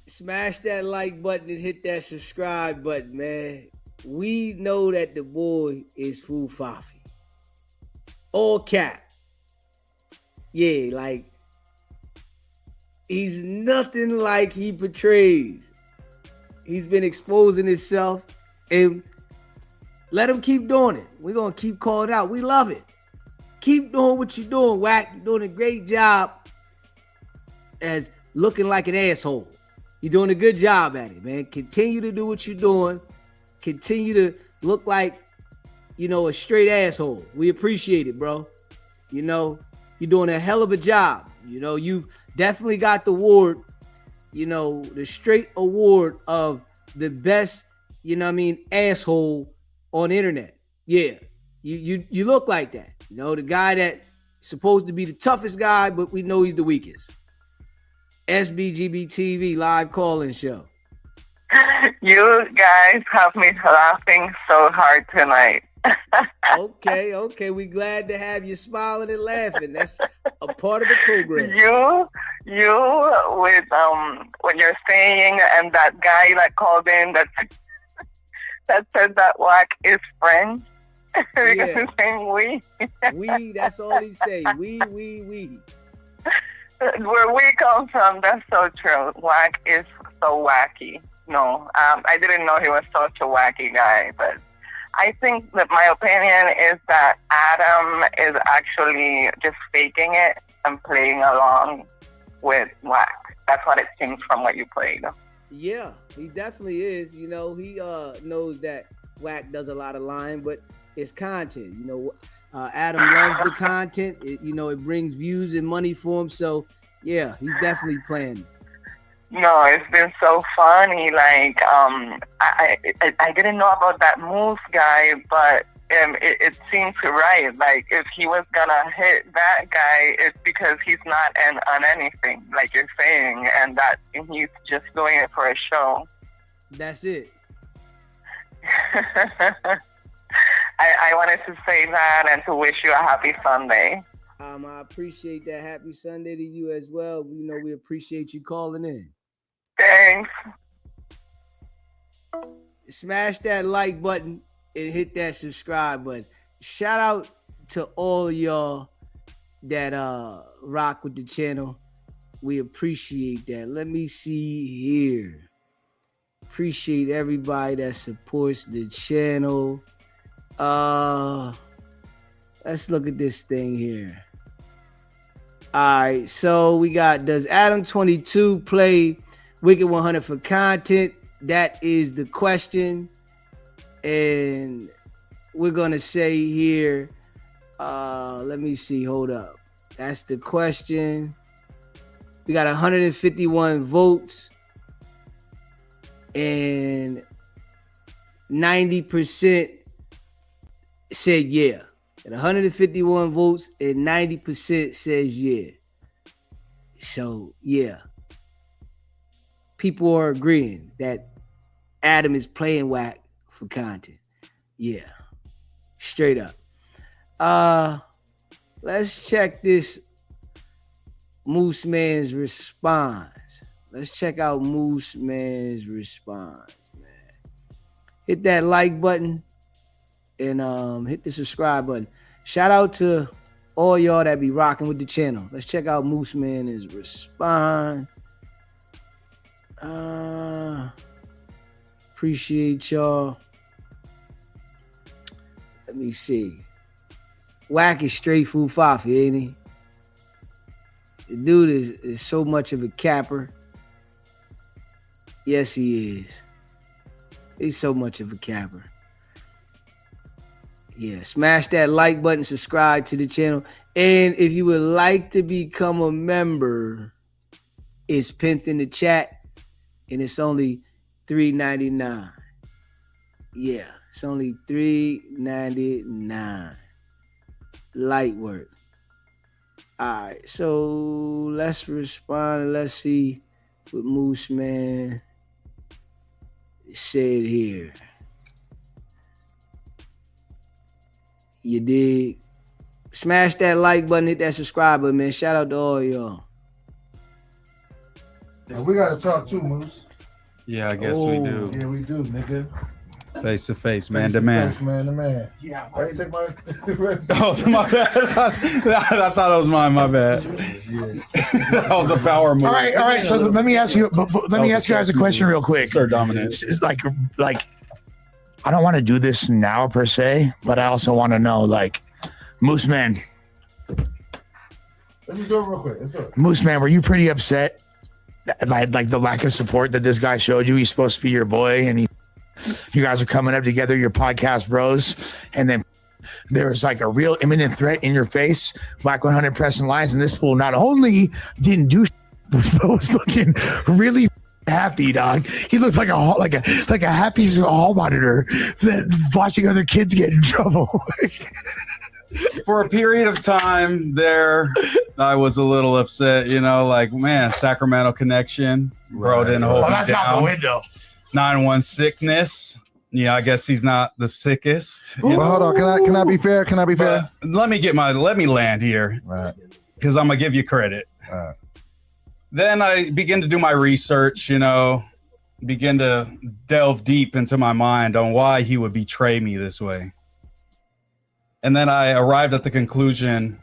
Smash that like button and hit that subscribe button, man. We know that the boy is Fu Fafi. All cap. Yeah, like, he's nothing like he portrays. He's been exposing himself, and let him keep doing it. We're going to keep calling out. We love it. Keep doing what you're doing, Wack. You're doing a great job as looking like an asshole. You're doing a good job at it, man. Continue to do what you're doing. Continue to look like, you know, a straight asshole. We appreciate it, bro. You know, you're doing a hell of a job. You know, you definitely got the award, you know, the straight award of the best, you know what I mean, asshole on the internet. Yeah, you look like that. You know, the guy that's supposed to be the toughest guy, but we know he's the weakest. SBGB TV live call-in show. You guys have me laughing so hard tonight. Okay. We glad to have you smiling and laughing. That's a part of the program. You with when you're saying, and that guy that called in that said that Wack is French. Because Yeah. he's saying we. We, that's all he say. We. Where we come from, that's so true. Wack is so wacky. No, I didn't know he was such a wacky guy, but I think that my opinion is that Adam is actually just faking it and playing along with Wack. That's what it seems from what you played. Yeah, he definitely is. You know, he knows that Wack does a lot of lying, but it's content. You know, Adam loves the content. It brings views and money for him. So, yeah, he's definitely playing. No, it's been so funny. Like, I didn't know about that Moose guy, but it seems right. Like, if he was gonna hit that guy, it's because he's not on anything, like you're saying, and that he's just doing it for a show. That's it. I wanted to say that and to wish you a happy Sunday. I appreciate that. Happy Sunday to you as well. You know, we appreciate you calling in. Thanks. Smash that like button and hit that subscribe button. Shout out to all y'all that rock with the channel. We appreciate that. Let me see here. Appreciate everybody that supports the channel. Let's look at this thing here. All right, so we got, does Adam22 play Wicked100 for content? That is the question. And we're gonna say here, let me see, hold up. That's the question. We got 151 votes and 90% said yeah. And 151 votes and 90% says yeah. So yeah, people are agreeing that Adam is playing Wack for content. Yeah, straight up. Let's check this Moose Man's response. Let's check out Moose Man's response, man. Hit that like button and hit the subscribe button. Shout out to all y'all that be rocking with the channel. Let's check out Moose Man's response. Appreciate y'all. Let me see. Wack is straight Fu Fafi, ain't he? The dude is so much of a capper. Yes, he is. He's so much of a capper. Yeah, smash that like button, subscribe to the channel. And if you would like to become a member, it's pinned in the chat. And it's only $3.99. Yeah, it's only $3.99. Light work. All right, so let's respond and let's see what Moose Man said here. You dig? Smash that like button, hit that subscribe button, man. Shout out to all y'all. We gotta talk too, Moose. Yeah, I guess we do. Yeah, we do, nigga. Face to face, man to man. Man to man. Yeah. Why you take my? Oh, my bad. I thought it was mine. My bad. That was a power move. All right. So let me ask you. Let me ask you guys a question real quick. Sir Dominant. It's like I don't want to do this now per se, but I also want to know, like, Moose Man. Let's just do it real quick. Let's do it. Moose Man, were you pretty upset by like the lack of support that this guy showed you? He's supposed to be your boy, and you guys are coming up together, your podcast bros, and then there's like a real imminent threat in your face. Wack100 pressing lines, and this fool not only didn't do but was looking really happy, dog. He looked like a happy hall monitor that watching other kids get in trouble. For a period of time there, I was a little upset, like, man, Sacramento connection, bro, didn't hold me that's down. out the window. 9-1 sickness. Yeah, I guess he's not the sickest. Well, hold on. Can I be fair? Can I be fair? Let me land here. Right. Because I'm gonna give you credit. Then I begin to do my research, begin to delve deep into my mind on why he would betray me this way. And then I arrived at the conclusion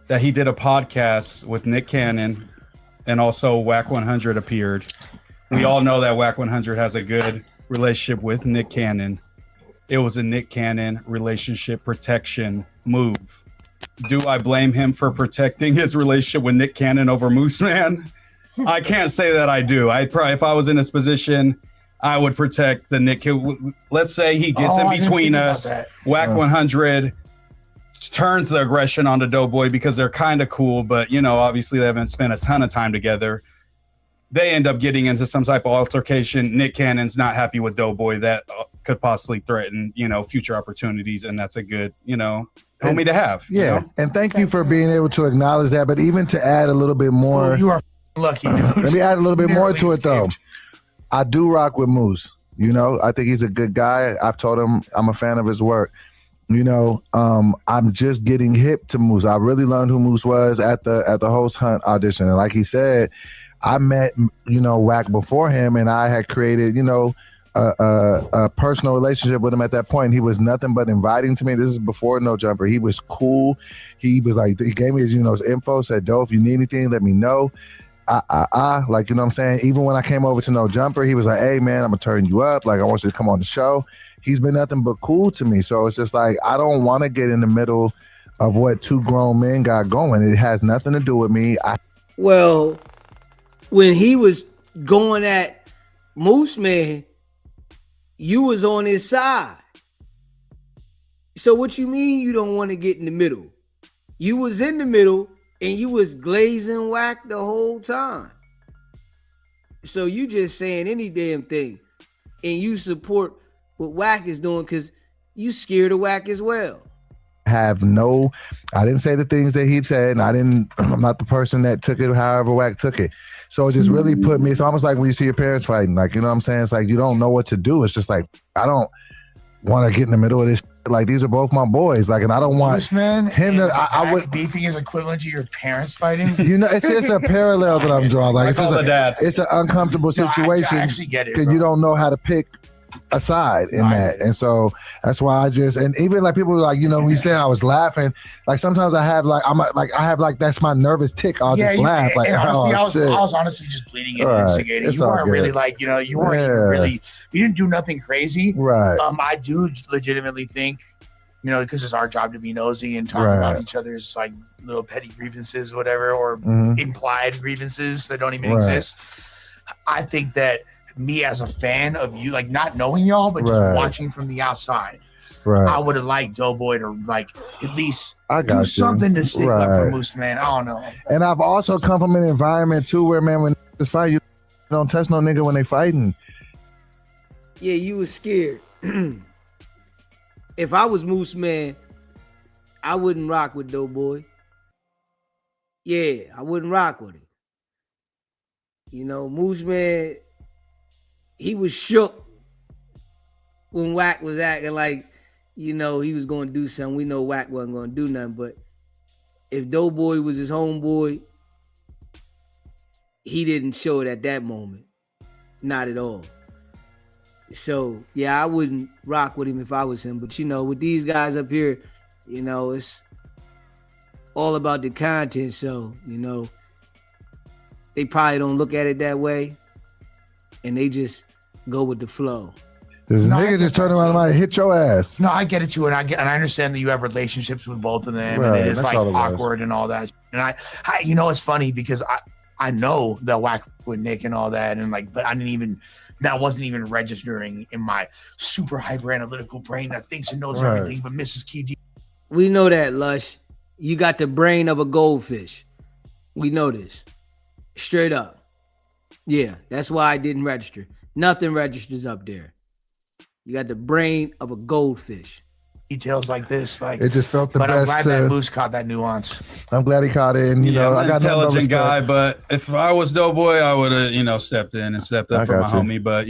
that he did a podcast with Nick Cannon, and also Wack100 appeared. We all know that Wack100 has a good relationship with Nick Cannon. It was a Nick Cannon relationship protection move. Do I blame him for protecting his relationship with Nick Cannon over Moose Man? I can't say that I do. I'd probably, if I was in his position, I would protect the Nick. Let's say he gets in between us. Wack100 turns the aggression onto Doughboy because they're kind of cool, but obviously they haven't spent a ton of time together. They end up getting into some type of altercation. Nick Cannon's not happy with Doughboy. That could possibly threaten, future opportunities, and that's a good, homie to have. Yeah, and thank you for being able to acknowledge that. But even to add a little bit more, you are lucky, dude. Let me add a little bit more to it, though. I do rock with Moose. I think he's a good guy. I've told him I'm a fan of his work. I'm just getting hip to Moose. I really learned who Moose was at the host hunt audition, and like he said, I met Wack before him, and I had created a personal relationship with him at that point. He was nothing but inviting to me. This is before No Jumper. He was cool. He was like, he gave me his his info, said, "Doe, if you need anything, let me know." Like, what I'm saying? Even when I came over to No Jumper, he was like, "Hey man, I'm gonna turn you up. Like, I want you to come on the show." He's been nothing but cool to me. So it's just like, I don't want to get in the middle of what two grown men got going. It has nothing to do with me. Well, when he was going at Moose Man, you was on his side. So what you mean you don't want to get in the middle? You was in the middle and you was glazing Wack the whole time. So you just saying any damn thing, and you support what Wack is doing because you scared of Wack as well. I didn't say the things that he said, and I'm not the person that took it however Wack took it. So it just really put me, it's almost like when you see your parents fighting, like, what I'm saying? It's like, you don't know what to do. It's just like, I don't want to get in the middle of this shit. Like, these are both my boys. Like, and I don't want him to, I would. Beefing is equivalent to your parents fighting. It's a parallel that I'm drawing. Like, it's an uncomfortable situation. I actually get it, because you don't know how to pick a side in that. And so that's why and even like people like, when you say I was laughing, like sometimes I have like, that's my nervous tick. I'll just laugh. Like, honestly, I was honestly just bleeding and instigating. You weren't really like, you weren't even really, you didn't do nothing crazy. Right. I do legitimately think, because it's our job to be nosy and talk about each other's like little petty grievances, whatever, or implied grievances that don't even exist. I think that me as a fan of you, like not knowing y'all, but just watching from the outside, I would have liked Doughboy to like at least do something to stick up for Moose Man. I don't know. And I've also come from an environment too where, man, when it's fight, you don't touch no nigga when they fighting. Yeah, you was scared. If I was Moose Man, I wouldn't rock with Doughboy. Yeah, I wouldn't rock with him. Moose Man, he was shook when Wack was acting like you know, he was going to do something. We know Wack wasn't going to do nothing. But if Doughboy was his homeboy, he didn't show it at that moment. Not at all. So, yeah, I wouldn't rock with him if I was him. But, you know, with these guys up here, you know, it's all about the content. So, you know, they probably don't look at it that way. And they just go with the flow. This nigga just turned around and might hit your ass. No, I get it too, and I understand that you have relationships with both of them, Right, and it is that's like all it was. awkward and all that. And I, you know, it's funny because I know that Wack with Nick and all that, and like, but that wasn't even registering in my super hyper analytical brain that thinks it knows Right. everything. But Mrs. KD, We know that, Lush. You got the brain of a goldfish. We know this. Straight up. Yeah, that's why I didn't register. Nothing registers up there. You got the brain of a goldfish. details like this, like It just felt the but I'm best glad that to- Moose caught that nuance. I'm glad he caught it, and you know, I'm I got an nothing but intelligent guy, respect. but if I was Doughboy, I would have, stepped in and stepped up I for my got you. homie. But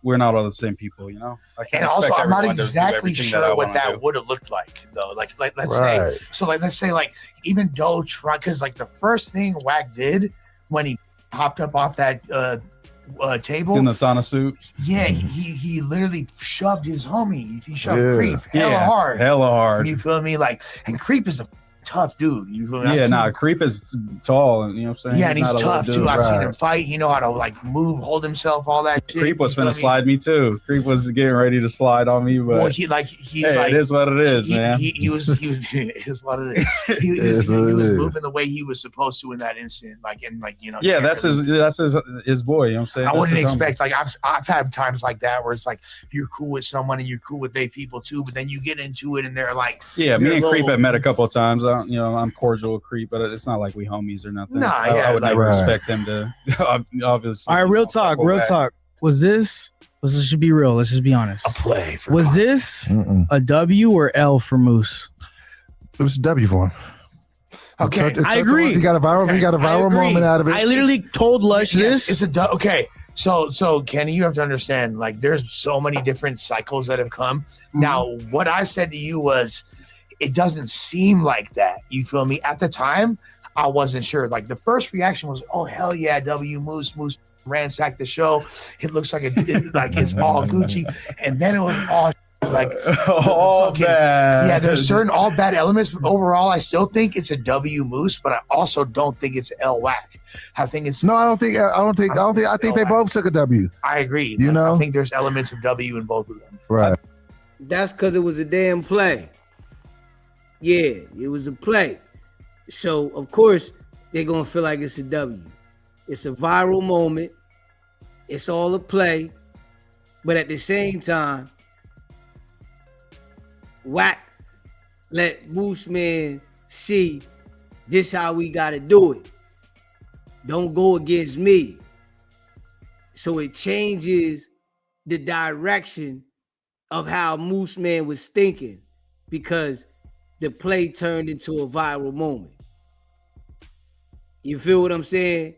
we're not all the same people, I can't And also, expect I'm not everyone to do exactly everything that I sure what wanna that do. would have looked like, though. Like let's Right. say, even though because like the first thing Wack did when he popped up off that table In the sauna suit. yeah, he literally shoved his homie. He shoved Yeah. Creep hella Yeah, hard. hella hard. You feel me? Like, and Creep is a tough dude. You feel me? Yeah, Creep is tall, and you know what I'm saying? Yeah, and he's not a little tough too. dude. I've seen him fight. He know how to like move, hold himself, all that shit. Creep was You feel finna me? slide me too. Creep was getting ready to slide on me, but Well, he's hey, like it is what it is, man. He was it is what it is. He It is what it was is. moving the way he was supposed to in that instant, yeah, that's his boy. You know what I'm saying? I That's wouldn't his homie. expect like I've had times like that where it's like you're cool with someone and you're cool with they people too, but then you get into it and they're like, Yeah, me you're and a Creep little- have met a couple of times. I'm cordial with Creep, but it's not like we homies or nothing. Nah, I yeah, would like- never Right. expect him to. Obviously, All right, real talk, go real back. talk. Was this? Let's just be real. Let's just be honest. A play. Was this a W or L for Moose? It was a W for him. Okay, I agree. He got a viral. He got a viral moment out of it. I literally told Lush Yes, this. it's okay. So Kenny, you have to understand, like, there's so many different cycles that have come. Now, what I said to you was, it doesn't seem like that. You feel me? At the time, I wasn't sure. Like, the first reaction was, "Oh hell yeah, W Moose ransacked the show. It looks like like it's all Gucci." And then it was all like all bad. Yeah, there's certain all bad elements, but overall, I still think it's a W Moose. But I also don't think it's L Wack. I think it's No, I think they both took a W. I agree. You know? I think there's elements of W in both of them. Right. That's because it was a damn play. Yeah, it was a play. So, of course, they're going to feel like it's a W. It's a viral moment. It's all a play. But at the same time, Wack let Moose Man see this how we got to do it. Don't go against me. So it changes the direction of how Moose Man was thinking because the play turned into a viral moment. You feel what I'm saying?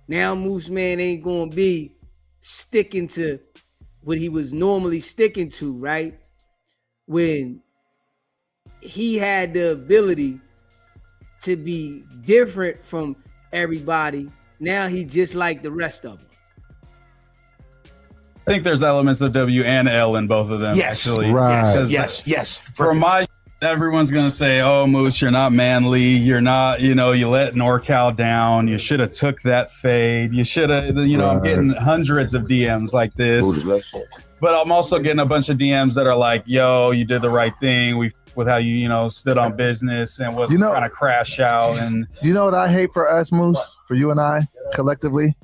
Now Moose Man ain't gonna be sticking to what he was normally sticking to, right? When he had the ability to be different from everybody, now he just like the rest of them. I think there's elements of W and L in both of them. Yes. actually. Right. 'Cause Yes. For my, everyone's gonna say, "Oh, Moose, you're not manly. You're not. You let NorCal down. You should have took that fade. You should have. I'm getting hundreds of DMs like this, but I'm also getting a bunch of DMs that are like, "Yo, you did the right thing. With how you stood on business and wasn't trying to crash out." And You know what I hate for us, Moose, for you and I collectively?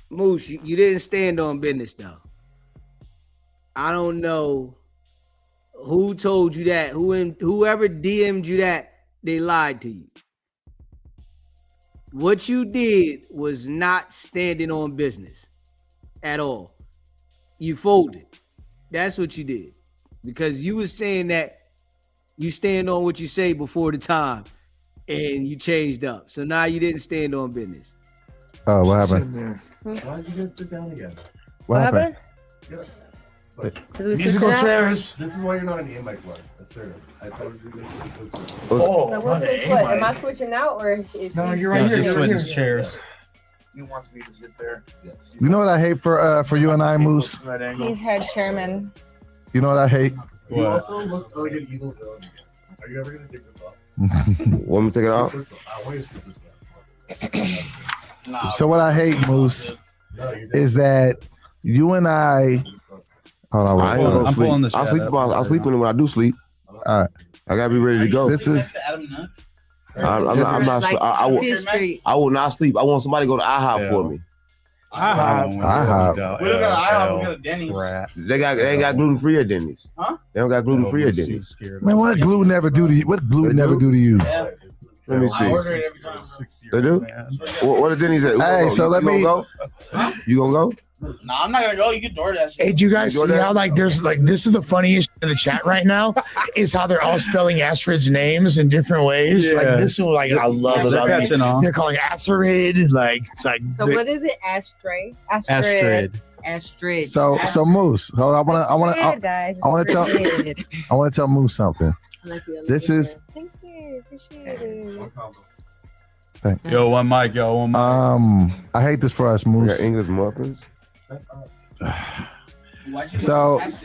Moose, you didn't stand on business though. I don't know who told you that. Whoever DM'd you that, they lied to you. What you did was not standing on business at all. You folded. That's what you did. Because you was saying that you stand on what you say before the time and you changed up. So now you didn't stand on business. Oh, what happened? Why'd you guys sit down again? What happened? Musical chairs. This is why you're not an aim mic one. That's fair. I told you this. Oh, So we'll switch what? Am I switching out or is No, he you're right here. Just You're right switch here. chairs. He wants me to sit there. You know what I hate for you and I, Moose? He's head chairman. You know what I hate? You What? also look like an evil villain. Are you ever gonna take this off? Want me to take it off? I want you to strip this off. So what I hate, Moose, is that you and I. Hold on, I ain't gonna I'm sleep. pulling the I'll shit sleep. up. I'll sleep when I do sleep. All right. I gotta be ready to go. This is. I'm not. Like I will. Fifth Street. I will not sleep. I want somebody to go to IHOP Yeah. for me. IHOP. They ain't got gluten free at Denny's. Huh? They don't got gluten free at Denny's. Man, what glue never do to you? What glue never do to you? Let me I see. order it every time. They do. What did Denny's say? Hey, so let me. Go? You gonna go? Nah, I'm not gonna go. You can DoorDash. Hey, do you guys see how like there's like this is the funniest in the chat right now is how they're all spelling Astrid's names in different ways. Like Yeah. this one, like I love They're it. catching on. They're calling Astrid like it's like. So what is it? Astrid. Astrid. So Moose. Hold on, I want Astrid, guys. I want to tell. Astrid. I want to tell Moose something. This is. Thank you. Appreciate it. Yo, one mic, yo, one mic. I hate this for us, We Moose. got English muffins. So, this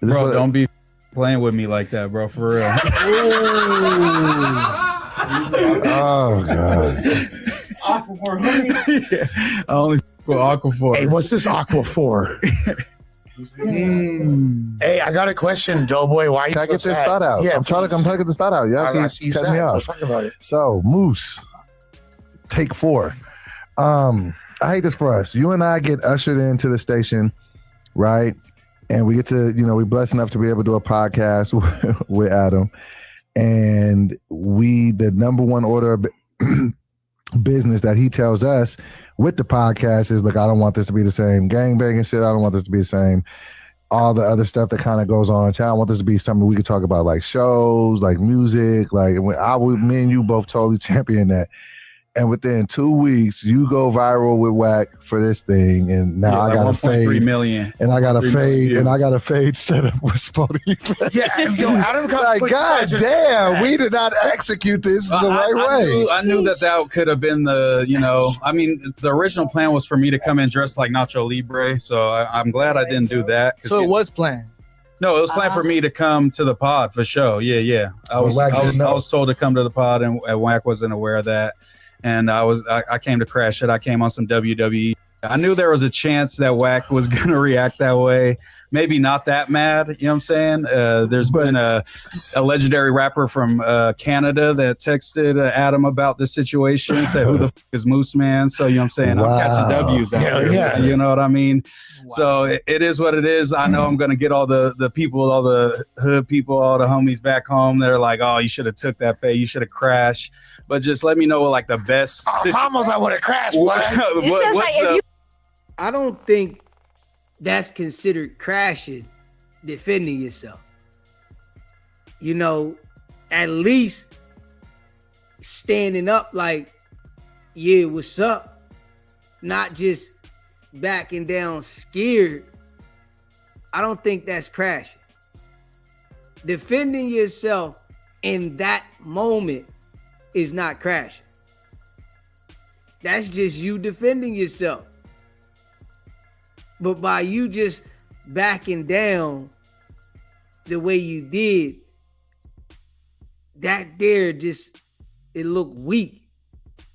Bro, what- don't be playing with me like that, bro. For real. Oh god. I only for Aquaphor. Hey, what's this Aqua for? Hey, I got a question, Doughboy. Why you Can I so get this sad? thought out? Yeah, I'm trying to get this thought out. Y'all I see keep you cutting me sad, so off. talk about it. So Moose, take 4. I hate this for us. You and I get ushered into the station, right? And we get to, we're blessed enough to be able to do a podcast with Adam. And the number one order of business that he tells us with the podcast is, look, I don't want this to be the same gangbanging shit. I don't want this to be the same. All the other stuff that kind of goes on in town. I want this to be something we could talk about, like shows, like music. Like me and you both totally champion that. And within 2 weeks, you go viral with Wack for this thing, and now I got a fade. 1.3 million. And I got a 3 fade, million and I views. got a fade set up with Spotty. Yeah, yo, Adam like, God damn, we did not execute this the right way. I knew that could have been the original plan was for me to come in dressed like Nacho Libre. So I'm glad I didn't do that. So it was planned. No, it was planned for me to come to the pod for sure. Yeah. I Well, Wack didn't know. was told to come to the pod, and Wack wasn't aware of that. And I came to crash it. I came on some WWE. I knew there was a chance that Wack was gonna react that way. Maybe not that mad. You know what I'm saying? There's been a legendary rapper from Canada that texted Adam about this situation. Said, "Who the f- is Moose Man?" So you know what I'm saying? Wow. I'm catching W's out Yeah, here. yeah. You know what I mean? So it is what it is. I know I'm gonna get all the people, all the hood people, all the homies back home. They're like, "Oh, you should have took that fade. You should have crashed." But just let me know what, like the best. Vamos, I would have crashed. I don't think that's considered crashing, defending yourself. At least standing up like, yeah, what's up? Not just backing down scared. I don't think that's crashing. Defending yourself in that moment is not crashing. That's just you defending yourself. But by you just backing down the way you did, that there just, it looked weak.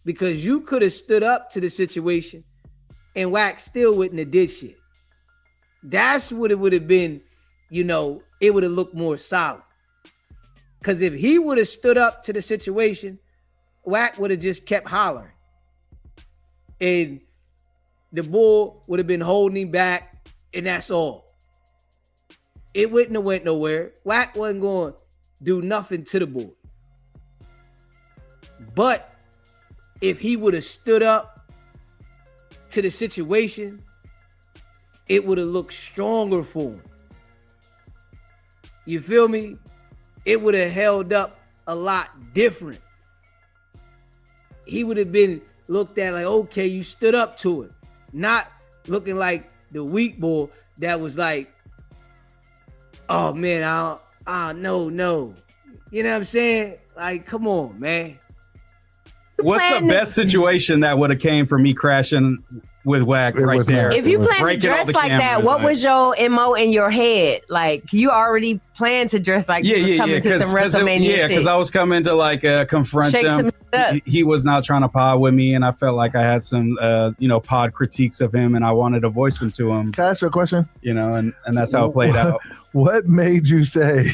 Because you could have stood up to the situation and Wack still wouldn't have did shit. That's what it would have been, it would have looked more solid. Because if he would have stood up to the situation, Wack would have just kept hollering. And the bull would have been holding him back, and that's all. It wouldn't have went nowhere. Wack wasn't going to do nothing to the bull. But if he would have stood up to the situation, it would have looked stronger for him. You feel me? It would have held up a lot different. He would have been looked at like, okay, you stood up to it. Not looking like the weak boy. that was like, oh man, no. You know what I'm saying? Like, come on, man. What's the best situation that would have came from me crashing with Wack right there? If you plan to dress like that, what was your MO in your head? Like, you already planned to dress like you was coming to some WrestleMania shit. because I was coming to like confront Shake him. He was not trying to pod with me, and I felt like I had some, pod critiques of him, and I wanted to voice them to him. Can I ask you a question? And that's how it played out. What made you say?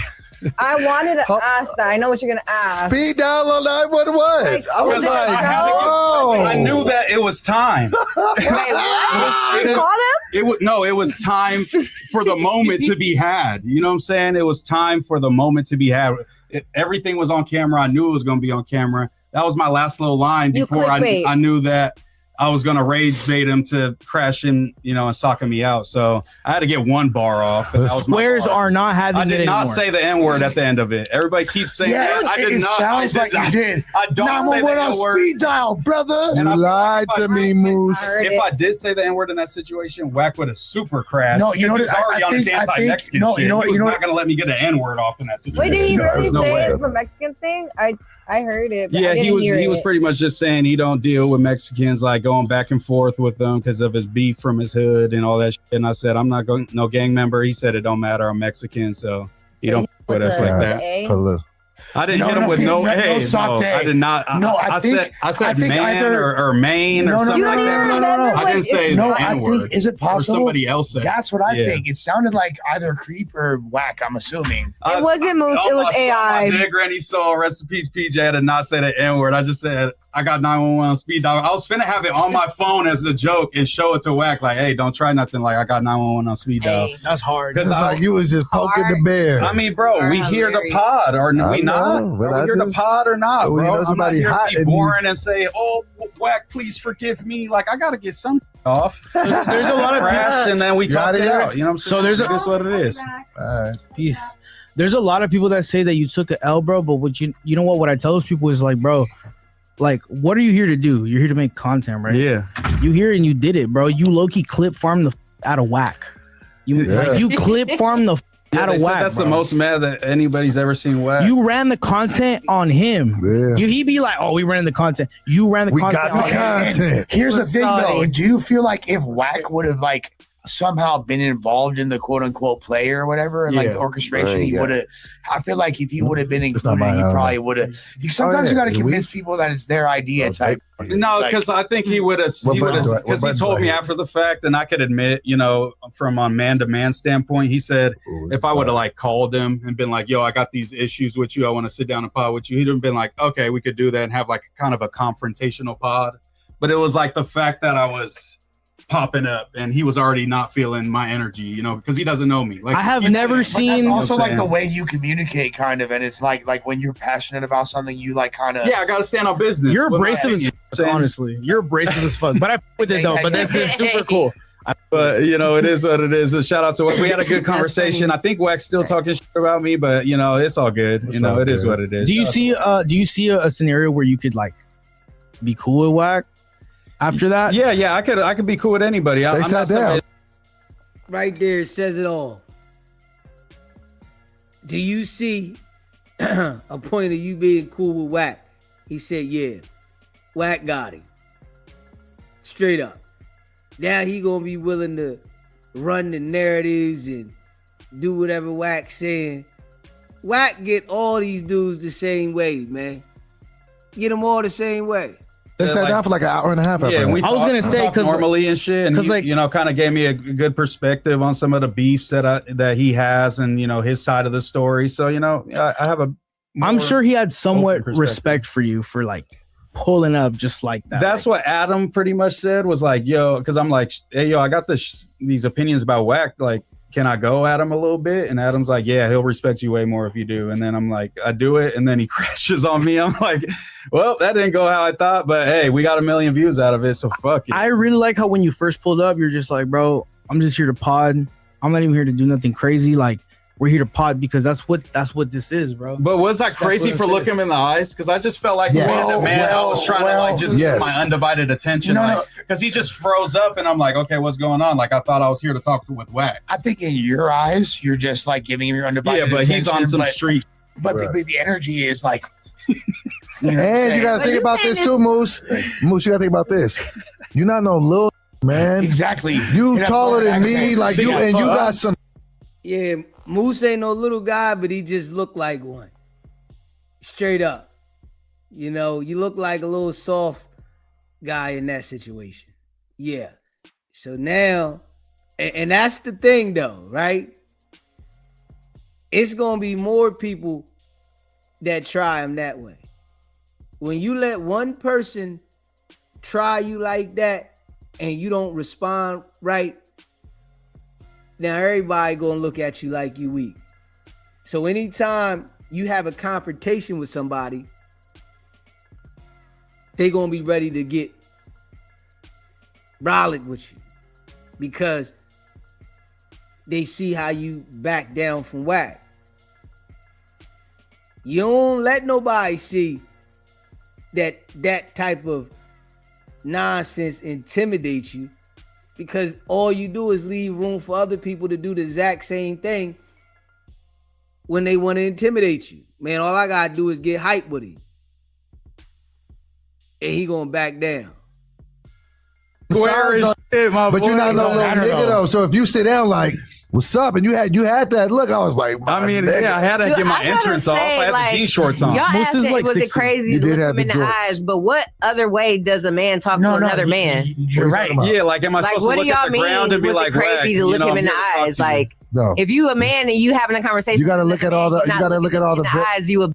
I wanted to ask that. I know what you're gonna ask. Speed dial on 911. Like, I was I knew that it was time. You called him? It was time for the moment to be had. You know what I'm saying? It was time for the moment to be had. Everything was on camera. I knew it was going to be on camera. That was my last little line before I knew that I was going to rage bait him to crash him, and socking me out. So I had to get one bar off. And that was Squares are not having it I did not anymore. say the N-word at the end of it. Everybody keeps saying that. I did not. Sounds like you did. I don't say the N-word. Speed dial, brother. You lied to me, Moose. If I did say the N-word in that situation, Wack would have super crashed. No, you know he was what, already on his anti-Mexican shit. He was not going to let me get an N-word off in that situation. Wait, did he really No say way. the Mexican thing? I heard it. But Yeah, I didn't he hear was it. pretty much just saying he don't deal with Mexicans, like going back and forth with them because of his beef from his hood and all that shit. And I said, I'm not going no gang member. He said it don't matter. I'm Mexican, so he don't fuck with us like that. I didn't hit him with no A. soft A. I did not. I said think man either- or Maine or something like that. No. I didn't say the I N-word. think, is it possible? Or somebody else said. That's what I Yeah. think. It sounded like either Creep or Wack, I'm assuming. It wasn't Moose. It was AI. My dead granny soul, rest in peace, PJ. I did not say the N-word. I just said I got 911 on speed dial. I was finna have it on my phone as a joke and show it to Wack, like, hey, don't try nothing. Like, I got 911 on speed dial. That's hard. It's like you was just poking the bear. I mean, bro, we hear the pod or we not? but We I hear the just- pod or not, we bro? know I'm not somebody here hot to be in boring these- and say, oh, Wack, please forgive me. Like, I got to get some off. There's a lot of crash and then we talk it out. You know what I'm saying? So there's That's what it is. All right. Peace. There's a lot of people that say that you took an L, bro. But what you know what I tell those people is like, bro, like, what are you here to do? You're here to make content, right? Yeah. You here and you did it, bro. You low key clip farm the out of Wack. You clip farm the Yeah, out they of said Wack. that's bro. the most mad that anybody's ever seen Wack. You ran the content on him. Yeah. He be like, oh, we ran the content. You ran the We content. got the on him. content. Here's the thing, though. Sorry. Do you feel like if Wack would have like somehow been involved in the quote unquote play or whatever and like Yeah. the orchestration, Right, he yeah. would have. I feel like if he would have been It's not included, mine, he I don't probably know. would have. Sometimes yeah. you got to Is it convince weed? people that it's their idea type. No, Like- because I think he would have, What button do I- what because he button do told I me hit? after the fact, and I could admit, from a man-to-man standpoint, he said, Ooh, if I would have like called him and been like, yo, I got these issues with you, I want to sit down and pod with you, he'd have been like, okay, we could do that and have like kind of a confrontational pod. But it was like the fact that I was popping up and he was already not feeling my energy, because he doesn't know me. Like, I have you- never But that's seen. also what I'm like the saying. way you communicate, kind of, and it's like when you're passionate about something, you like kind of. Yeah, I got to stand on business. You're with my abrasive as opinion, fuck, honestly. You're abrasive as fuck. But I with it though. But that's just super cool. But it is what it is. A shout out to Wack. We had a good conversation. I think Wack's still talking shit about me, but it's all good. It's all It is good. what it is. Do you see a scenario where you could like be cool with Wack after that? Yeah, I could be cool with anybody. They I'm sat not down. somebody- Right there, it says it all. Do you see a point of you being cool with Wack? He said, yeah. Wack got him. Straight up. Now he gonna be willing to run the narratives and do whatever Wack's saying. Wack get all these dudes the same way, man. Get them all the same way. They sat down for like an hour and a half. Yeah, after that. I was gonna say, talked 'cause, normally and shit, and 'cause, he, like- kind of gave me a good perspective on some of the beefs that he has, and his side of the story. So I have a. I'm more sure he had somewhat open perspective. respect for you for like pulling up just like that. That's what Adam pretty much said, was like, yo, because I'm like, hey, yo, I got these opinions about Wack. Like, can I go at him a little bit? And Adam's like, yeah, he'll respect you way more if you do. And then I'm like, I do it. And then he crashes on me. I'm like, well, that didn't go how I thought. But hey, we got 1 million views out of it. So fuck it. I really like how when you first pulled up, you're just like, bro, I'm just here to pod. I'm not even here to do nothing crazy. Like, we're here to pod because that's what this is, bro. But was I crazy for looking him in the eyes? Because I just felt like I was trying to like just get my undivided attention, because he just froze up, and I'm like, okay, what's going on? Like I thought I was here to talk with Wack. I think in your eyes, you're just like giving him your undivided attention. Yeah, but he's on some street. But the energy is like. You gotta think about this too, Moose. Moose, you gotta think about this. You're not no little man. Exactly. You taller than me, like you, and you got some. Yeah, Moose ain't no little guy, but he just looked like one. Straight up. You know, you look like a little soft guy in that situation. Yeah. So now, and that's the thing though, right? It's gonna be more people that try him that way. When you let one person try you like that and you don't respond right, now everybody gonna look at you like you weak. So anytime you have a confrontation with somebody, they gonna be ready to get brolic with you because they see how you back down from Wack. You don't let nobody see that type of nonsense intimidate you, because all you do is leave room for other people to do the exact same thing when they want to intimidate you. Man, all I gotta do is get hype with him, and he gonna back down. Where is shit, my But boy? you're not no little nigga though. So if you sit down like, what's up? And you had that look. I was like, I mean, I had to get my entrance off. I had the jean shorts on. Y'all asked it, was it crazy to look him in the eyes? But what other way does a man talk to another man? You're right. Yeah, like am I supposed to look at the ground and be like, crazy to look him in the eyes? Like, if you a man and you having a conversation, you got to look at all the. You got to look at all the eyes. You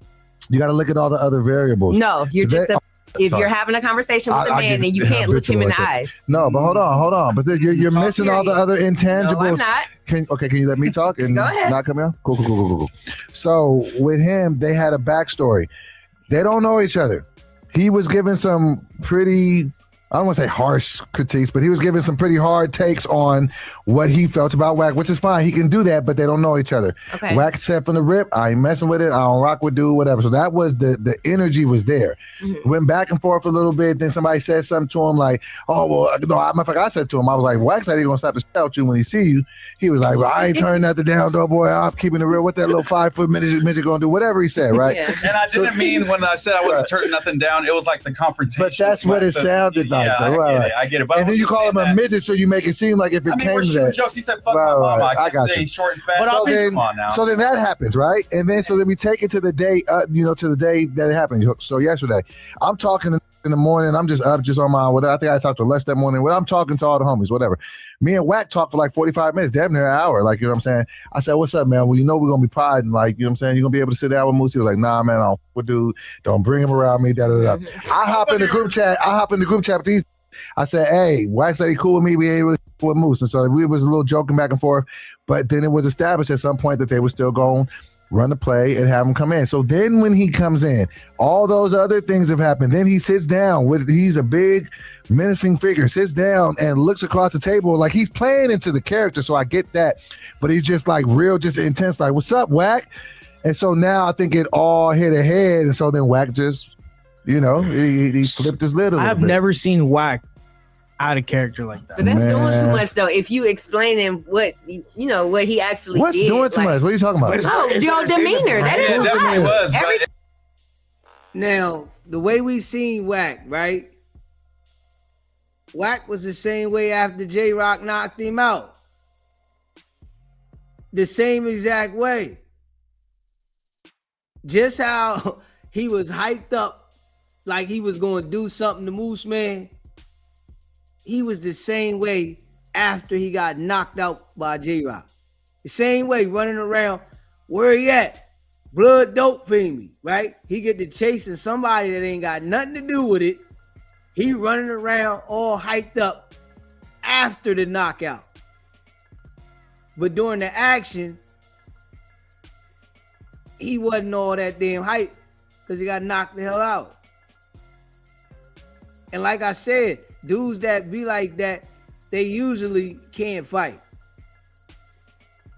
got to look at all the other variables. No, you're just a. If you're having a conversation with a man and you can't look him in the eyes. No, but hold on. But then you're missing all the other intangibles. No, I'm not. Can you let me talk and Go ahead. not come here? Cool. So with him, they had a backstory. They don't know each other. He was given some pretty, I don't want to say harsh critiques, but he was giving some pretty hard takes on what he felt about Wack, which is fine. He can do that, but they don't know each other. Okay. Wack said from the rip, I ain't messing with it. I don't rock with dude, whatever. So that was the energy was there. Mm-hmm. Went back and forth a little bit. Then somebody said something to him like, oh, well, no, I said to him, I was like, Wack said he's going to slap the shit out you when he see you. He was like, well, I ain't turning nothing down, though, boy. I'm keeping it real. What that little 5 foot midget going to do? Whatever he said, right? Yeah. And I didn't mean when I said I wasn't turning nothing down. It was like the confrontation. But that's what it sounded like. Yeah, though. I get it. But And then you call him a midget, so you make it seem like if it came we're to shooting that. jokes. He said, fuck my mama. I got guess you. he's short and fat. But Come on now. so then that happens, right? And then so then we take it to the day, to the day that it happened. So yesterday, I'm talking in the morning. I'm just up, just on my whatever. I think I talked to Les that morning. Well, I'm talking to all the homies, whatever. Me and Wack talked for like 45 minutes, damn near an hour. Like, you know what I'm saying? I said, what's up, man? Well, you know we're gonna be podding. Like, you know what I'm saying? You're gonna be able to sit down with Moose. He was like, nah, man, I don't dude. Don't bring him around me. Da da da. I hop in the group chat with these. I said, hey, Wack said he cool with me. We ain't with Moose. And so we was a little joking back and forth. But then it was established at some point that they were still going run the play and have him come in. So then when he comes in, all those other things have happened. Then he sits down he's a big menacing figure, sits down and looks across the table like he's playing into the character. So I get that. But he's just like real, just intense, like, what's up, Wack? And so now I think it all hit ahead. And so then Wack just, he flipped his lid a little I have bit. never seen Wack out of character like that. But that's doing too much, though. If you explain him what what he actually What's did, doing too much? What are you talking about? Oh, your demeanor. That is definitely was. But Now, the way we seen Wack, right? Wack was the same way after J-Rock knocked him out. The same exact way. Just how he was hyped up like he was going to do something to Moose Man. He was the same way after he got knocked out by J-Rock. The same way, running around. Where he at? Blood dope fiend me, right? He get to chasing somebody that ain't got nothing to do with it. He running around all hyped up after the knockout. But during the action, he wasn't all that damn hype because he got knocked the hell out. And like I said, dudes that be like that, they usually can't fight.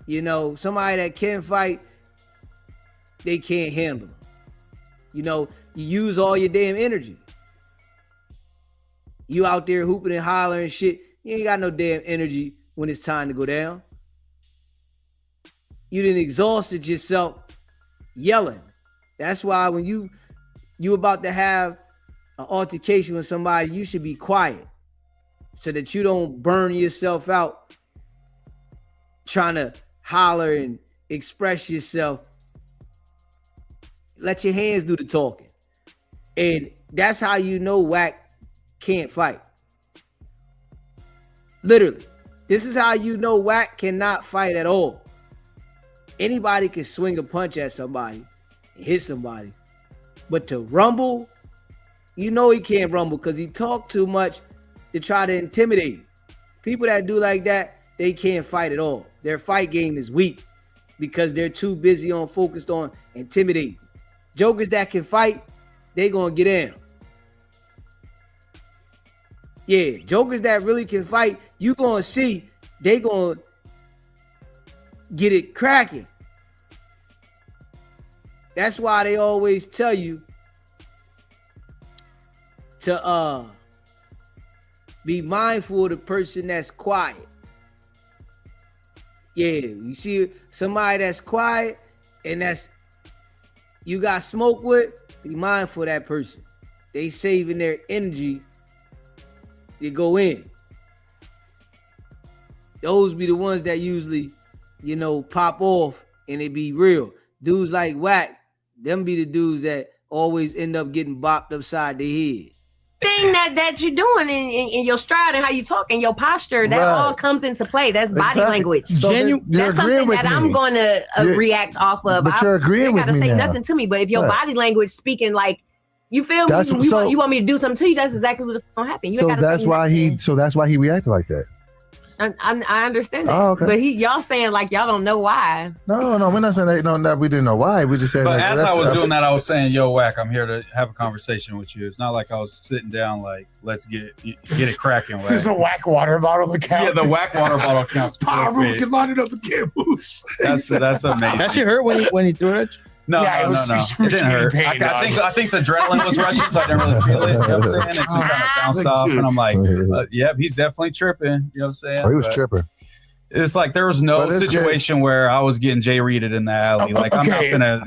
You know, somebody that can fight, they can't handle them. You know, you use all your damn energy. You out there hooping and hollering and shit. You ain't got no damn energy when it's time to go down. You done exhausted yourself yelling. That's why when you about to have an altercation with somebody, you should be quiet so that you don't burn yourself out trying to holler and express yourself. Let your hands do the talking. And that's how you know Wack can't fight. Literally. This is how you know Wack cannot fight at all. Anybody can swing a punch at somebody and hit somebody. But to rumble, you know he can't rumble because he talk too much to try to intimidate. People that do like that, they can't fight at all. Their fight game is weak because they're too busy on focused on intimidating. Jokers that can fight, they gonna get in. Yeah, jokers that really can fight, you gonna see they gonna get it cracking. That's why they always tell you to be mindful of the person that's quiet. Yeah, you see somebody that's quiet and that's you got smoke with, be mindful of that person. They saving their energy to go in. Those be the ones that usually, you know, pop off and it be real. Dudes like Wack, them be the dudes that always end up getting bopped upside the head. Thing that you're doing in your stride and how you talk and your posture, that all comes into play. That's body language. So that's something that I'm going to react off of. But you're agreeing with me now. You gotta say nothing to me. But if your body language speaking like, you feel me? You want me to do something to you? That's exactly what's going to happen. You so that's why he reacted like that. I understand that. Oh, okay. But y'all saying like y'all don't know why. No, we're not saying that we didn't know why. We just saying. But like, as I was doing that, I was saying, "Yo, Wack, I'm here to have a conversation with you." It's not like I was sitting down like, "Let's get it cracking." There's a Wack water bottle that counts. Yeah, the Wack water bottle counts. We can line it up again, Moose. That's amazing. That shit hurt when he threw it. No, yeah, no. It didn't hurt. I think the adrenaline was rushing, so I didn't really feel it. You know what I'm saying? It just kind of bounced off, and I'm like, "Yep, he's definitely tripping." You know what I'm saying? Oh, he was tripping. It's like there was no situation where I was getting J-readed in the alley. Like I'm not gonna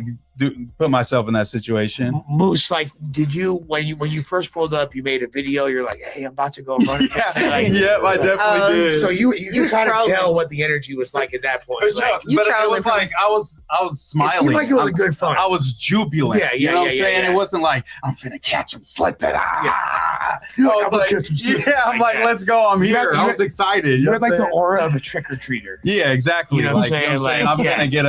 put myself in that situation. Moose, like, did you when you first pulled up, you made a video? You're like, "Hey, I'm about to go run." Yep, I definitely did. So you kind of tell what the energy was like at that point. But it was like I was smiling. It seemed like it was good fun. I was jubilant. Yeah, you know what I'm saying? Yeah. It wasn't like I'm finna catch him slipping. I was like, I'm like, let's go. I'm here. I was excited. You had like the aura of a trick or treater. Yeah, exactly. You know what I'm saying? I'm gonna get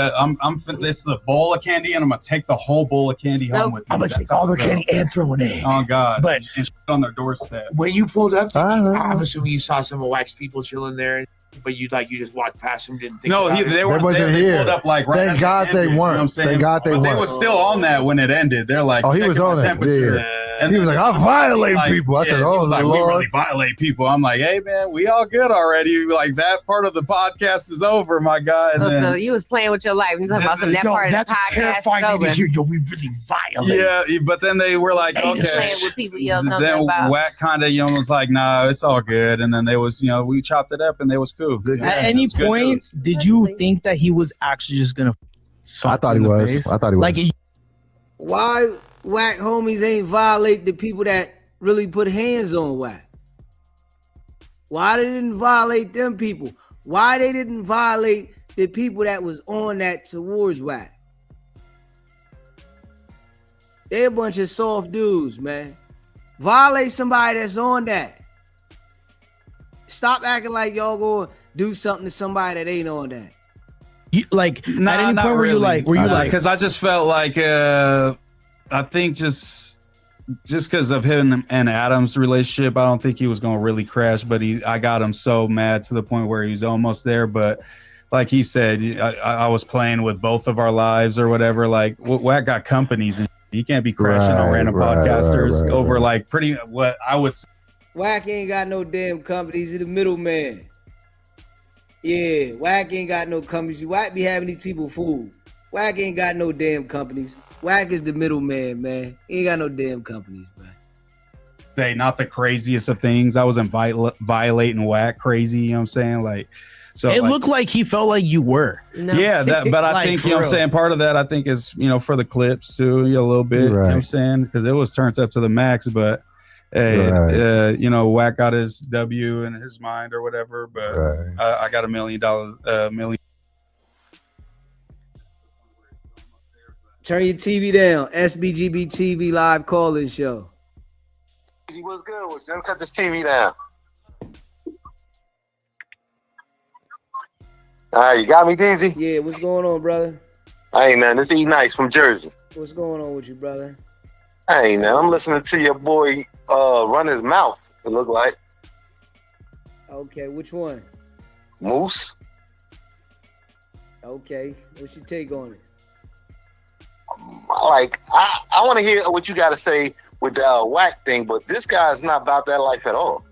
this is the bowl of candy, and I'm gonna take the whole bowl of candy home with me. I'm gonna take all their candy and throw an egg. Oh God! But and shit on their doorstep. When you pulled up, I'm assuming you saw some of Wack's people chilling there, but you just walked past them, didn't think. No, they wasn't here. They pulled up like right. Thank God they weren't. You know what I'm saying? Thank God they weren't. They were still on that when it ended. They're like, oh, he was on that. Yeah. And he was like, "I violate people." I said, "Oh, like, Lord, we really violate people." I'm like, "Hey, man, we all good already. Like that part of the podcast is over, my guy." And so you was playing with your life. You talking about some that part of the podcast terrifying is over. to hear. Yo, we really violate. Yeah, but then they were like, "Okay." Playing with people you don't know then about. Wack kind of, was like, "Nah, it's all good." And then they was, we chopped it up, and they was cool. At any point, did you think that he was actually just gonna? I thought he was. Like, why Wack homies ain't violate the people that really put hands on Wack? Why they didn't violate them people? Why they didn't violate the people that was on that towards Wack? They a bunch of soft dudes, man. Violate somebody that's on that. Stop acting like y'all going to do something to somebody that ain't on that. At any point were you like, because I just felt like I think just because of him and Adam's relationship, I don't think he was going to really crash, but I got him so mad to the point where he's almost there. But like he said, I was playing with both of our lives or whatever. Like Wack got companies and he can't be crashing on random podcasters over like pretty what I would say. Wack ain't got no damn companies. He's the middleman. Yeah, Wack ain't got no companies. Wack be having these people fooled. Wack ain't got no damn companies. Wack is the middleman, man. He ain't got no damn companies, man. They not the craziest of things. I wasn't violating Wack crazy, you know what I'm saying? Like, so it looked like he felt like you were. No. Yeah, but I Like, think, for you know what I'm real. saying, part of that I think is, you know, for the clips too, a little bit, you know what I'm saying? Because it was turned up to the max, but hey, you know, Wack got his W in his mind or whatever, but I got $1 million. Turn your TV down. SBGB TV live call-in show. What's good with you? Let me cut this TV down. All right, you got me, Deezy? Yeah, what's going on, brother? I ain't nothing. This E Nice from Jersey. What's going on with you, brother? I ain't nothing. I'm listening to your boy run his mouth, it look like. Okay, which one? Moose. Okay, what's your take on it? Like, I want to hear what you got to say with the Wack thing, but this guy's not about that life at all.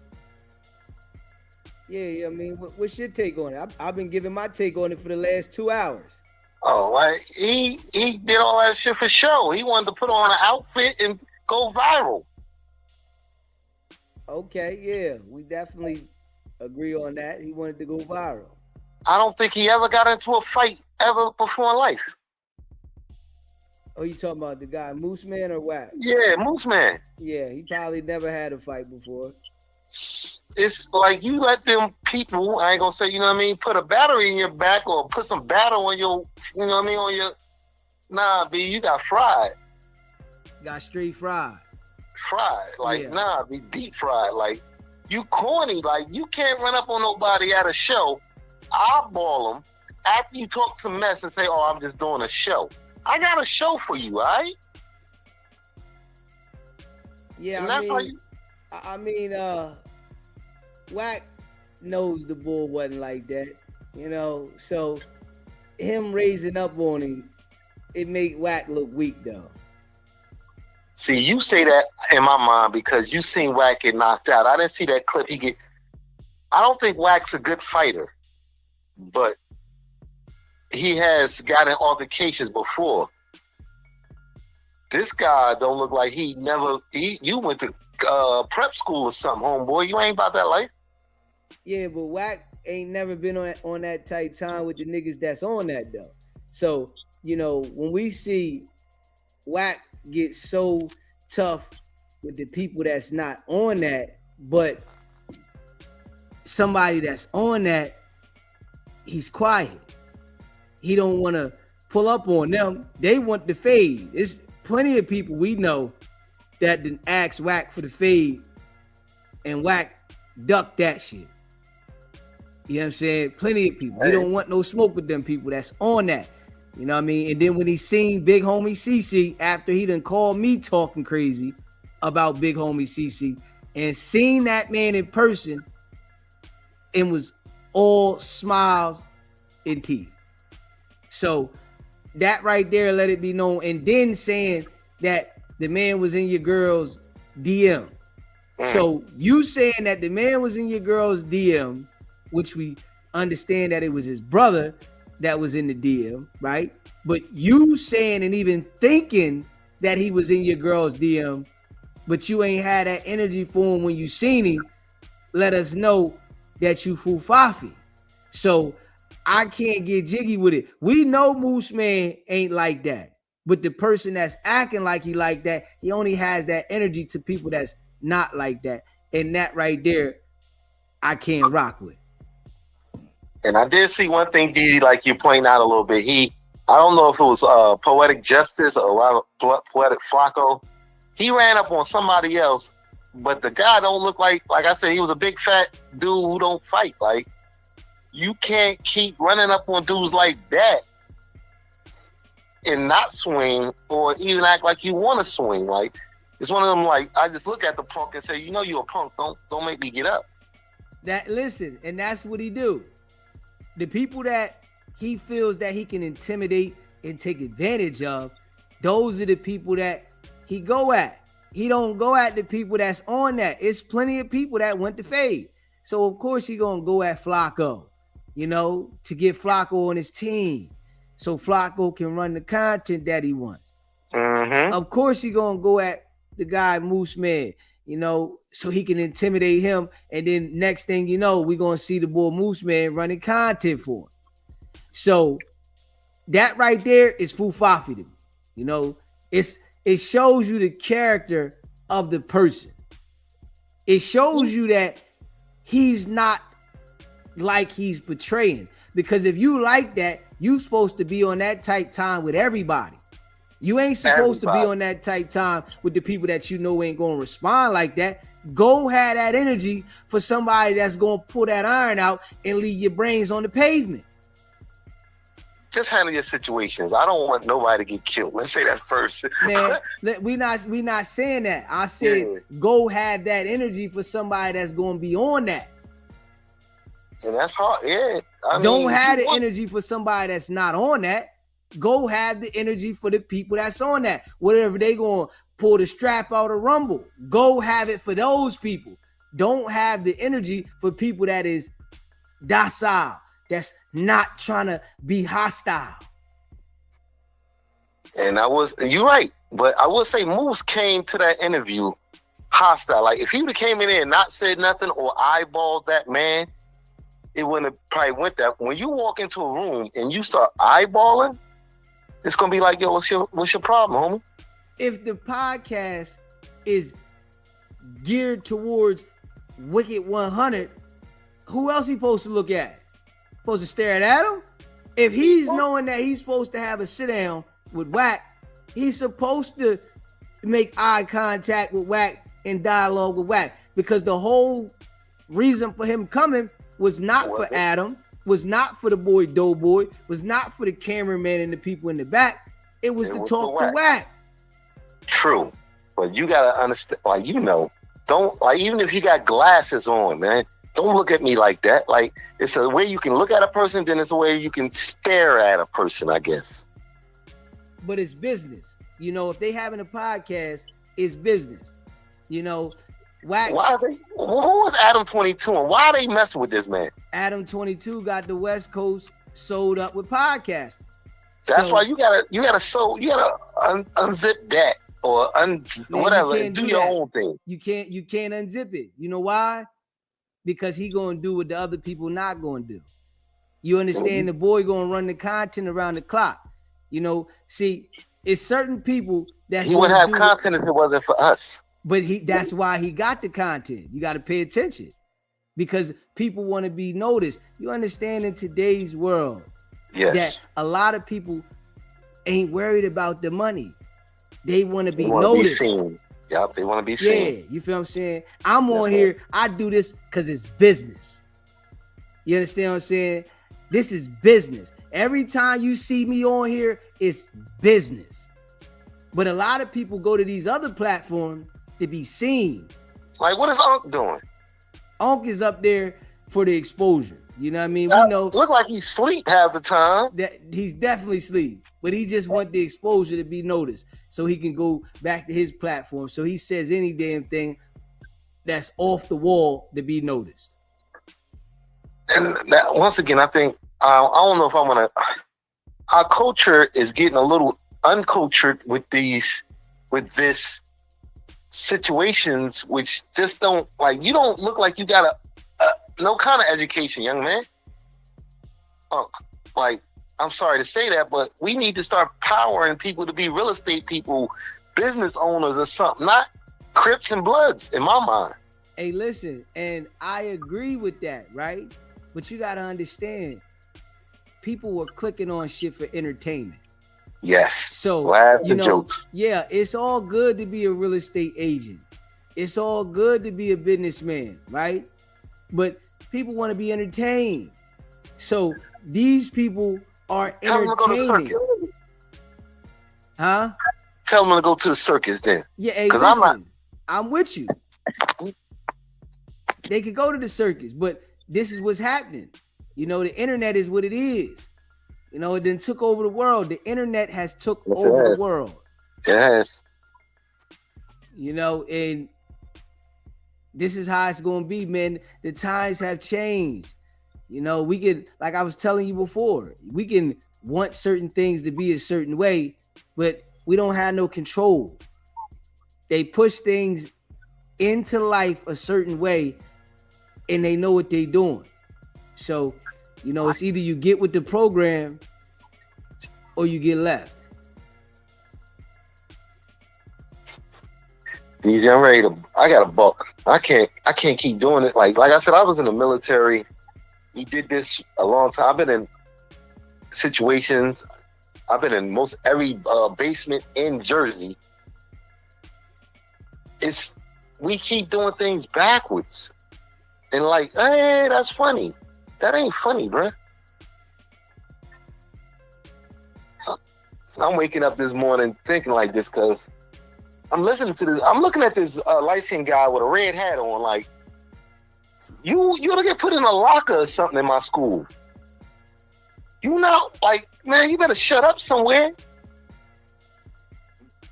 Yeah, I mean, what's your take on it? I've been giving my take on it for the last 2 hours. Oh, like he did all that shit for show. He wanted to put on an outfit and go viral. Okay, yeah, we definitely agree on that. He wanted to go viral. I don't think he ever got into a fight ever before in life. Oh, you talking about the guy Moose Man or Wack? Yeah, Moose Man. Yeah, he probably never had a fight before. It's like you let them people, I ain't gonna say, you know what I mean, put a battery in your back or put some batter on your, you know what I mean, on your, nah, B, you got fried. Got straight fried. Fried. Like, Yeah. nah, be deep fried. Like, you corny. Like, you can't run up on nobody at a show, eyeball them, after you talk some mess and say, oh, I'm just doing a show. I got a show for you, all right? Yeah, And I mean, Wack knows the bull wasn't like that, you know. So him raising up on him, it make Wack look weak though. See, you say that in my mind because you seen Wack get knocked out. I didn't see that clip I don't think Wack's a good fighter, but he has gotten altercations before. This guy don't look like you went to prep school or something, homeboy. You ain't about that life. Yeah, but Wack ain't never been on that tight time with the niggas that's on that though. So, you know, when we see Wack get so tough with the people that's not on that, but somebody that's on that, he's quiet. He don't want to pull up on them. They want the fade. It's plenty of people we know that didn't ask Wack for the fade, and Wack ducked that shit. You know what I'm saying? Plenty of people. He don't want no smoke with them people that's on that. You know what I mean? And then when he seen Big Homie CC, after he done called me talking crazy about Big Homie CC, and seen that man in person, it was all smiles and teeth. So that right there, let it be known. And then saying that the man was in your girl's DM. So you saying that the man was in your girl's DM, which we understand that it was his brother that was in the DM, right? But you saying and even thinking that he was in your girl's DM, but you ain't had that energy for him when you seen him, let us know that you fufafi. So I can't get jiggy with it. We know Moose Man ain't like that, but the person that's acting like he like that, he only has that energy to people that's not like that. And that right there, I can't rock with. And I did see one thing, Didi, like you point out a little bit. I don't know if it was Poetic Justice or Poetic Flacco. He ran up on somebody else, but the guy don't look like I said, he was a big fat dude who don't fight. Like, you can't keep running up on dudes like that and not swing or even act like you want to swing. Like, it's one of them, like, I just look at the punk and say, you know you a punk, don't make me get up. Listen, and that's what he do. The people that he feels that he can intimidate and take advantage of, those are the people that he go at. He don't go at the people that's on that. It's plenty of people that went to fade. So of course he gonna go at Flacco. you know, to get Flacco on his team, so Flacco can run the content that he wants. Of course, he gonna go at the guy Moose Man, you know, so he can intimidate him. And then next thing you know, we're gonna see the boy Moose Man running content for him. So that right there is fufafi to me. You know, it shows you the character of the person. It shows you that he's not like he's portraying. Because if you like that, you supposed to be on that type time with everybody. You ain't supposed to be on that type time with the people that you know ain't gonna respond like that. Go have that energy for somebody that's gonna pull that iron out and leave your brains on the pavement. Just handle your situations. I don't want nobody to get killed. Let's say that first. Man, we not saying that. I said go have that energy for somebody that's gonna be on that. And that's hard. Yeah. Don't have the energy for somebody that's not on that. Go have the energy for the people that's on that. Whatever they gonna pull the strap out of Rumble, go have it for those people. Don't have the energy for people that is docile, that's not trying to be hostile. And you're right, but I will say Moose came to that interview hostile. Like if he would have came in there and not said nothing or eyeballed that man, it wouldn't have probably went that. When you walk into a room and you start eyeballing, it's gonna be like, yo, what's your problem, homie? If the podcast is geared towards Wicked100, who else he supposed to look at? Supposed to stare at Adam? If he's knowing that he's supposed to have a sit down with Wack, he's supposed to make eye contact with Wack and dialogue with Wack, because the whole reason for him coming was not for Adam, was not for the boy Doughboy, was not for the cameraman and the people in the back. It was to talk to Wack. True, but you gotta understand, like, you know, don't, like, even if you got glasses on, man, don't look at me like that. Like, it's a way you can look at a person, then it's a way you can stare at a person, I guess. But it's business. You know, if they having a podcast, it's business. You know, Wack. Why are they? Who was Adam22 and why are they messing with this man? Adam22 got the West Coast sold up with podcasting. That's why you gotta unzip that or whatever and do your own thing. You can't unzip it. You know why? Because he gonna do what the other people not gonna do. You understand? The boy gonna run the content around the clock. You know, see, it's certain people that he would have content if it wasn't for us. But that's why he got the content. You got to pay attention because people want to be noticed. You understand, in today's world, that a lot of people ain't worried about the money. They want to be noticed. Be seen. Yep, they want to be seen. Yeah, you feel what I'm saying? I'm on here. I do this because it's business. You understand what I'm saying? This is business. Every time you see me on here, it's business. But a lot of people go to these other platforms to be seen. Like, what is Unc doing? Unc is up there for the exposure. You know what I mean? We know. Look like he's asleep half the time. That he's definitely asleep, but he just want the exposure to be noticed, so he can go back to his platform. So he says any damn thing that's off the wall to be noticed. And that, once again, I think I don't know if I want to. Our culture is getting a little uncultured with this situations, which just don't, like, you don't look like you got no kind of education, young man. Like, I'm sorry to say that, but we need to start powering people to be real estate people, business owners or something, not Crips and Bloods in my mind. Hey, listen, and I agree with that, right? But you got to understand, people were clicking on shit for entertainment. Yes. So, laugh the jokes. Yeah, it's all good to be a real estate agent. It's all good to be a businessman, right? But people want to be entertained. So these people are Tell them to go to the circus. Huh? Tell them to go to the circus then. Yeah, because I'm with you. They could go to the circus, but this is what's happening. You know, the internet is what it is. You know, it then took over the world. The internet has took over the world. Yes. You know, and this is how it's going to be, man. The times have changed. You know, we can, like I was telling you before, we can want certain things to be a certain way, but we don't have no control. They push things into life a certain way and they know what they're doing. So, you know, it's either you get with the program or you get left. Easy, I'm ready to. I got a buck. I can't keep doing it. Like I said, I was in the military. We did this a long time. I've been in situations. I've been in most every basement in Jersey. We keep doing things backwards, and like, hey, that's funny. That ain't funny, bruh. I'm waking up this morning thinking like this because I'm listening to this. I'm looking at this light-skinned guy with a red hat on. Like, you ought to get put in a locker or something in my school. You know, like, man, you better shut up somewhere.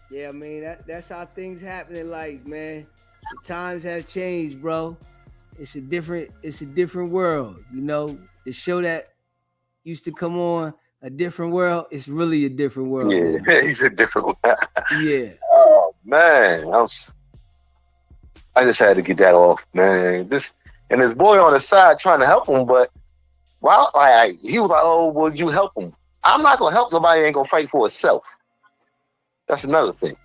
Yeah, I mean, that's how things happen in life, man. The times have changed, bro. It's a different world. You know, the show that used to come on, A Different World, it's really a different world. Yeah, man. he's a different one. Yeah. Oh man, I just had to get that off, man. This boy on the side trying to help him, but he was like, "Oh, well, you help him." I'm not gonna help nobody. Ain't gonna fight for itself. That's another thing.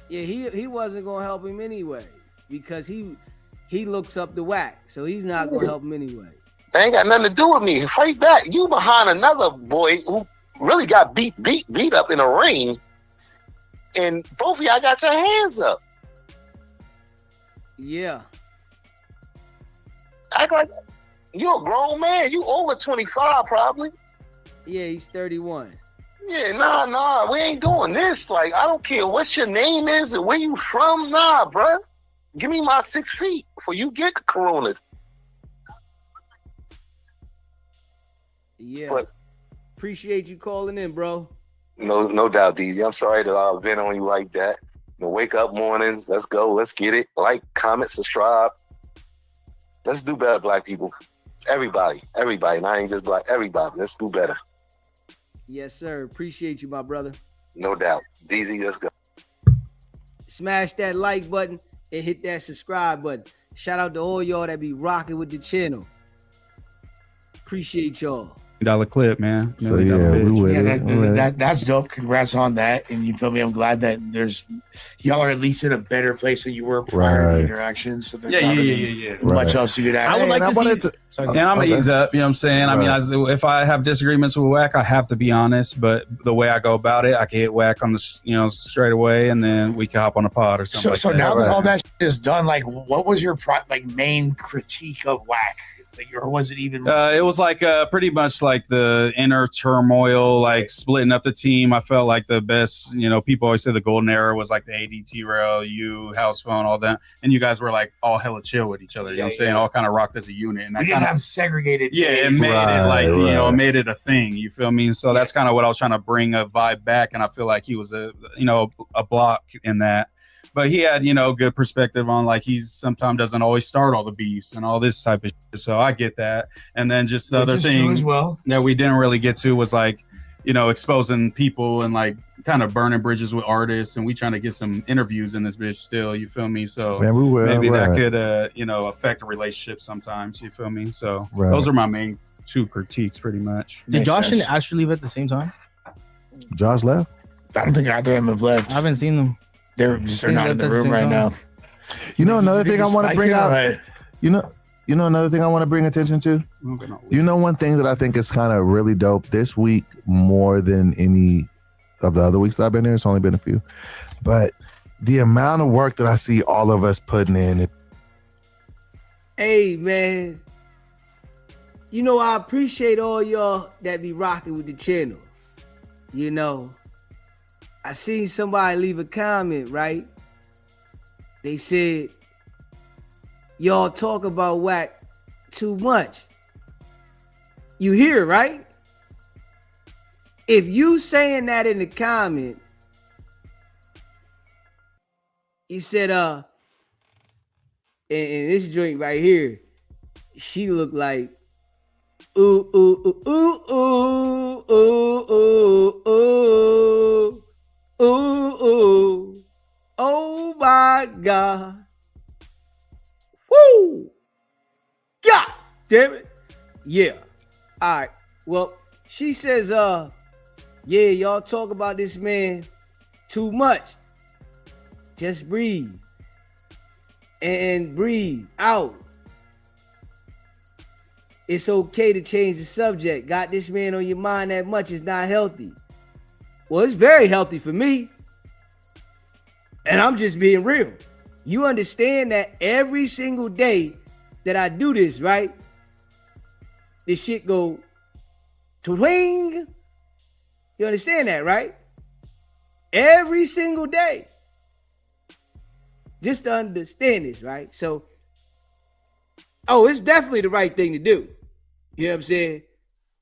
Yeah, he wasn't gonna help him anyway because he looks up to Wack, so he's not gonna help him anyway. That ain't got nothing to do with me. Fight back. You behind another boy who really got beat up in a ring, and both of y'all got your hands up. Yeah. Act like you're a grown man. You over 25 probably. Yeah, he's 31. Yeah, nah, we ain't doing this. Like, I don't care what your name is and where you from. Nah, bruh. Give me my 6 feet before you get corona. Yeah. But appreciate you calling in, bro. No doubt, DZ. I'm sorry to vent on you like that. Wake up mornings. Let's go. Let's get it. Like, comment, subscribe. Let's do better, black people. Everybody. And I ain't just black. Everybody. Let's do better. Yes, sir. Appreciate you, my brother. No doubt. DZ, let's go. Smash that like button and hit that subscribe button. Shout out to all y'all that be rocking with the channel. Appreciate y'all. $1 clip, man. So yeah, that's dope. Congrats on that. And you feel me? I'm glad that y'all are at least in a better place than you were prior to the interaction. So there's not much else you could add. I would like to see. And I'm gonna ease up, you know what I'm saying? I mean, if I have disagreements with Wack, I have to be honest. But the way I go about it, I can hit Wack on the, straight away, and then we can hop on a pod or something. So now that all that shit is done, like, what was your main critique of Wack? Or was it even? It was like pretty much like the inner turmoil, like splitting up the team. I felt like the best, people always say the golden era was like the ADT rail, you, house phone, all that, and you guys were like all hella chill with each other. You know what I'm saying? All kind of rocked as a unit. And we didn't have segregated. Yeah, it made it like it made it a thing. You feel me? So that's kind of what I was trying to bring a vibe back, and I feel like he was a block in that. But he had, good perspective on like he's sometimes doesn't always start all the beefs and all this type of shit. So I get that. And then just the other thing that we didn't really get to was like, exposing people and like kind of burning bridges with artists. And we trying to get some interviews in this bitch still. You feel me? So maybe that could, affect a relationship sometimes. You feel me? So those are my main 2 critiques pretty much. Did Josh and Asher leave at the same time? Josh left? I don't think either of them have left. I haven't seen them. They're not in the room right now. Another thing I want to bring out. Another thing I want to bring attention to. One thing that I think is kind of really dope this week, more than any of the other weeks that I've been here. It's only been a few, but the amount of work that I see all of us putting in. Hey man, I appreciate all y'all that be rocking with the channel. I seen somebody leave a comment, right? They said, y'all talk about Wack too much. You hear, right? If you saying that in the comment, you said, and this joint right here, she looked like Ooh, ooh, ooh, ooh, ooh, ooh, ooh, ooh, ooh, ooh. Oh my God. Woo! God damn it. Yeah. All right. Well, she says, yeah, y'all talk about this man too much. Just breathe. And breathe out. It's okay to change the subject. Got this man on your mind that much is not healthy. Well, it's very healthy for me. And I'm just being real. You understand that every single day that I do this, right? This shit go twing. You understand that, right? Every single day. Just to understand this, right? So, oh, it's definitely the right thing to do. You know what I'm saying?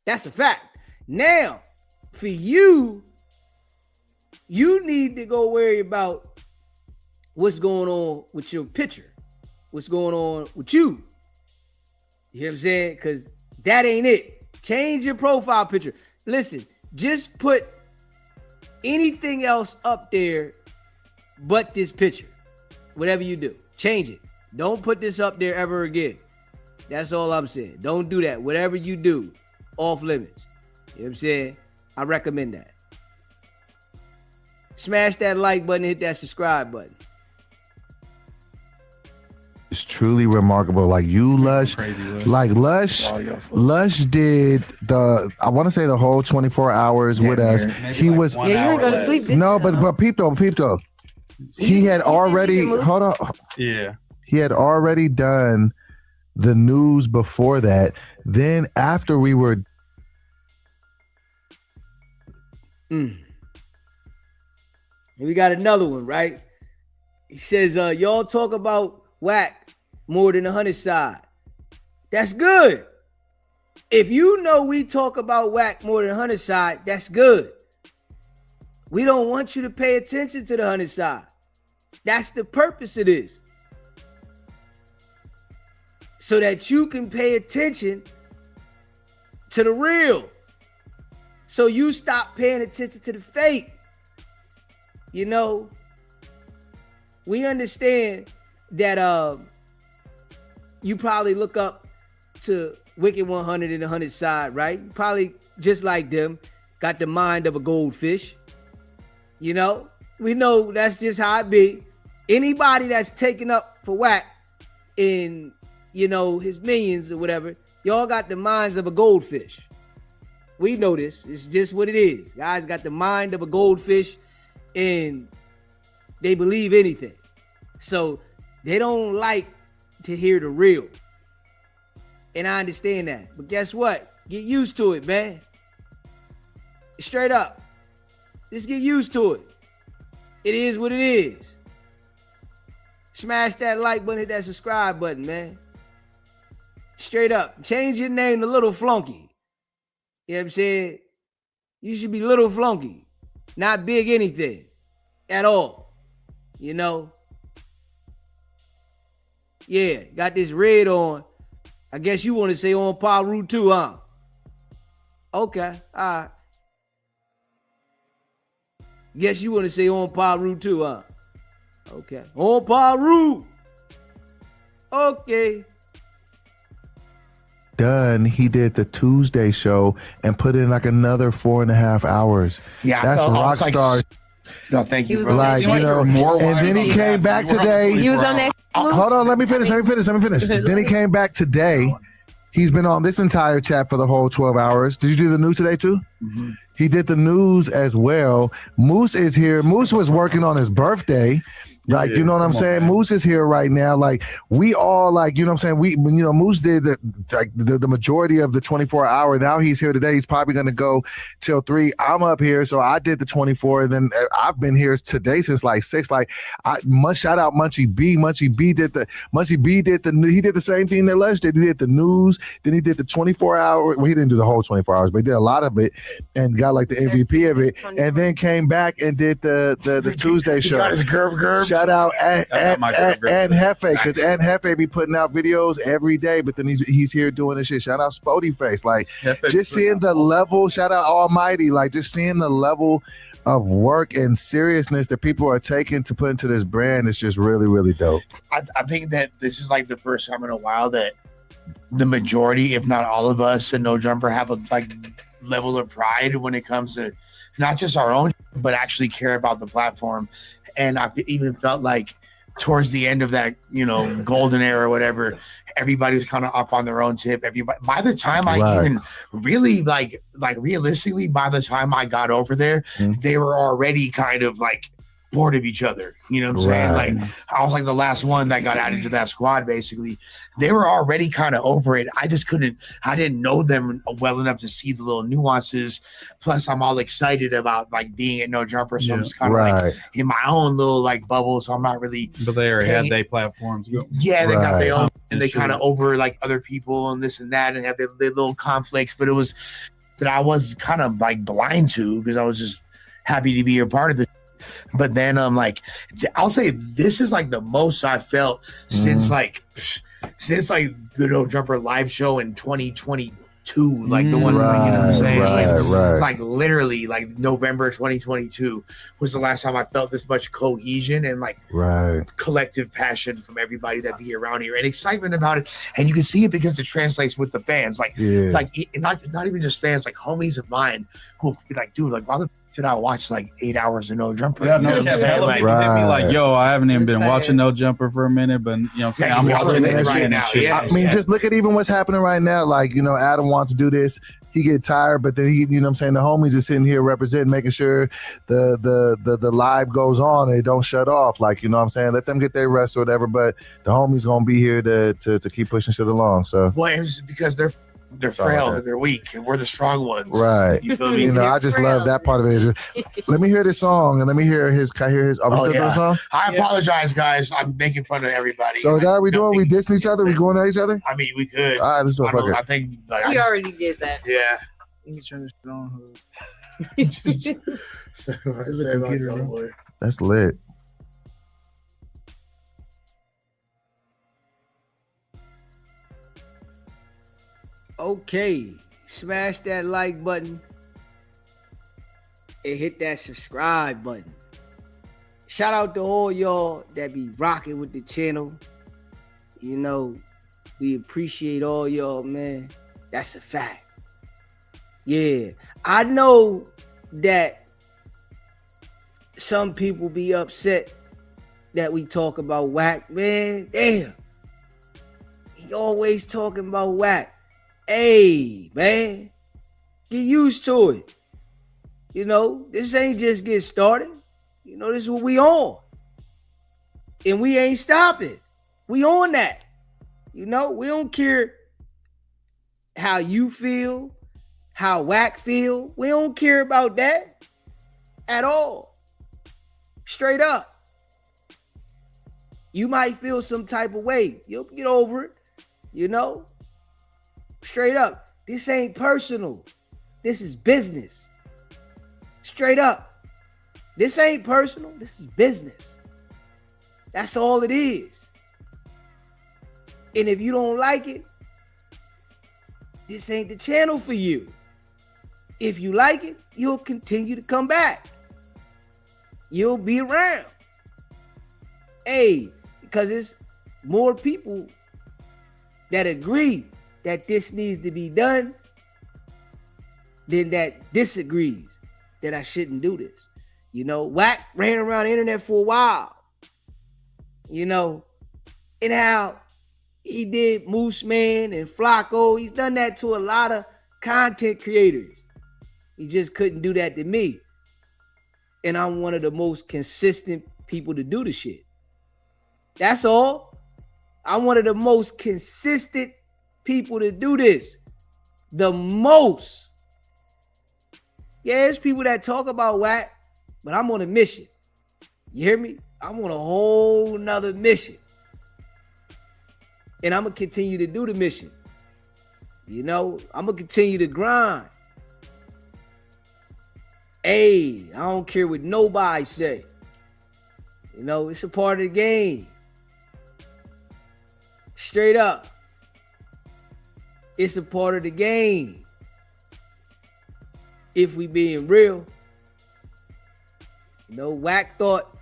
That's a fact. Now, for you, you need to go worry about what's going on with your picture. What's going on with you. You know what I'm saying? Because that ain't it. Change your profile picture. Listen, just put anything else up there but this picture. Whatever you do, change it. Don't put this up there ever again. That's all I'm saying. Don't do that. Whatever you do, off limits. You know what I'm saying? I recommend that. Smash that like button, hit that subscribe button. It's truly remarkable. Like you, Lush, like Lush did I want to say the whole 24 hours with us. He was, Yeah, you were going to sleep. no, but peep though. He had already, hold on. Yeah. He had already done the news before that. Then after we were. We got another one, right? He says, y'all talk about Wack more than the 100 side. That's good. If you know we talk about Wack more than 100 side, that's good. We don't want you to pay attention to the 100 side. That's the purpose of this. So that you can pay attention to the real. So you stop paying attention to the fake. You know, we understand that you probably look up to Wicked100 and the 100 side, right? You probably just like them, got the mind of a goldfish. You know, we know that's just how it be. Anybody that's taken up for Wack in, you know, his minions or whatever, y'all got the minds of a goldfish. We know this. It's just what it is. Guys got the mind of a goldfish and they believe anything. So they don't like to hear the real. And I understand that. But guess what? Get used to it, man. Straight up. Just get used to it. It is what it is. Smash that like button, hit that subscribe button, man. Straight up. Change your name to Little Flunky. You know what I'm saying? You should be Little Flunky. Not big anything. At all. You know? Yeah. Got this red on. I guess you want to say on Paru too, huh? Okay. All right. Guess you want to say on Paru too, huh? Okay. On Paru. Okay. Done. He did the Tuesday show and put in like another 4.5 hours. Yeah, that's rock star. No, thank you, bro. Like, you know, and then he came back today. He was on that. Hold on, let me finish. Then he came back today. He's been on this entire chat for the whole 12 hours. Did you do the news today too? Mm-hmm. He did the news as well. Moose is here. Moose was working on his birthday. Like, you know what I'm saying? Moose is here right now. Like, we all, like, you know what I'm saying? Moose did the majority of the 24 hour. Now he's here today. He's probably going to go till 3. I'm up here. So I did the 24. And then I've been here today since like 6. Like, shout out Munchie B. Munchie B did the same thing that Lush did. He did the news. Then he did the 24 hour. Well, he didn't do the whole 24 hours, but he did a lot of it and got like the MVP of it. And then came back and did the Tuesday show. He got his gerb. Shout out and Hefe, because Aunt Hefe be putting out videos every day, but then he's here doing this shit. Shout out Spody Face. Like, just seeing the level, shout out Almighty, like just seeing the level of work and seriousness that people are taking to put into this brand is just really, really dope. I think that this is like the first time in a while that the majority, if not all of us in No Jumper, have a like level of pride when it comes to not just our own, but actually care about the platform. And I've even felt like towards the end of that, you know, golden era or whatever, everybody was kind of up on their own tip. Everybody, by the time I even really like realistically, by the time I got over there, they were already kind of like bored of each other. You know what I'm saying? Like, I was like the last one that got added to that squad, basically. They were already kind of over it. I didn't know them well enough to see the little nuances. Plus, I'm all excited about like being at No Jumper. So I'm just kind of like in my own little like bubble. So I'm not really. But they already had their platforms. Yeah, they got their own, and they kind of over like other people and this and that, and have their little conflicts. But it was that I was kind of like blind to, because I was just happy to be a part of this. But then like I'll say this is like the most I felt since like the No Jumper live show in 2022, like the one, you know what I'm saying, like literally like November 2022 was the last time I felt this much cohesion and like collective passion from everybody that be around here and excitement about it. And you can see it because it translates with the fans, like not even just fans, like homies of mine who'll be like, dude, like why the did I watch like 8 hours of No Jumper? Yeah, no, hella people hit me like, yo, I haven't even been watching No Jumper for a minute, but you know what I'm saying? I'm watching it right now. I mean, just look at even what's happening right now. Like, you know, Adam wants to do this. He get tired, but then he, you know what I'm saying, the homies are sitting here representing, making sure the live goes on and it don't shut off. Like, you know what I'm saying? Let them get their rest or whatever, but the homies gonna be here to keep pushing shit along. So well, it's because they're frail and they're weak, and we're the strong ones. Right. You feel me? You know, I just love that part of it. Let me hear this song and let me hear his. Can I hear his? Are we still doing a song? I apologize, guys. I'm making fun of everybody. So is that what we doing? We dissing each other? We going at each other? I mean, we could. All right, let's do it. Fuck it. I think like, we already did that. Yeah. Let me turn this shit on. That's lit. Okay, smash that like button and hit that subscribe button. Shout out to all y'all that be rocking with the channel. You know, we appreciate all y'all, man. That's a fact. Yeah, I know that some people be upset that we talk about Wack, man. Damn, he always talking about Wack. Hey, man, get used to it. You know, this ain't just get started. You know, this is what we on. And we ain't stopping. We on that. You know, we don't care how you feel, how Wack feel. We don't care about that at all. Straight up. You might feel some type of way. You'll get over it, you know? Straight up. This ain't personal. This is business. Straight up. This ain't personal. This is business. That's all it is. And if you don't like it, this ain't the channel for you. If you like it, you'll continue to come back. You'll be around. Hey, because it's more people that agree that this needs to be done than that disagrees that I shouldn't do this. You know, Wack ran around the internet for a while. You know, and how he did Moose Man and Flacco. He's done that to a lot of content creators. He just couldn't do that to me. And I'm one of the most consistent people to do the shit. That's all. I'm one of the most consistent people to do this. The most. Yeah, there's people that talk about Wack, but I'm on a mission. You hear me? I'm on a whole nother mission. And I'm going to continue to do the mission. You know, I'm going to continue to grind. Hey, I don't care what nobody say. You know, it's a part of the game. Straight up. It's a part of the game. If we being real. You know, Wack thought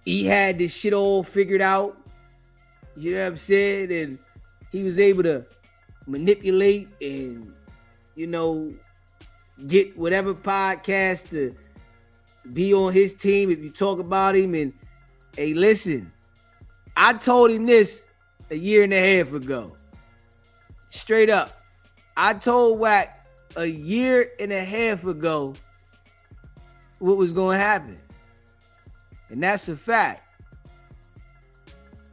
he had this shit all figured out. You know what I'm saying? And he was able to manipulate and, you know, get whatever podcast to be on his team if you talk about him. And hey, listen, I told him this a year and a half ago. Straight up. I told Wack a year and a half ago what was going to happen. And that's a fact.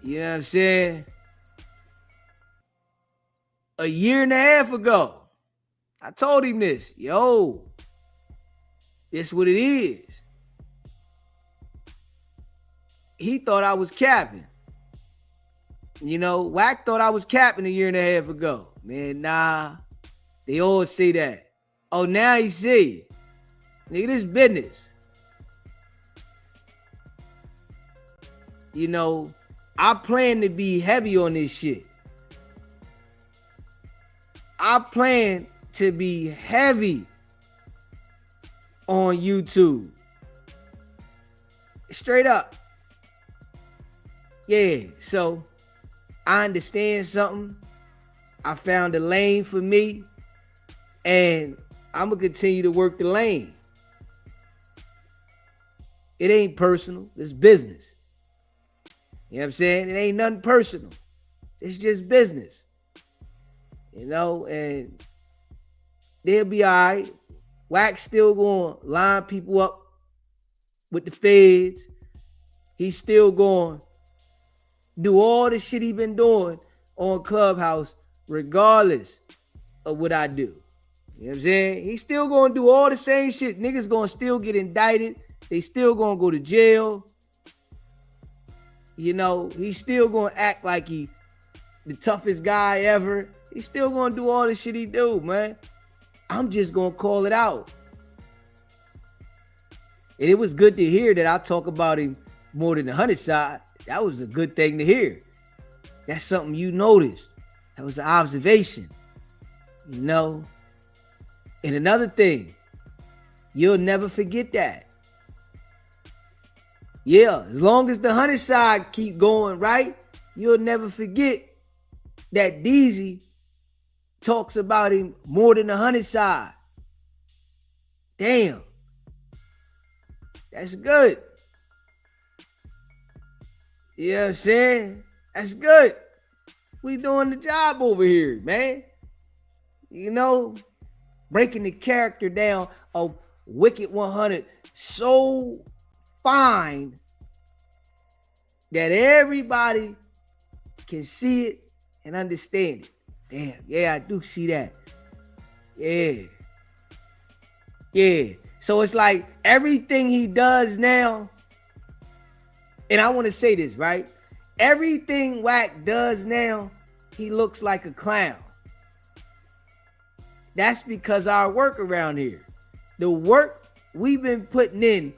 You know what I'm saying? A year and a half ago, I told him this. Yo, this what it is. He thought I was capping. You know, Wack thought I was capping a year and a half ago. Man, nah. They all say that. Oh, now he see. Nigga, this business. You know, I plan to be heavy on this shit. I plan to be heavy on YouTube. Straight up. Yeah, so I understand something. I found a lane for me, and I'm going to continue to work the lane. It ain't personal. It's business. You know what I'm saying? It ain't nothing personal. It's just business. You know, and they'll be all right. Wack's still going to line people up with the feds. He's still going to do all the shit he been doing on Clubhouse regardless of what I do. You know what I'm saying? He's still going to do all the same shit. Niggas going to still get indicted. They still going to go to jail. You know, he's still going to act like he the toughest guy ever. He's still going to do all the shit he do, man. I'm just going to call it out. And it was good to hear that I talk about him more than the 100 side. That was a good thing to hear. That's something you noticed. That was an observation. You know? And another thing, you'll never forget that. Yeah, as long as the 100 side keep going, right? You'll never forget that DZ talks about him more than the 100 side. Damn. That's good. You know what I'm saying? That's good. We doing the job over here, man. You know, breaking the character down of Wicked100 so fine that everybody can see it and understand it. Damn, yeah, I do see that. Yeah. Yeah. So it's like everything he does now, and I want to say this, right? Everything Wack does now, he looks like a clown. That's because our work around here, the work we've been putting in,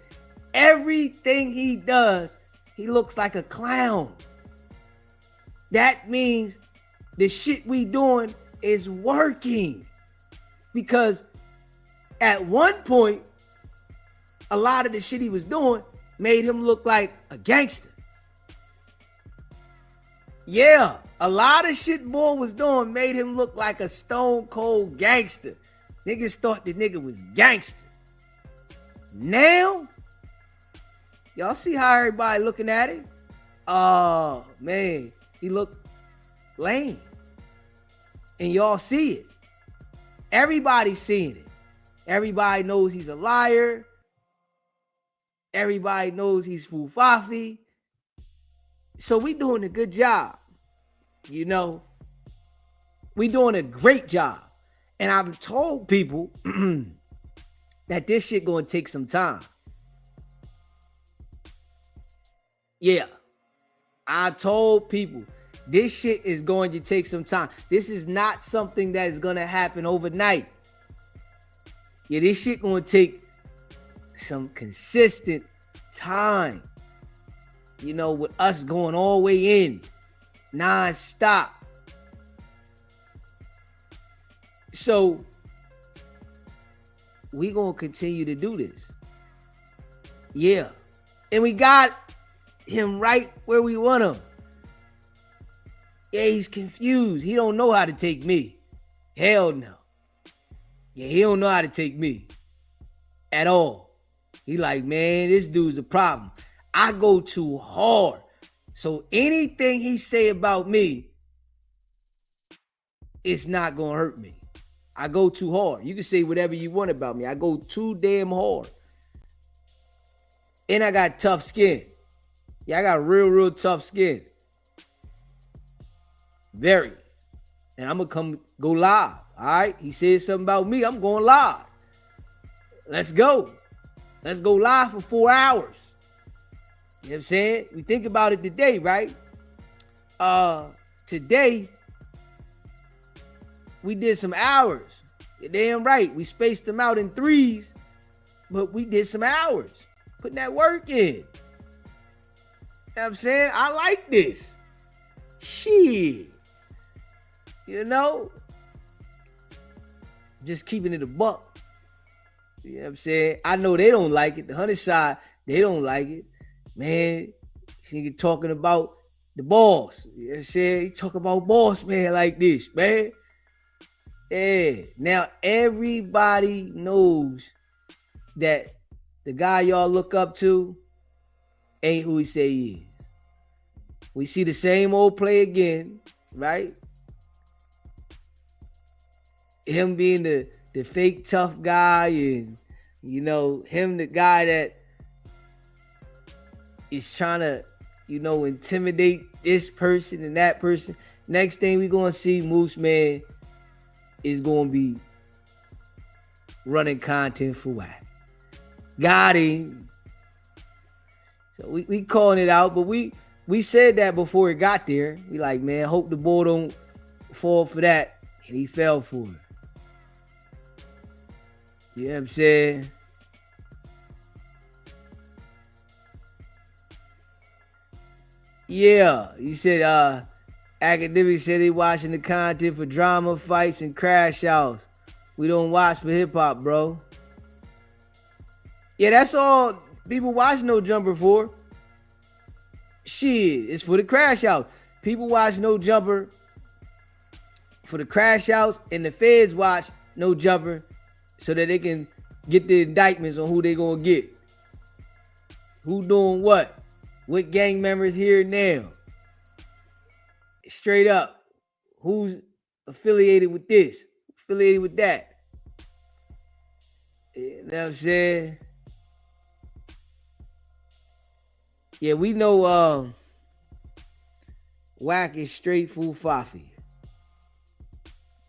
everything he does, he looks like a clown. That means the shit we doing is working. Because at one point, a lot of the shit he was doing made him look like a gangster. Yeah, a lot of shit boy was doing made him look like a stone cold gangster. Niggas thought the nigga was gangster. Now, y'all see how everybody looking at him? Oh, man, he look lame. And y'all see it. Everybody's seeing it. Everybody knows he's a liar. Everybody knows he's fufafi. So we doing a good job. You know, we doing a great job. And I've told people that this shit gonna take some time. Yeah. I told people this shit is going to take some time. This is not something that is gonna happen overnight. Yeah, this shit gonna take some consistent time. you know, with us going all the way in, non-stop. So we gonna continue to do this. Yeah. And we got him right where we want him. Yeah, he's confused. He don't know how to take me. Hell no. Yeah, he don't know how to take me at all. He like, man, this dude's a problem. I go too hard. So anything he say about me, it's not gonna hurt me. I go too hard. You can say whatever you want about me. I go too damn hard. And I got tough skin. Yeah, I got real tough skin. Very. And I'm gonna go live. All right. He said something about me. I'm going live. Let's go. Let's go live for 4 hours. You know what I'm saying? We think about it today, right? Today, we did some hours. You're damn right. We spaced them out in 3s, but we did some hours. Putting that work in. You know what I'm saying? I like this. Shit. You know? Just keeping it a buck. You know what I'm saying? I know they don't like it. The 100 side, they don't like it. Man, she talking about the boss. You know what I'm saying? He talk about boss man like this, man. Yeah. Now everybody knows that the guy y'all look up to ain't who he say he is. We see the same old play again, right? Him being the fake tough guy, and you know, him the guy that is trying to, you know, intimidate this person and that person. Next thing we gonna see, Moose Man is gonna be running content for Wack. Got him. So we calling it out, but we said that before it got there. We like, man, hope the boy don't fall for that. And he fell for it. You know what I'm saying? Yeah, you said academics said they watching the content for drama, fights, and crash outs. We don't watch for hip hop, bro. Yeah, that's all people watch No Jumper for. Shit, it's for the crash outs. People watch No Jumper for the crash outs, and the feds watch No Jumper so that they can get the indictments on who they gonna get. Who doing what? What gang members here now? Straight up. Who's affiliated with this? Affiliated with that? You know what I'm saying? Yeah, we know Wack is straight full fafi.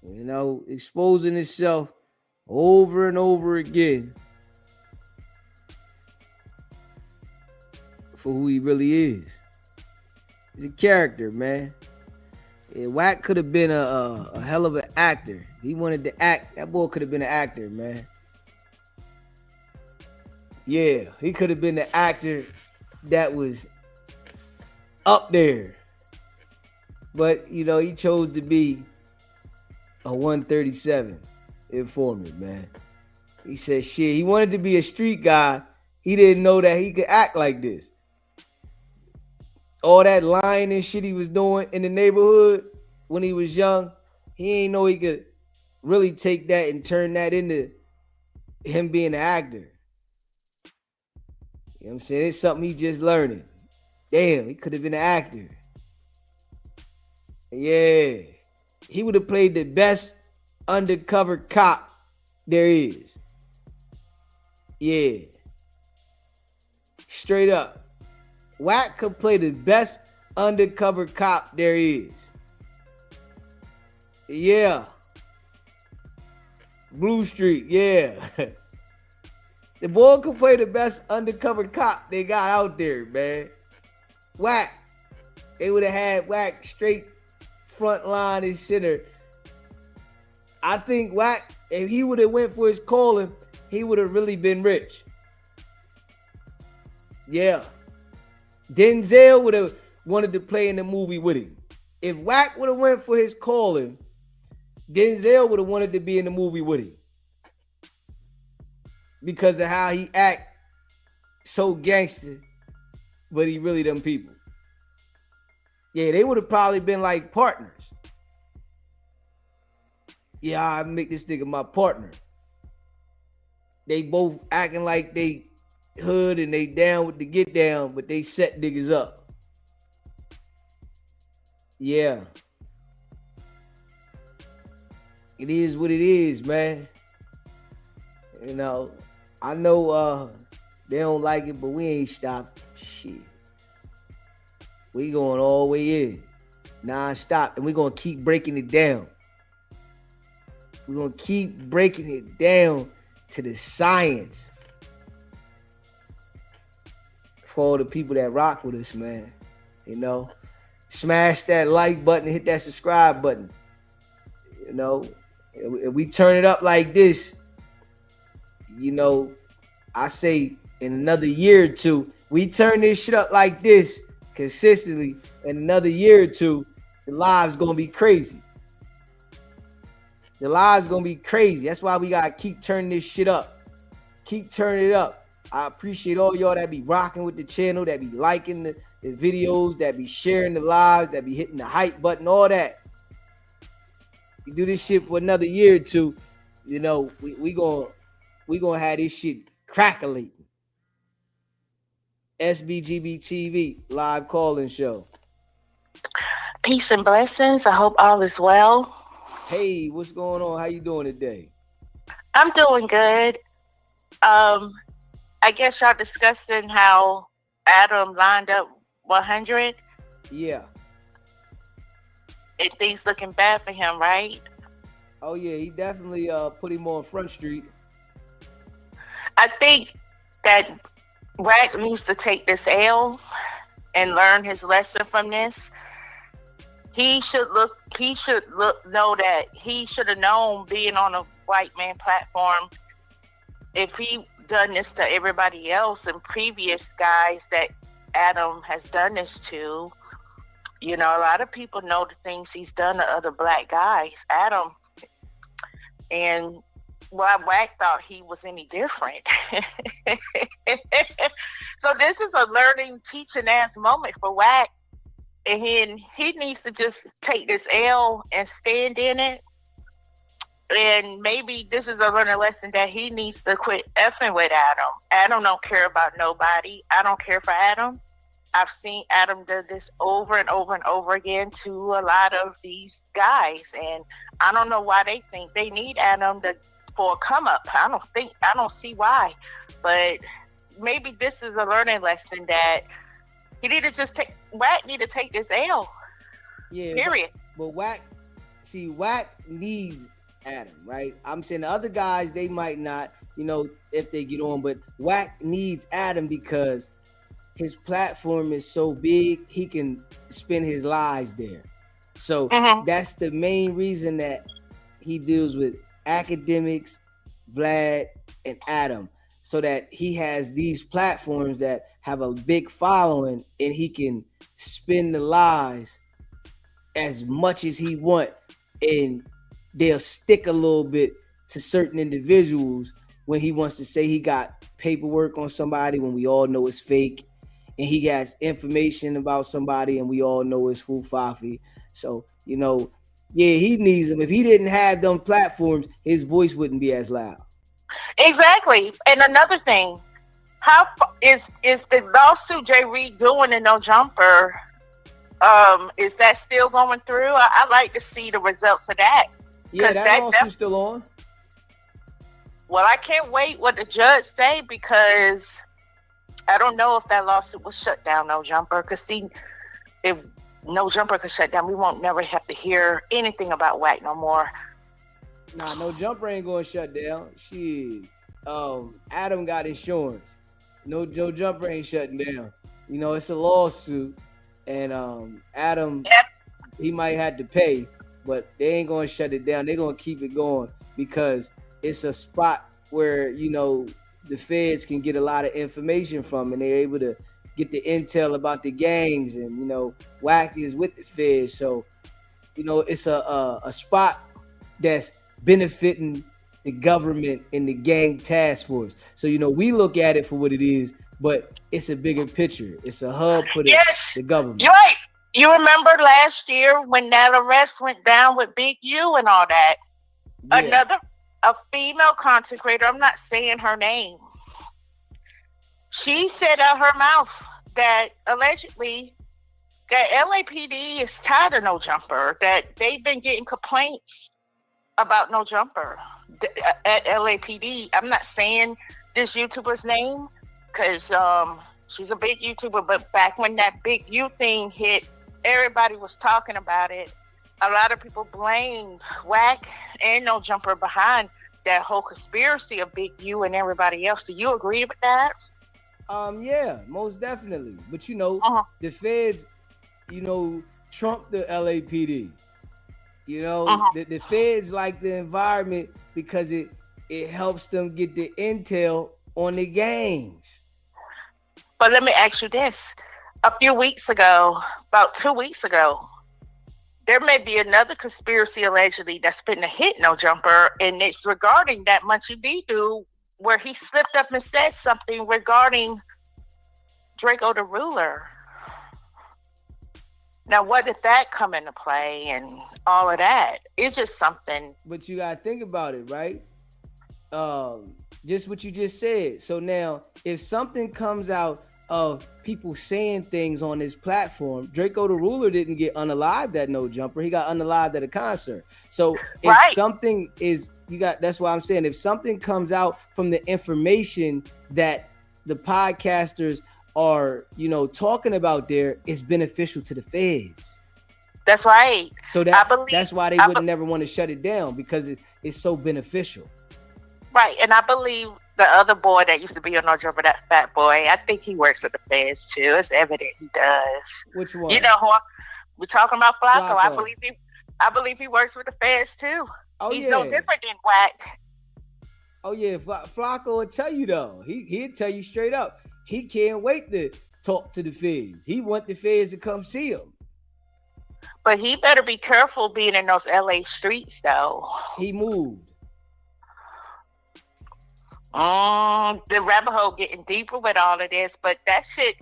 You know, exposing itself over and over again for who he really is. He's a character, man. Yeah, Wack could have been a hell of an actor. He wanted to act. That boy could have been an actor, man. Yeah, he could have been the actor that was up there. But, you know, he chose to be a 137 informant, man. He said, shit, he wanted to be a street guy. He didn't know that he could act like this. All that lying and shit he was doing in the neighborhood when he was young, he ain't know he could really take that and turn that into him being an actor. You know what I'm saying? It's something he just learning. Damn, he could have been an actor. Yeah. He would have played the best undercover cop there is. Yeah. Straight up. Wack could play the best undercover cop there is. Yeah. Blue Street, yeah. The boy could play the best undercover cop they got out there, man. Wack. They would have had Wack straight front line and center. I think Wack, if he would have went for his calling, he would have really been rich. Yeah. Denzel would have wanted to play in the movie with him. If Wack would have went for his calling, Denzel would have wanted to be in the movie with him because of how he act so gangster, but he really them people. Yeah, they would have probably been like partners. Yeah, I make this nigga my partner. They both acting like they hood and they down with the get down, but they set niggas up. Yeah. It is what it is, man. You know, I know they don't like it, but we ain't stopped. Shit. We going all the way in. Non-stop. And we going to keep breaking it down. We're going to keep breaking it down to the science. For all the people that rock with us, man. You know, smash that like button, hit that subscribe button. You know, if we turn it up like this, you know, I say in another year or two, we turn this shit up like this consistently, in another year or two, the live's gonna be crazy. The live's gonna be crazy. That's why we gotta keep turning this shit up. Keep turning it up. I appreciate all y'all that be rocking with the channel, that be liking the videos, that be sharing the lives, that be hitting the hype button, all that. You do this shit for another year or two, you know, we gonna have this shit crackling. SBGB TV live call-in show. Peace and blessings. I hope all is well. Hey, what's going on? How you doing today? I'm doing good. I guess y'all discussing how Adam lined up 100. Yeah. And things looking bad for him, right? Oh yeah, he definitely put him on Front Street. I think that Wack needs to take this L and learn his lesson from this. He should know that he should have known, being on a white man platform, if he done this to everybody else and previous guys that Adam has done this to. You know, a lot of people know the things he's done to other black guys, Adam. And why Wack thought he was any different. So this is a learning, teaching ass moment for Wack. And he needs to just take this L and stand in it. And maybe this is a learning lesson that he needs to quit effing with Adam. Adam don't care about nobody. I don't care for Adam. I've seen Adam do this over and over and over again to a lot of these guys. And I don't know why they think they need Adam for a come up. I don't see why. But maybe this is a learning lesson that he need to just Wack need to take this L. Yeah. Period. But Wack needs Adam, right? I'm saying the other guys, they might not, you know, if they get on, but Wack needs Adam because his platform is so big, he can spin his lies there. So that's the main reason that he deals with academics, Vlad, and Adam, so that he has these platforms that have a big following and he can spin the lies as much as he want, and they'll stick a little bit to certain individuals when he wants to say he got paperwork on somebody when we all know it's fake, and he has information about somebody and we all know it's fufafi. So, you know, yeah, he needs them. If he didn't have them platforms, his voice wouldn't be as loud. Exactly. And another thing, how is the lawsuit Jay Reed doing in No Jumper? Is that still going through? I like to see the results of that. Yeah, that lawsuit's still on. Well, I can't wait what the judge say, because I don't know if that lawsuit will shut down No Jumper. Because see, if No Jumper could shut down, we won't never have to hear anything about Wack no more. Nah, No Jumper ain't going to shut down. Shit. Adam got insurance. No Jumper ain't shutting down. You know, it's a lawsuit. And Adam, he might have to pay, but they ain't going to shut it down. They're going to keep it going because it's a spot where, you know, the feds can get a lot of information from, and they're able to get the intel about the gangs, and you know, Wack is with the feds, so you know, it's a spot that's benefiting the government and the gang task force. So you know, we look at it for what it is, but it's a bigger picture. It's a hub for the government. You're right. You remember last year when that arrest went down with Big U and all that? Yeah. A female content creator, I'm not saying her name, she said out her mouth that allegedly that LAPD is tired of No Jumper, that they've been getting complaints about No Jumper at LAPD. I'm not saying this YouTuber's name because she's a big YouTuber, but back when that Big U thing hit, everybody was talking about it. A lot of people blamed Wack and No Jumper behind that whole conspiracy of Big U and everybody else. Do you agree with that? Yeah, most definitely. But you know, the feds, you know, trump the LAPD. You know, the feds like the environment because it helps them get the intel on the gangs. But let me ask you this. A few weeks ago, about 2 weeks ago, there may be another conspiracy allegedly that's been a hit No Jumper, and it's regarding that Munchie B dude where he slipped up and said something regarding Draco the Ruler. Now, what did that come into play and all of that? It's just something. But you gotta think about it, right? Just what you just said. So now, if something comes out of people saying things on this platform, Draco the Ruler didn't get unalived at No Jumper. He got unalived at a concert. So if something is, that's why I'm saying, if something comes out from the information that the podcasters are, you know, talking about there, is beneficial to the feds. That's right. So that's why they would never want to shut it down, because it's so beneficial. Right. And I believe the other boy that used to be on No Jumper, that fat boy, I think he works with the feds too. It's evident he does. Which one? You know who we're talking about? Flacco. I believe he works with the feds too. Oh, he's no different than Wack. Oh yeah, Flacco will tell you though. He'll tell you straight up. He can't wait to talk to the feds. He want the feds to come see him. But he better be careful being in those LA streets though. He moved. The rabbit hole getting deeper with all of this, but that shit,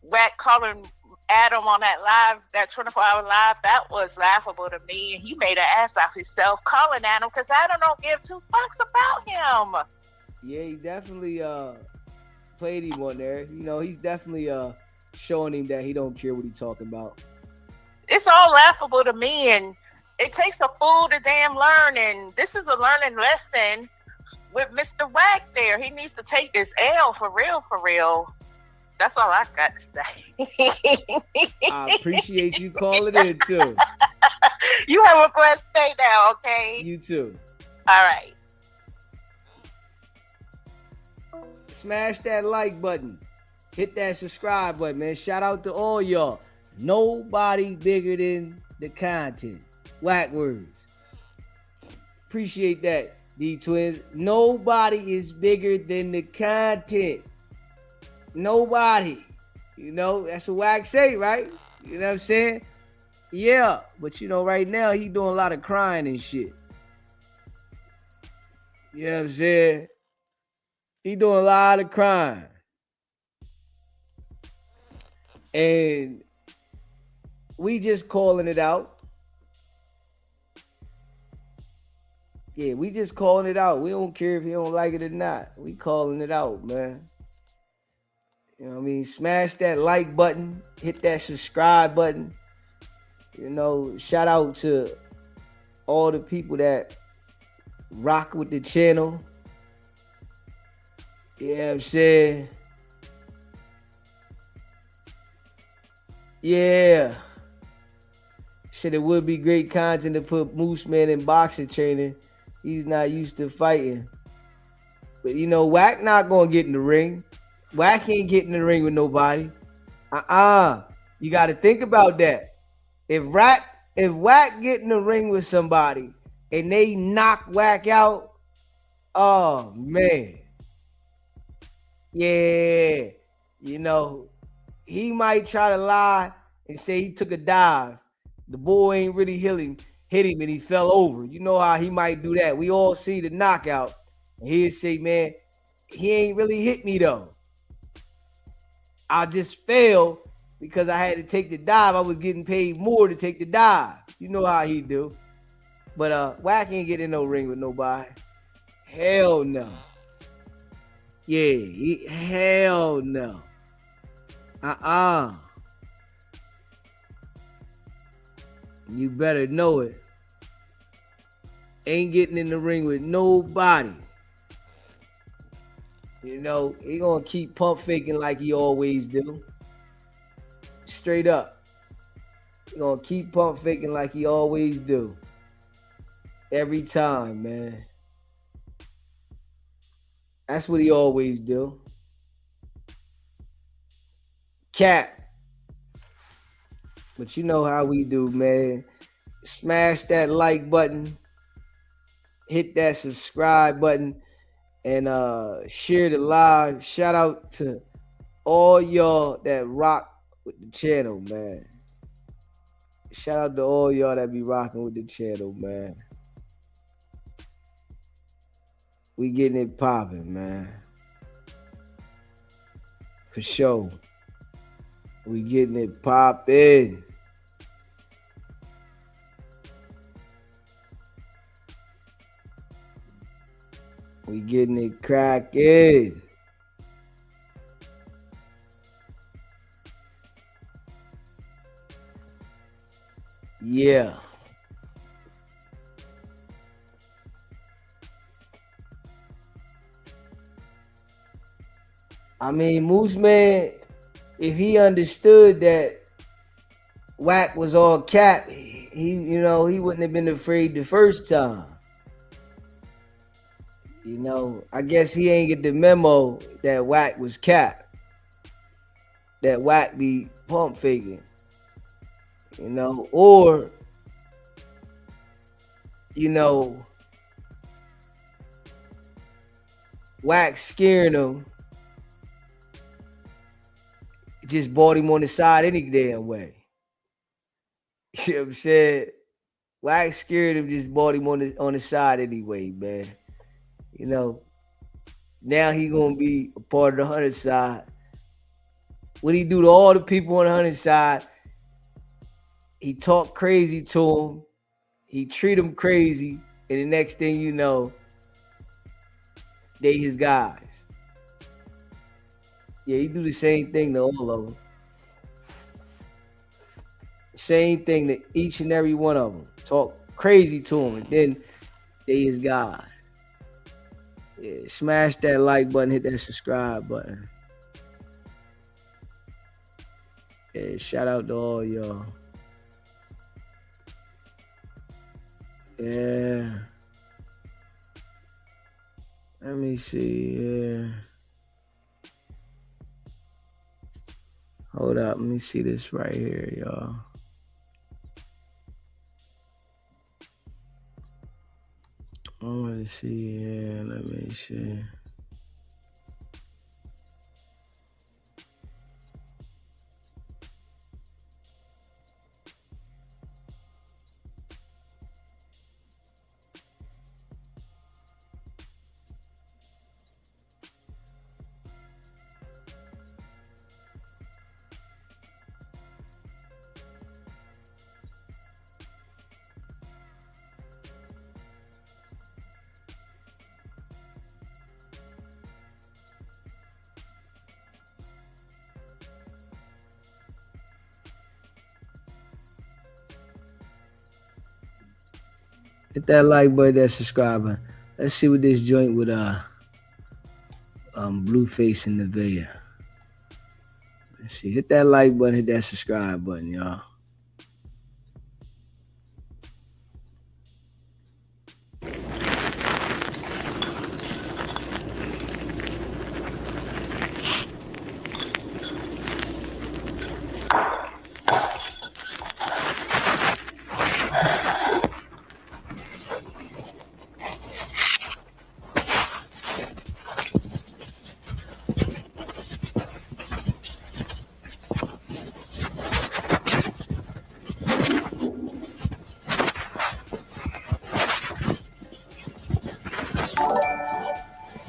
Wack calling Adam on that live, that 24-hour live, that was laughable to me. And he made an ass out himself calling Adam because Adam don't give two fucks about him. Yeah, he definitely played him on there. You know, he's definitely showing him that he don't care what he's talking about. It's all laughable to me, and it takes a fool to damn learn, and this is a learning lesson with Mr. Wack there. He needs to take this L for real, for real. That's all I got to say. I appreciate you calling in too. You have a blessed day now, okay? You too. All right. Smash that like button. Hit that subscribe button, man. Shout out to all y'all. Nobody bigger than the content. Wack words. Appreciate that, D Twins. Nobody is bigger than the content. Nobody. You know, that's what Wack say, right? You know what I'm saying? Yeah, but you know, right now he doing a lot of crying and shit. You know what I'm saying? He doing a lot of crying. And we just calling it out. Yeah, we just calling it out. We don't care if you don't like it or not. We calling it out, man. You know what I mean? Smash that like button. Hit that subscribe button. You know, shout out to all the people that rock with the channel. You know what I'm saying? Yeah. Shit, it would be great content to put Moose Man in boxing training. He's not used to fighting. But you know, Wack not gonna get in the ring. Wack ain't getting in the ring with nobody. You gotta think about that. If Wack get in the ring with somebody and they knock Wack out, oh man. Yeah, you know, he might try to lie and say he took a dive. The boy ain't really hit him and he fell over. You know how he might do that. We all see the knockout. And he'll say, man, he ain't really hit me though. I just fell because I had to take the dive. I was getting paid more to take the dive. You know how he do. But Wack ain't getting in no ring with nobody. Hell no. Yeah, hell no. You better know it. Ain't getting in the ring with nobody. You know, he gonna keep pump faking like he always do. Straight up. He gonna keep pump faking like he always do. Every time, man. That's what he always do. Cap. But you know how we do, man. Smash that like button. Hit that subscribe button. And share the live. Shout out to all y'all that rock with the channel, man. Shout out to all y'all that be rocking with the channel, man. We getting it popping, man. For sure. We getting it popping. We getting it cracking. Yeah. I mean, Moose Man, if he understood that Wack was all cap, he wouldn't have been afraid the first time. You know, I guess he ain't get the memo that Wack was cap. That Wack be pump faking. You know, or, you know, Wack scaring him. Just bought him on the side any damn way. You know what I'm saying? Wack scared him, just bought him on the side anyway, man. You know, now he gonna be a part of the 100 side. What he do to all the people on the 100 side, he talk crazy to him. He treat them crazy. And the next thing you know, they his guys. Yeah, he do the same thing to all of them. Same thing to each and every one of them. Talk crazy to him, and then they his guys. Yeah, smash that like button, hit that subscribe button. Yeah, shout out to all y'all. Yeah. Let me see. Yeah. Hold up. Let me see this right here, y'all. I want to see. Yeah, let me see. Hit that like button, that subscribe button. Let's see what this joint with Blueface and Nevaeh. Let's see. Hit that like button, hit that subscribe button, y'all.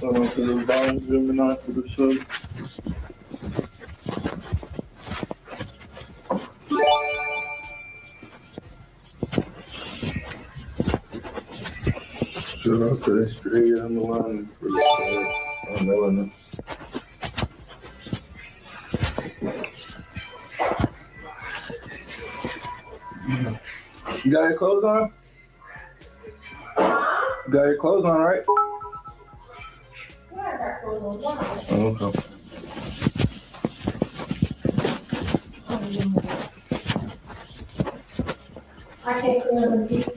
To the bottom, Gemini, to the sun. Shout out to the straight on the line for the on Melanie. You got your clothes on? You got your clothes on, right? Yeah, I got clothes on. Oh, okay. I can't clean up the piece.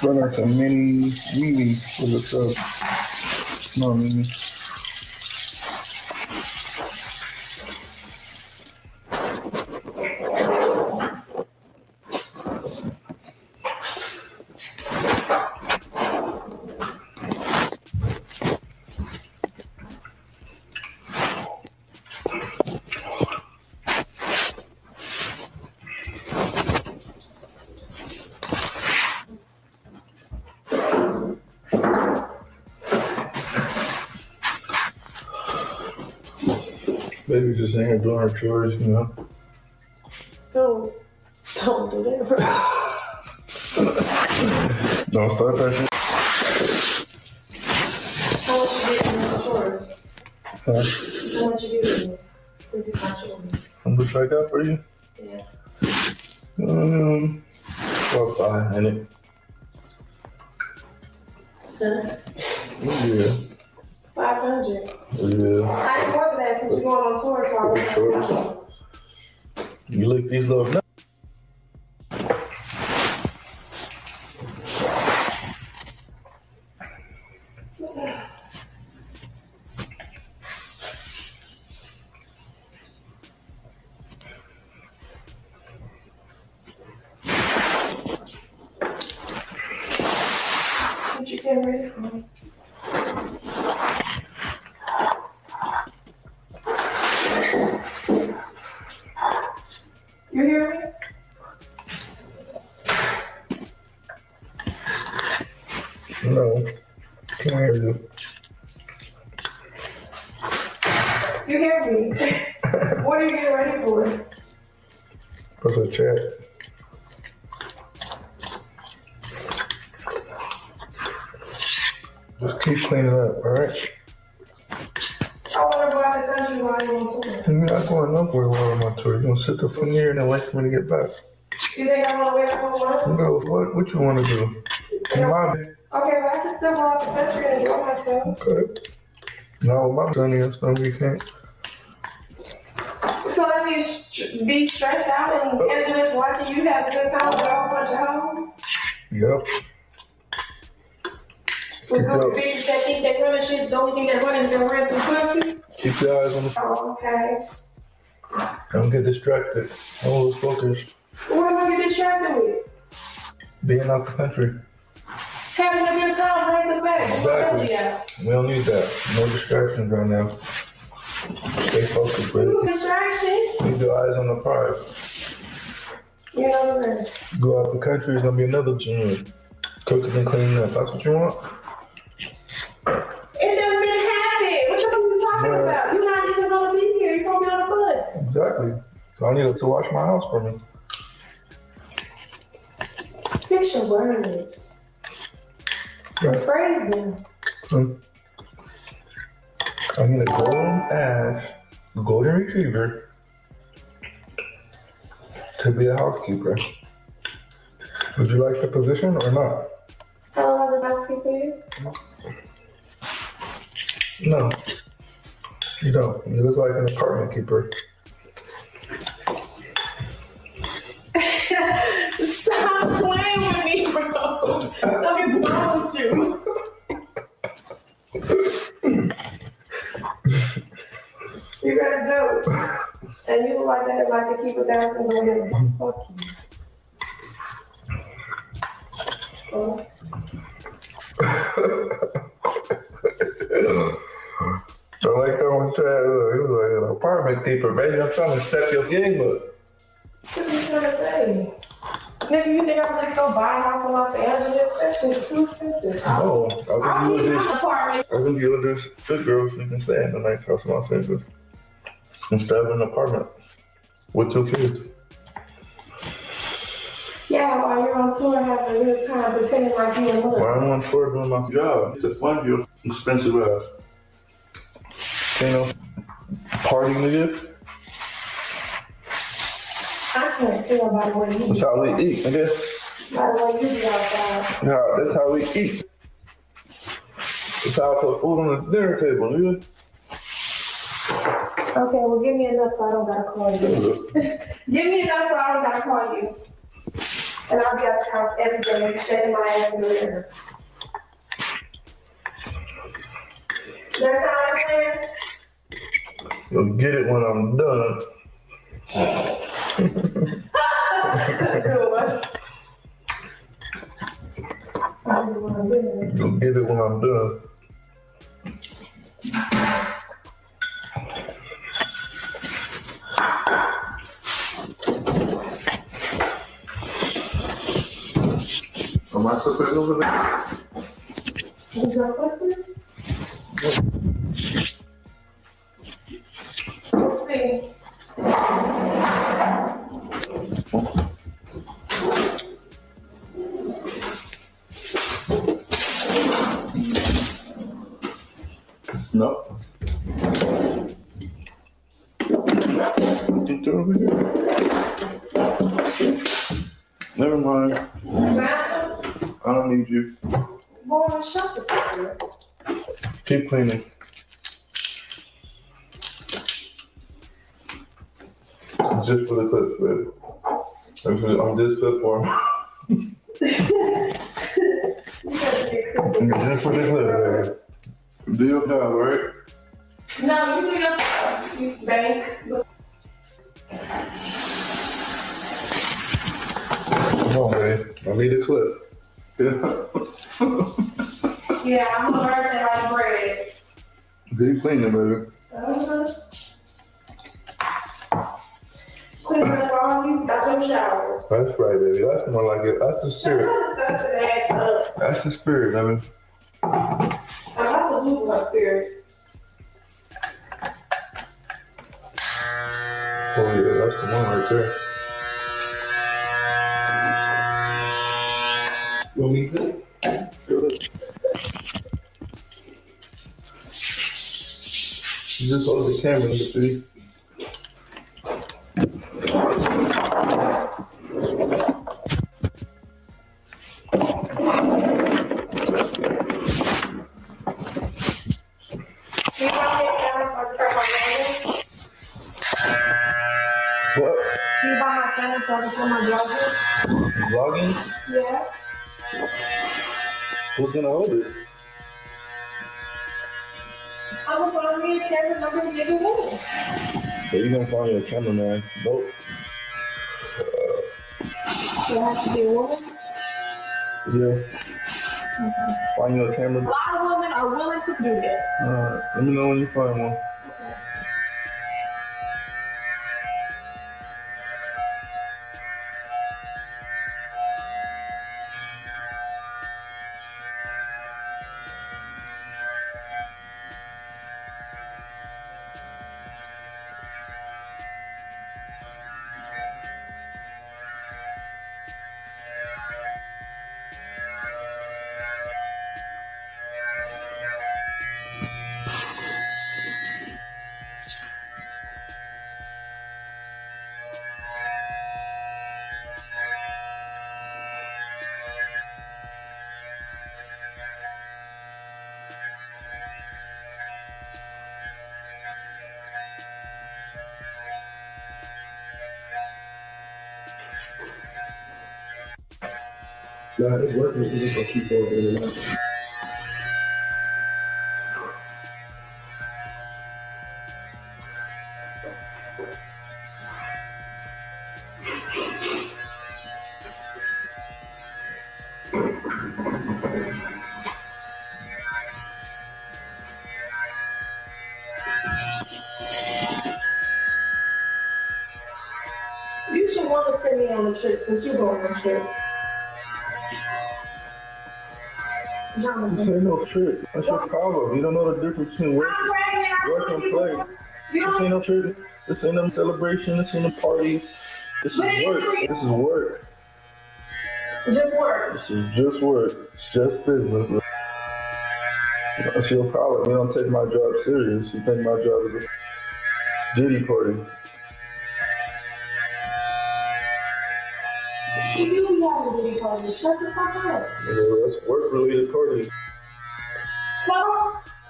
Run out some mini for the sub. No, mini. Baby just in here doing her chores, you know. Don't do that. Don't start that shit. How much you get in your chores? Huh? How much you get in it? This is not yours. How much I got for you? Yeah. About 500. Huh? Yeah. 500. Yeah. I need more than that since you're going on tour, so I want You lick these little nuts. What you getting ready for me? You hear me? No. Can't hear you. You hear me? What are you getting ready for? What's a chat? Just keep cleaning up, alright? I want to go out the country while you're on tour. You're not going nowhere while I'm on tour. You're gonna sit the fucking here and then wait for me to get back. You think I want to wait for one? No, what you wanna do? Come on, baby. Okay, but I can still go out the country and enjoy myself. Okay. No, my sonny and stuff, you can't. So let me be stressed out and Angela's watching you have a good time with a whole bunch of hoes? Yep. With good bitches that think they running shit, the only thing that running is their rent and pussy? Keep your eyes on the Oh, okay. Don't get distracted. Don't lose focus. What am I getting distracted with? Being out the country. Having a good time, like the back. Exactly. We don't need that. No distractions right now. Stay focused, baby. Distraction? Keep your eyes on the prize. You know what I'm saying? Go out the country, it's gonna be another gym. Cooking and cleaning up. That's what you want? It doesn't been happen. What the fuck are you talking about? You're not even gonna be here. You're gonna be on the bus. Exactly. So I need to wash my house for me. Fix your words. Rephrase them. I need a golden retriever to be a housekeeper. Would you like the position or not? How long is housekeeper you? No, you don't. You look like an apartment keeper. Stop playing with me, bro. What is wrong with you? You got a joke. And you look like that, like to keep it down and go ahead. Fuck you. Oh. So like that one time, he was like an apartment keeper, baby. I'm trying to step your game up. What are you trying to say? Nigga, you think I'm just gonna buy a house in Los Angeles? That's just too expensive. No, I think you an apartment. were just good girl so you can stay in a nice house in Los Angeles instead of an apartment with 2 kids. Yeah, while you're on tour having a good time pretending like you in love. While I'm on tour doing my job, it's a fun deal. Expensive ass. You know, party nigga. I can't tell by the way you That's how we eat, nigga. By the way you be outside. Yeah, that's how we eat. That's how I put food on the dinner table, nigga. Okay, well give me enough so I don't gotta call you. Give me enough so I don't gotta call you. And I'll be at the house every day shaking my ass in the mirror. That's how I'm playing? You'll get it when I'm done. You'll get it when I'm done. Am I supposed to over there? You got clippers? Let's see. No. I think they're over here. Never mind. I don't need you. Boy, shut the fuck up. Keep cleaning. Just for the clips, baby. I'm just fit for him. Just for the clip, baby. Do your job, right? No, you do your job, you bank. Come on, baby. I need a clip. Yeah, I'm a virgin like bread. Keep cleaning, baby. Clean up all you got your shower. That's right, baby. That's more like it. That's the spirit. That's the spirit, baby. I'm about to lose my spirit. Oh yeah, that's the one right there. You want me to? Sure. You just hold the camera, you see. What? Can you buy my phone so I can put my vlogging? Vlogging? Yeah. Who's gonna hold it? I'm gonna find me a camera and I'm gonna give it away. So you're gonna find your cameraman? Nope. Do I have to be a woman? Yeah. Okay. Find your A camera. lot of women are willing to do that. Alright, let me know when you find one. No, it's working. You just gonna keep going in and out. You should want to send me on a trip since you're going on trips. This ain't no trip. That's Chicago. You don't know the difference between work and play. This ain't no trip. This ain't no celebration. This ain't a party. This is work. This is work. Just work. This is just work. It's just business. That's your college. You don't take my job serious. You think my job is a Diddy party. You do have a Diddy party. Shut the fuck up. That's work-related party. No.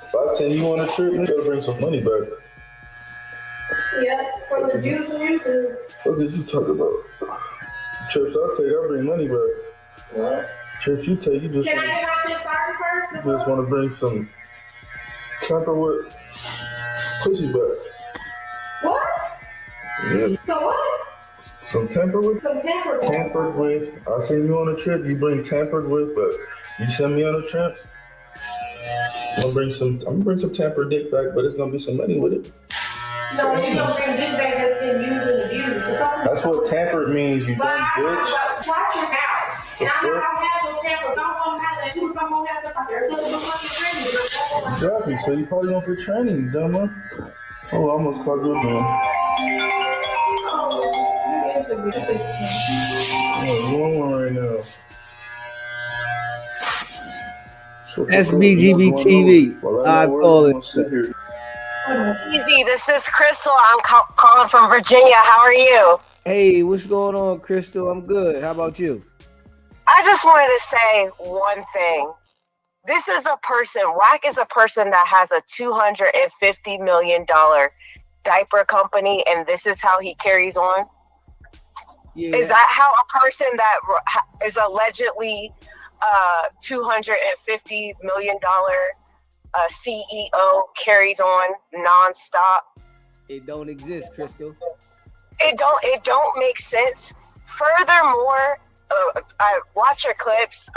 If I send you on a trip, you gotta bring some money back. Yeah, from the Jews and YouTube. What did you talk about? Trips I take, I bring money back. What? Trips you take, you just Can I get my shit started first? you just want to bring some Tupperware pussy back. What? Yeah. So what? Some tampered Some tampered with. Tampered with. I send you on a trip, you bring tampered with, but you send me on a trip, I'm gonna bring some tampered dick back, but it's gonna be some money with it. No, you don't bring this back that's been used and abused. That's what tampered means, you dumb bitch. Watch your mouth. And I'm not gonna have no tamper. Don't come out and you don't have to talk. There's nothing but fucking training. Exactly, so you probably going for training, you dumber. Oh, I almost called you again. Oh, you want one right now. SBGB TV. I call it. Easy, this is Crystal. I'm calling from Virginia. How are you? Hey, what's going on, Crystal? I'm good. How about you? I just wanted to say one thing. This is a person, Wack is a person that has a $250 million diaper company, and this is how he carries on? Yeah. Is that how a person that is allegedly $250 million CEO carries on nonstop? It don't exist, Crystal. It don't make sense. Furthermore, I watch your clips.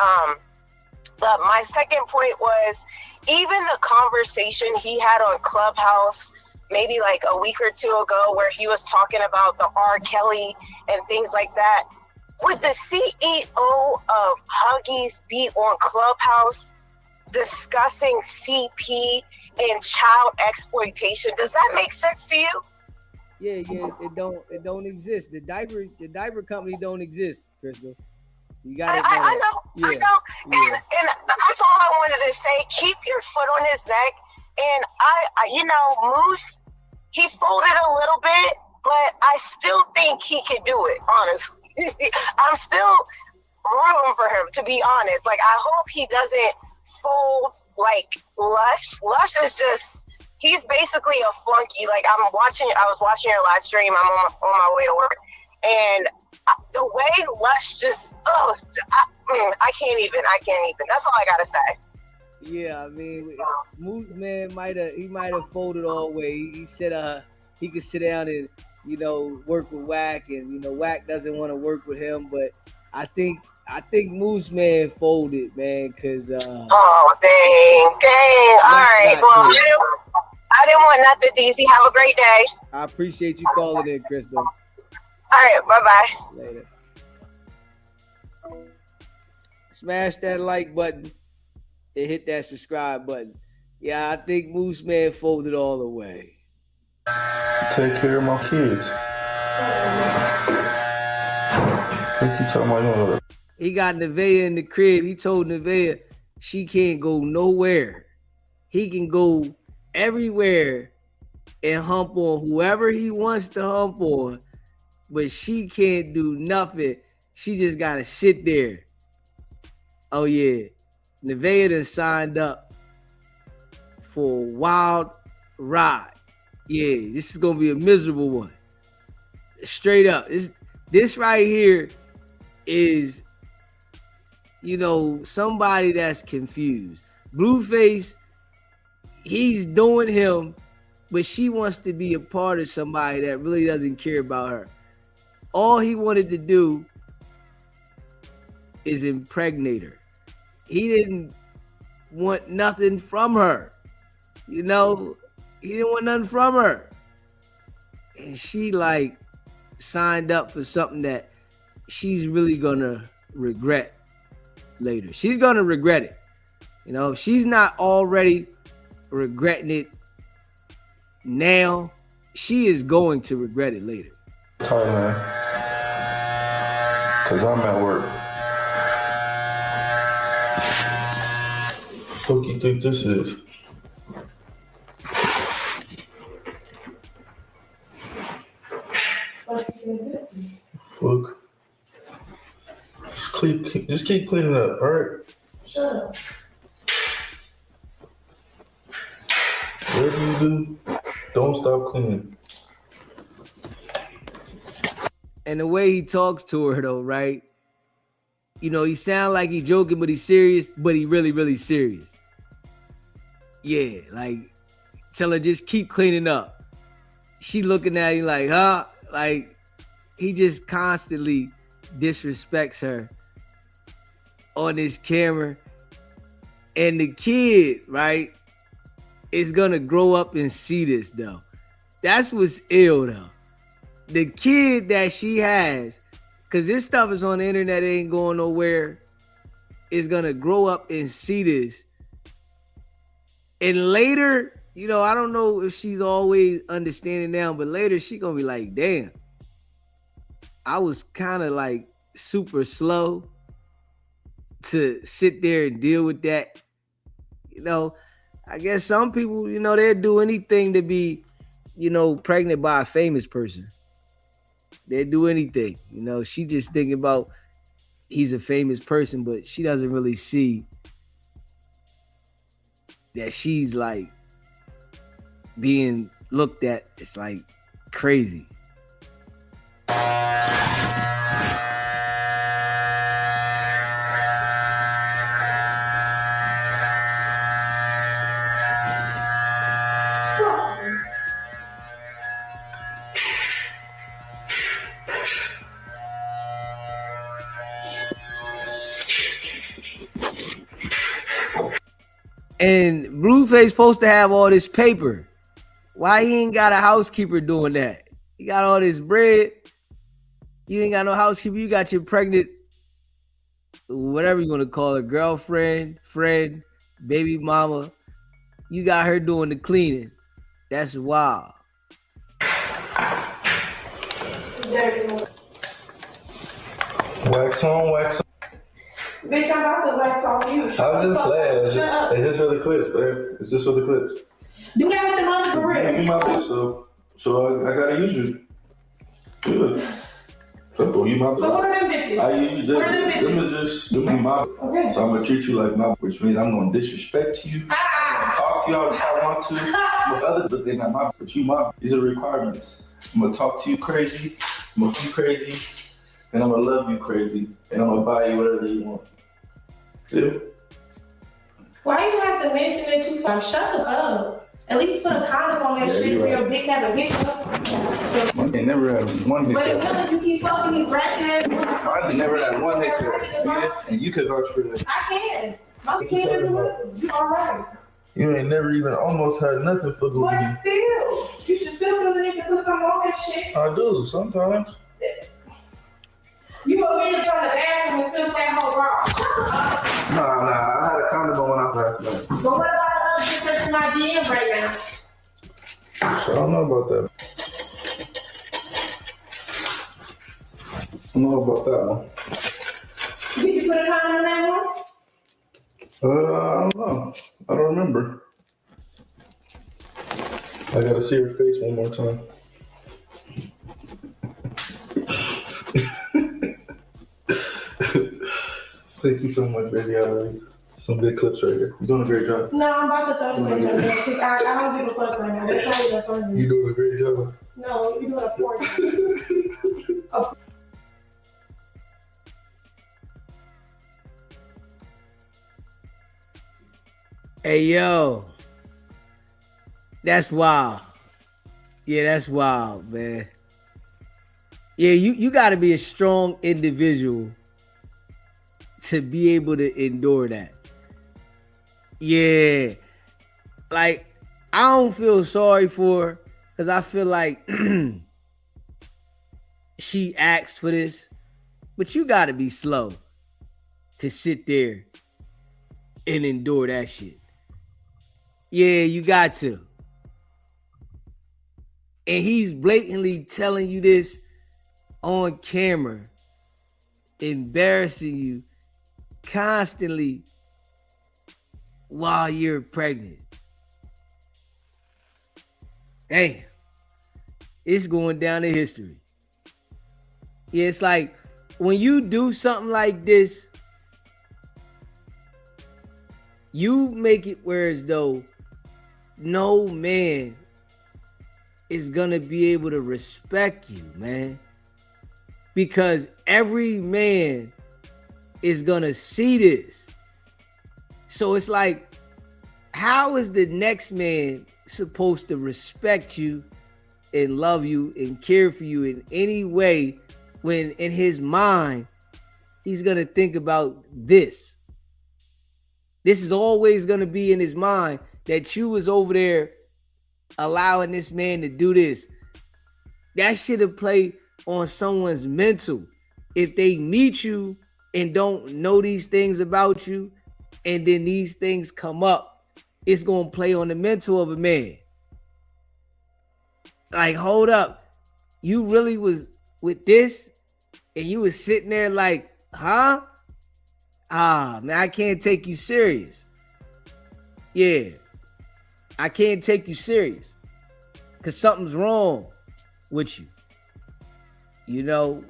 My second point was even the conversation he had on Clubhouse maybe like a week or two ago where he was talking about the R. Kelly and things like that. Would the CEO of Huggies be on Clubhouse discussing CP and child exploitation? Does that make sense to you? Yeah, it don't exist. The diaper company don't exist, Crystal. You got it. I know. And that's all I wanted to say. Keep your foot on his neck. And I Moose, he folded a little bit, but I still think he could do it, honestly. I'm still rooting for him, to be honest. Like, I hope he doesn't fold like Lush. Lush is just, he's basically a flunky. Like, I was watching your live stream. I'm on my way to work. And the way Lush just, I can't even. That's all I gotta say. Yeah, I mean, Moose Man might have folded all the way. He said he could sit down and work with Wack, and Wack doesn't want to work with him. But I think Moose Man folded, man, because oh dang! All right, well, I didn't want nothing, DZ. Have a great day. I appreciate you calling in, Crystal. All right, bye-bye. Later. Smash that like button and hit that subscribe button. Yeah, I think Moose Man folded all the way. Take care of my kids. What you talking about? He got Nevaeh in the crib. He told Nevaeh she can't go nowhere. He can go everywhere and hump on whoever he wants to hump on, but she can't do nothing. She just gotta sit there. Oh yeah, Nevaeh done signed up for a wild ride. Yeah, this is gonna be a miserable one. Straight up, this right here is, somebody that's confused. Blueface, he's doing him, but she wants to be a part of somebody that really doesn't care about her. All he wanted to do is impregnate her. He didn't want nothing from her. He didn't want nothing from her. And she signed up for something that she's really gonna regret later. She's gonna regret it. You know, if she's not already regretting it now, she is going to regret it later. Tired, man. Cause I'm at work. What the fuck you think this is? Look. Just keep cleaning up, alright? Shut up. Whatever you do, don't stop cleaning. And the way he talks to her though, right? You know, he sound like he joking, but he's serious, but he really, really serious. Yeah, like tell her just keep cleaning up. She looking at him like, huh? Like he just constantly disrespects her on this camera. And the kid, right, is gonna grow up and see this though. That's what's ill though. The kid that she has, because this stuff is on the internet, it ain't going nowhere, is gonna grow up and see this. And later, you know, I don't know if she's always understanding now, but later she gonna be like, damn, I was kind of like super slow to sit there and deal with that. You know, I guess some people, you know, they'll do anything to be, you know, pregnant by a famous person. They'll do anything. You know, she just thinking about he's a famous person, but she doesn't really see that she's like being looked at. It's like crazy. And Blueface supposed to have all this paper. Why he ain't got a housekeeper doing that? He got all this bread. You ain't got no housekeeper. You got your pregnant, whatever you want to call her, girlfriend, friend, baby mama. You got her doing the cleaning. That's wild. Wax on, wax on. Bitch, I'm about to wax off you. I was just playing. It's just for the clips, babe. It's just for the clips. Do that with the mother for real. You my bitch, so I gotta use you. Good. Simple, you my bitch. So what are them bitches? I use you. What are them bitches? Them are my bitch. Okay. So I'm gonna treat you like my bitch, which means I'm gonna disrespect you. I'm gonna talk to y'all if I want to. But other but they're not my bitch, but you my bitch. These are requirements. I'm gonna talk to you crazy. I'm gonna be crazy. And I'm gonna love you crazy. And I'm gonna buy you whatever you want. Yeah. Why you have to mention that you shut up? At least put a condom on that shit for your dick have a hiccup. I never had one hiccup. But if you keep fucking these ratchet ass, I never had one hiccup. Yeah. And you could vouch for that. I can. My kid is a Muslim. You alright. You ain't never even almost had nothing for the But still, you should still feel the need to put something on that shit. I do, sometimes. You over here trying to bathroom and still say how wrong. Nah, I had a condom on when I passed that. But what about the other shit that's in my DMs right now? So I don't know about that. I don't know about that one. Did you put a condom on that one? I don't know. I don't remember. I gotta see her face one more time. Thank you so much, baby. I love you. Some good clips right here. You're doing a great job. No, I'm about to throw this in there because I don't give a fuck right now. That's not even funny. You're doing a great job. No, you're doing a poor job. Hey, yo. That's wild. Yeah, that's wild, man. Yeah, you got to be a strong individual to be able to endure that. Yeah. Like, I don't feel sorry for her because I feel like she asked for this, but you gotta be slow to sit there and endure that shit. Yeah, you got to. And he's blatantly telling you this on camera, embarrassing you constantly while you're pregnant. Damn. It's going down in history. Yeah, it's like when you do something like this, you make it where as though no man is gonna be able to respect you, man. Because every man is gonna see this. So it's like, how is the next man supposed to respect you and love you and care for you in any way when in his mind, he's gonna think about this? This is always gonna be in his mind that you was over there allowing this man to do this. That should have played on someone's mental. If they meet you and don't know these things about you, and then these things come up, it's gonna play on the mental of a man. Like, hold up, you really was with this, and you was sitting there like, huh? Man, I can't take you serious. Yeah, I can't take you serious because something's wrong with you. You know,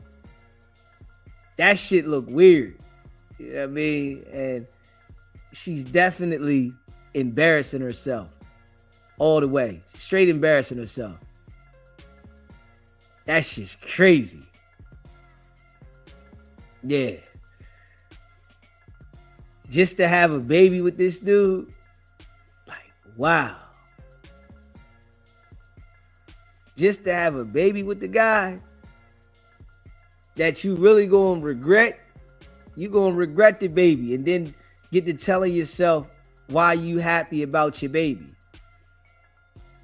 that shit look weird. You know what I mean? And she's definitely embarrassing herself all the way. Straight embarrassing herself. That shit's crazy. Yeah. Just to have a baby with this dude, like, wow. Just to have a baby with the guy that you really gonna regret, you gonna regret the baby and then get to telling yourself why you happy about your baby.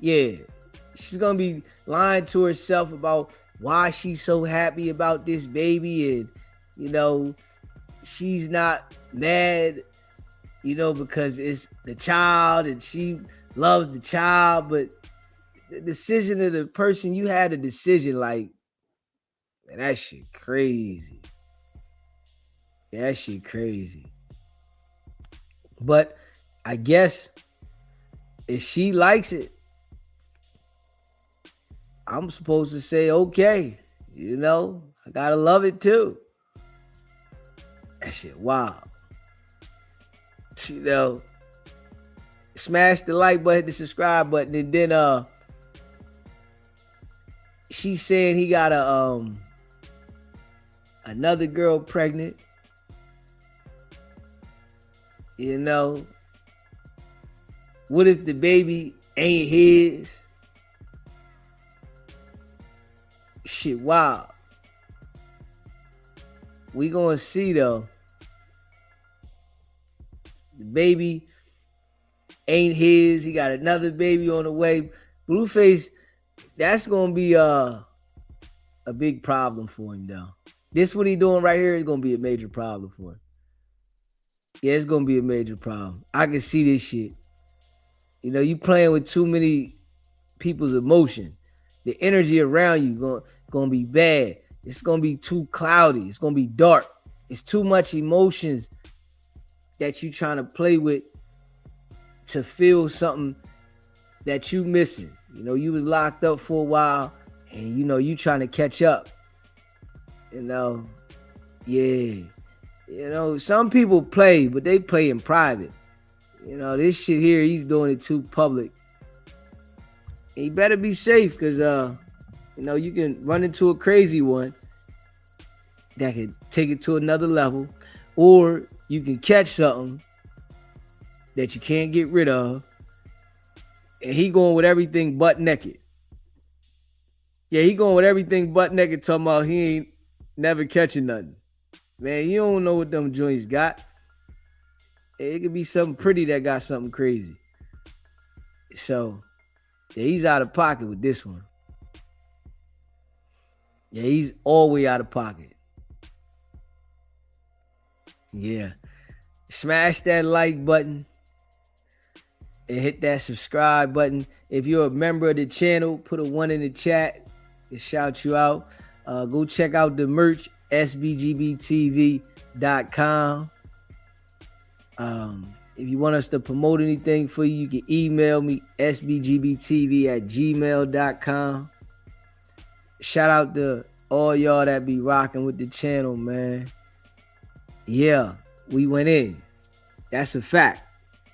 Yeah, she's gonna be lying to herself about why she's so happy about this baby, and you know, she's not mad, you know, because it's the child and she loves the child, but the decision of the person, you had a decision, like, man, that shit crazy. That shit crazy. But I guess if she likes it, I'm supposed to say, okay, you know, I gotta love it too. That shit wild. You know, smash the like button, the subscribe button, and then she's saying he got another girl pregnant. You know, what if the baby ain't his? Shit, wow. We gonna see though. The baby ain't his. He got another baby on the way. Blueface, that's gonna be a big problem for him though. This what he doing right here is gonna be a major problem for him. Yeah, it's gonna be a major problem. I can see this shit. You know, you playing with too many people's emotion. The energy around you gonna be bad. It's gonna be too cloudy. It's gonna be dark. It's too much emotions that you trying to play with to feel something that you missing. You know, you was locked up for a while, and you know you trying to catch up. You know, yeah. You know, some people play, but they play in private. You know, this shit here, he's doing it too public. And you better be safe, because you know, you can run into a crazy one that can take it to another level, or you can catch something that you can't get rid of, and he going with everything butt naked. Yeah, he going with everything butt naked, talking about he ain't never catching nothing. Man, you don't know what them joints got. It could be something pretty that got something crazy. So, yeah, he's out of pocket with this one. Yeah, he's all the way out of pocket. Yeah. Smash that like button and hit that subscribe button. If you're a member of the channel, put a 1 in the chat and shout you out. Go check out the merch, sbgbtv.com. If you want us to promote anything for you, you can email me, sbgbtv@gmail.com. Shout out to all y'all that be rocking with the channel, man. Yeah, we went in. That's a fact.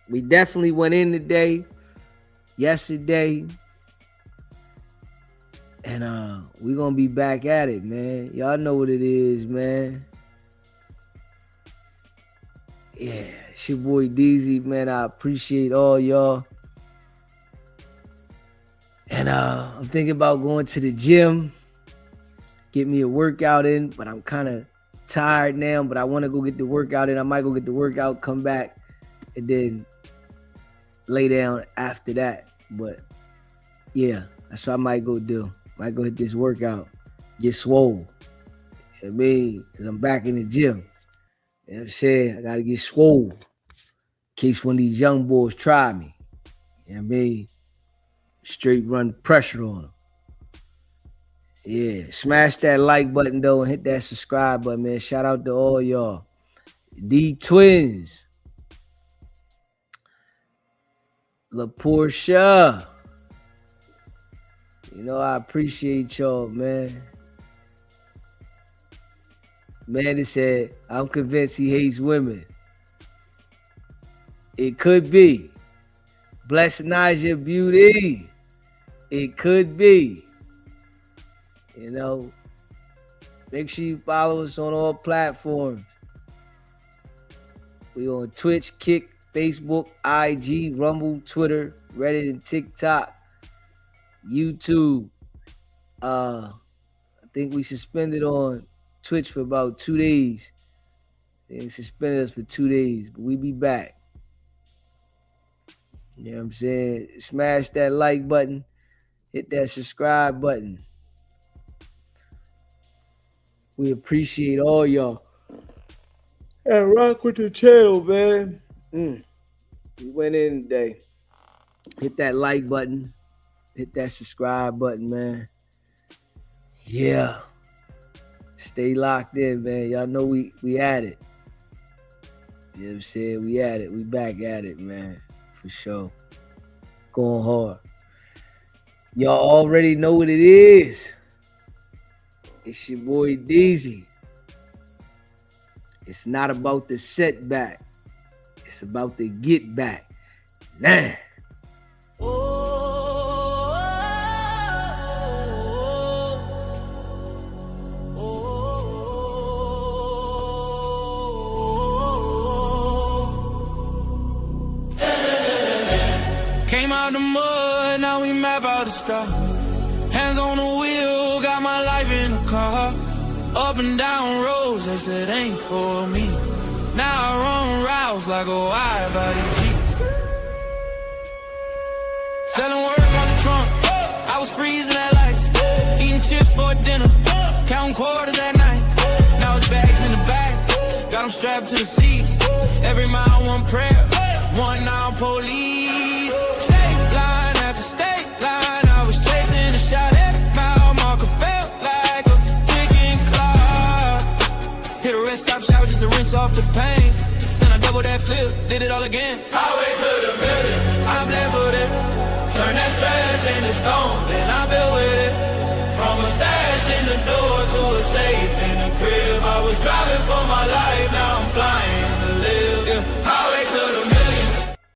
We definitely went in today, yesterday. And we're gonna be back at it, man. Y'all know what it is, man. Yeah, it's your boy DZ, man. I appreciate all y'all. And I'm thinking about going to the gym, get me a workout in, but I'm kind of tired now, but I want to go get the workout in. I might go get the workout, come back, and then lay down after that. But yeah, that's what I might go do. Might go hit this workout, get swole. You know what I mean? Because I'm back in the gym. You know what I'm saying? I got to get swole in case one of these young boys try me. You know what I mean? Straight run pressure on them. Yeah, smash that like button, though, and hit that subscribe button, man. Shout out to all y'all. D Twins. La Portia. You know, I appreciate y'all, man. Man, it said, I'm convinced he hates women. It could be. Bless Naja Beauty. It could be. You know, make sure you follow us on all platforms. We on Twitch, Kick, Facebook, IG, Rumble, Twitter, Reddit, and TikTok. YouTube. I think we suspended on Twitch for about 2 days. They suspended us for 2 days, but we be back. You know what I'm saying? Smash that like button. Hit that subscribe button. We appreciate all y'all. And rock with the channel, man. We went in today. Hit that like button. Hit that subscribe button, man. Yeah. Stay locked in, man. Y'all know we at it. You know what I'm saying? We at it. We back at it, man. For sure. Going hard. Y'all already know what it is. It's your boy DZ. It's not about the setback. It's about the get back. Nah. Came out the mud, now we map out the stuff. Hands on the wheel, got my life in the car. Up and down roads, they said ain't for me. Now I run routes like a wide body Jeep. Selling work on the trunk, I was freezing at lights. Eating chips for dinner, counting quarters at night. Now it's bags in the back, got them strapped to the seats. Every mile one prayer, one now police. State line after state line, I was chasing a shot. Every mile marker felt like a kicking clock. Hit a rest stop shower just to rinse off the pain. Then I double that flip, did it all again. Highway to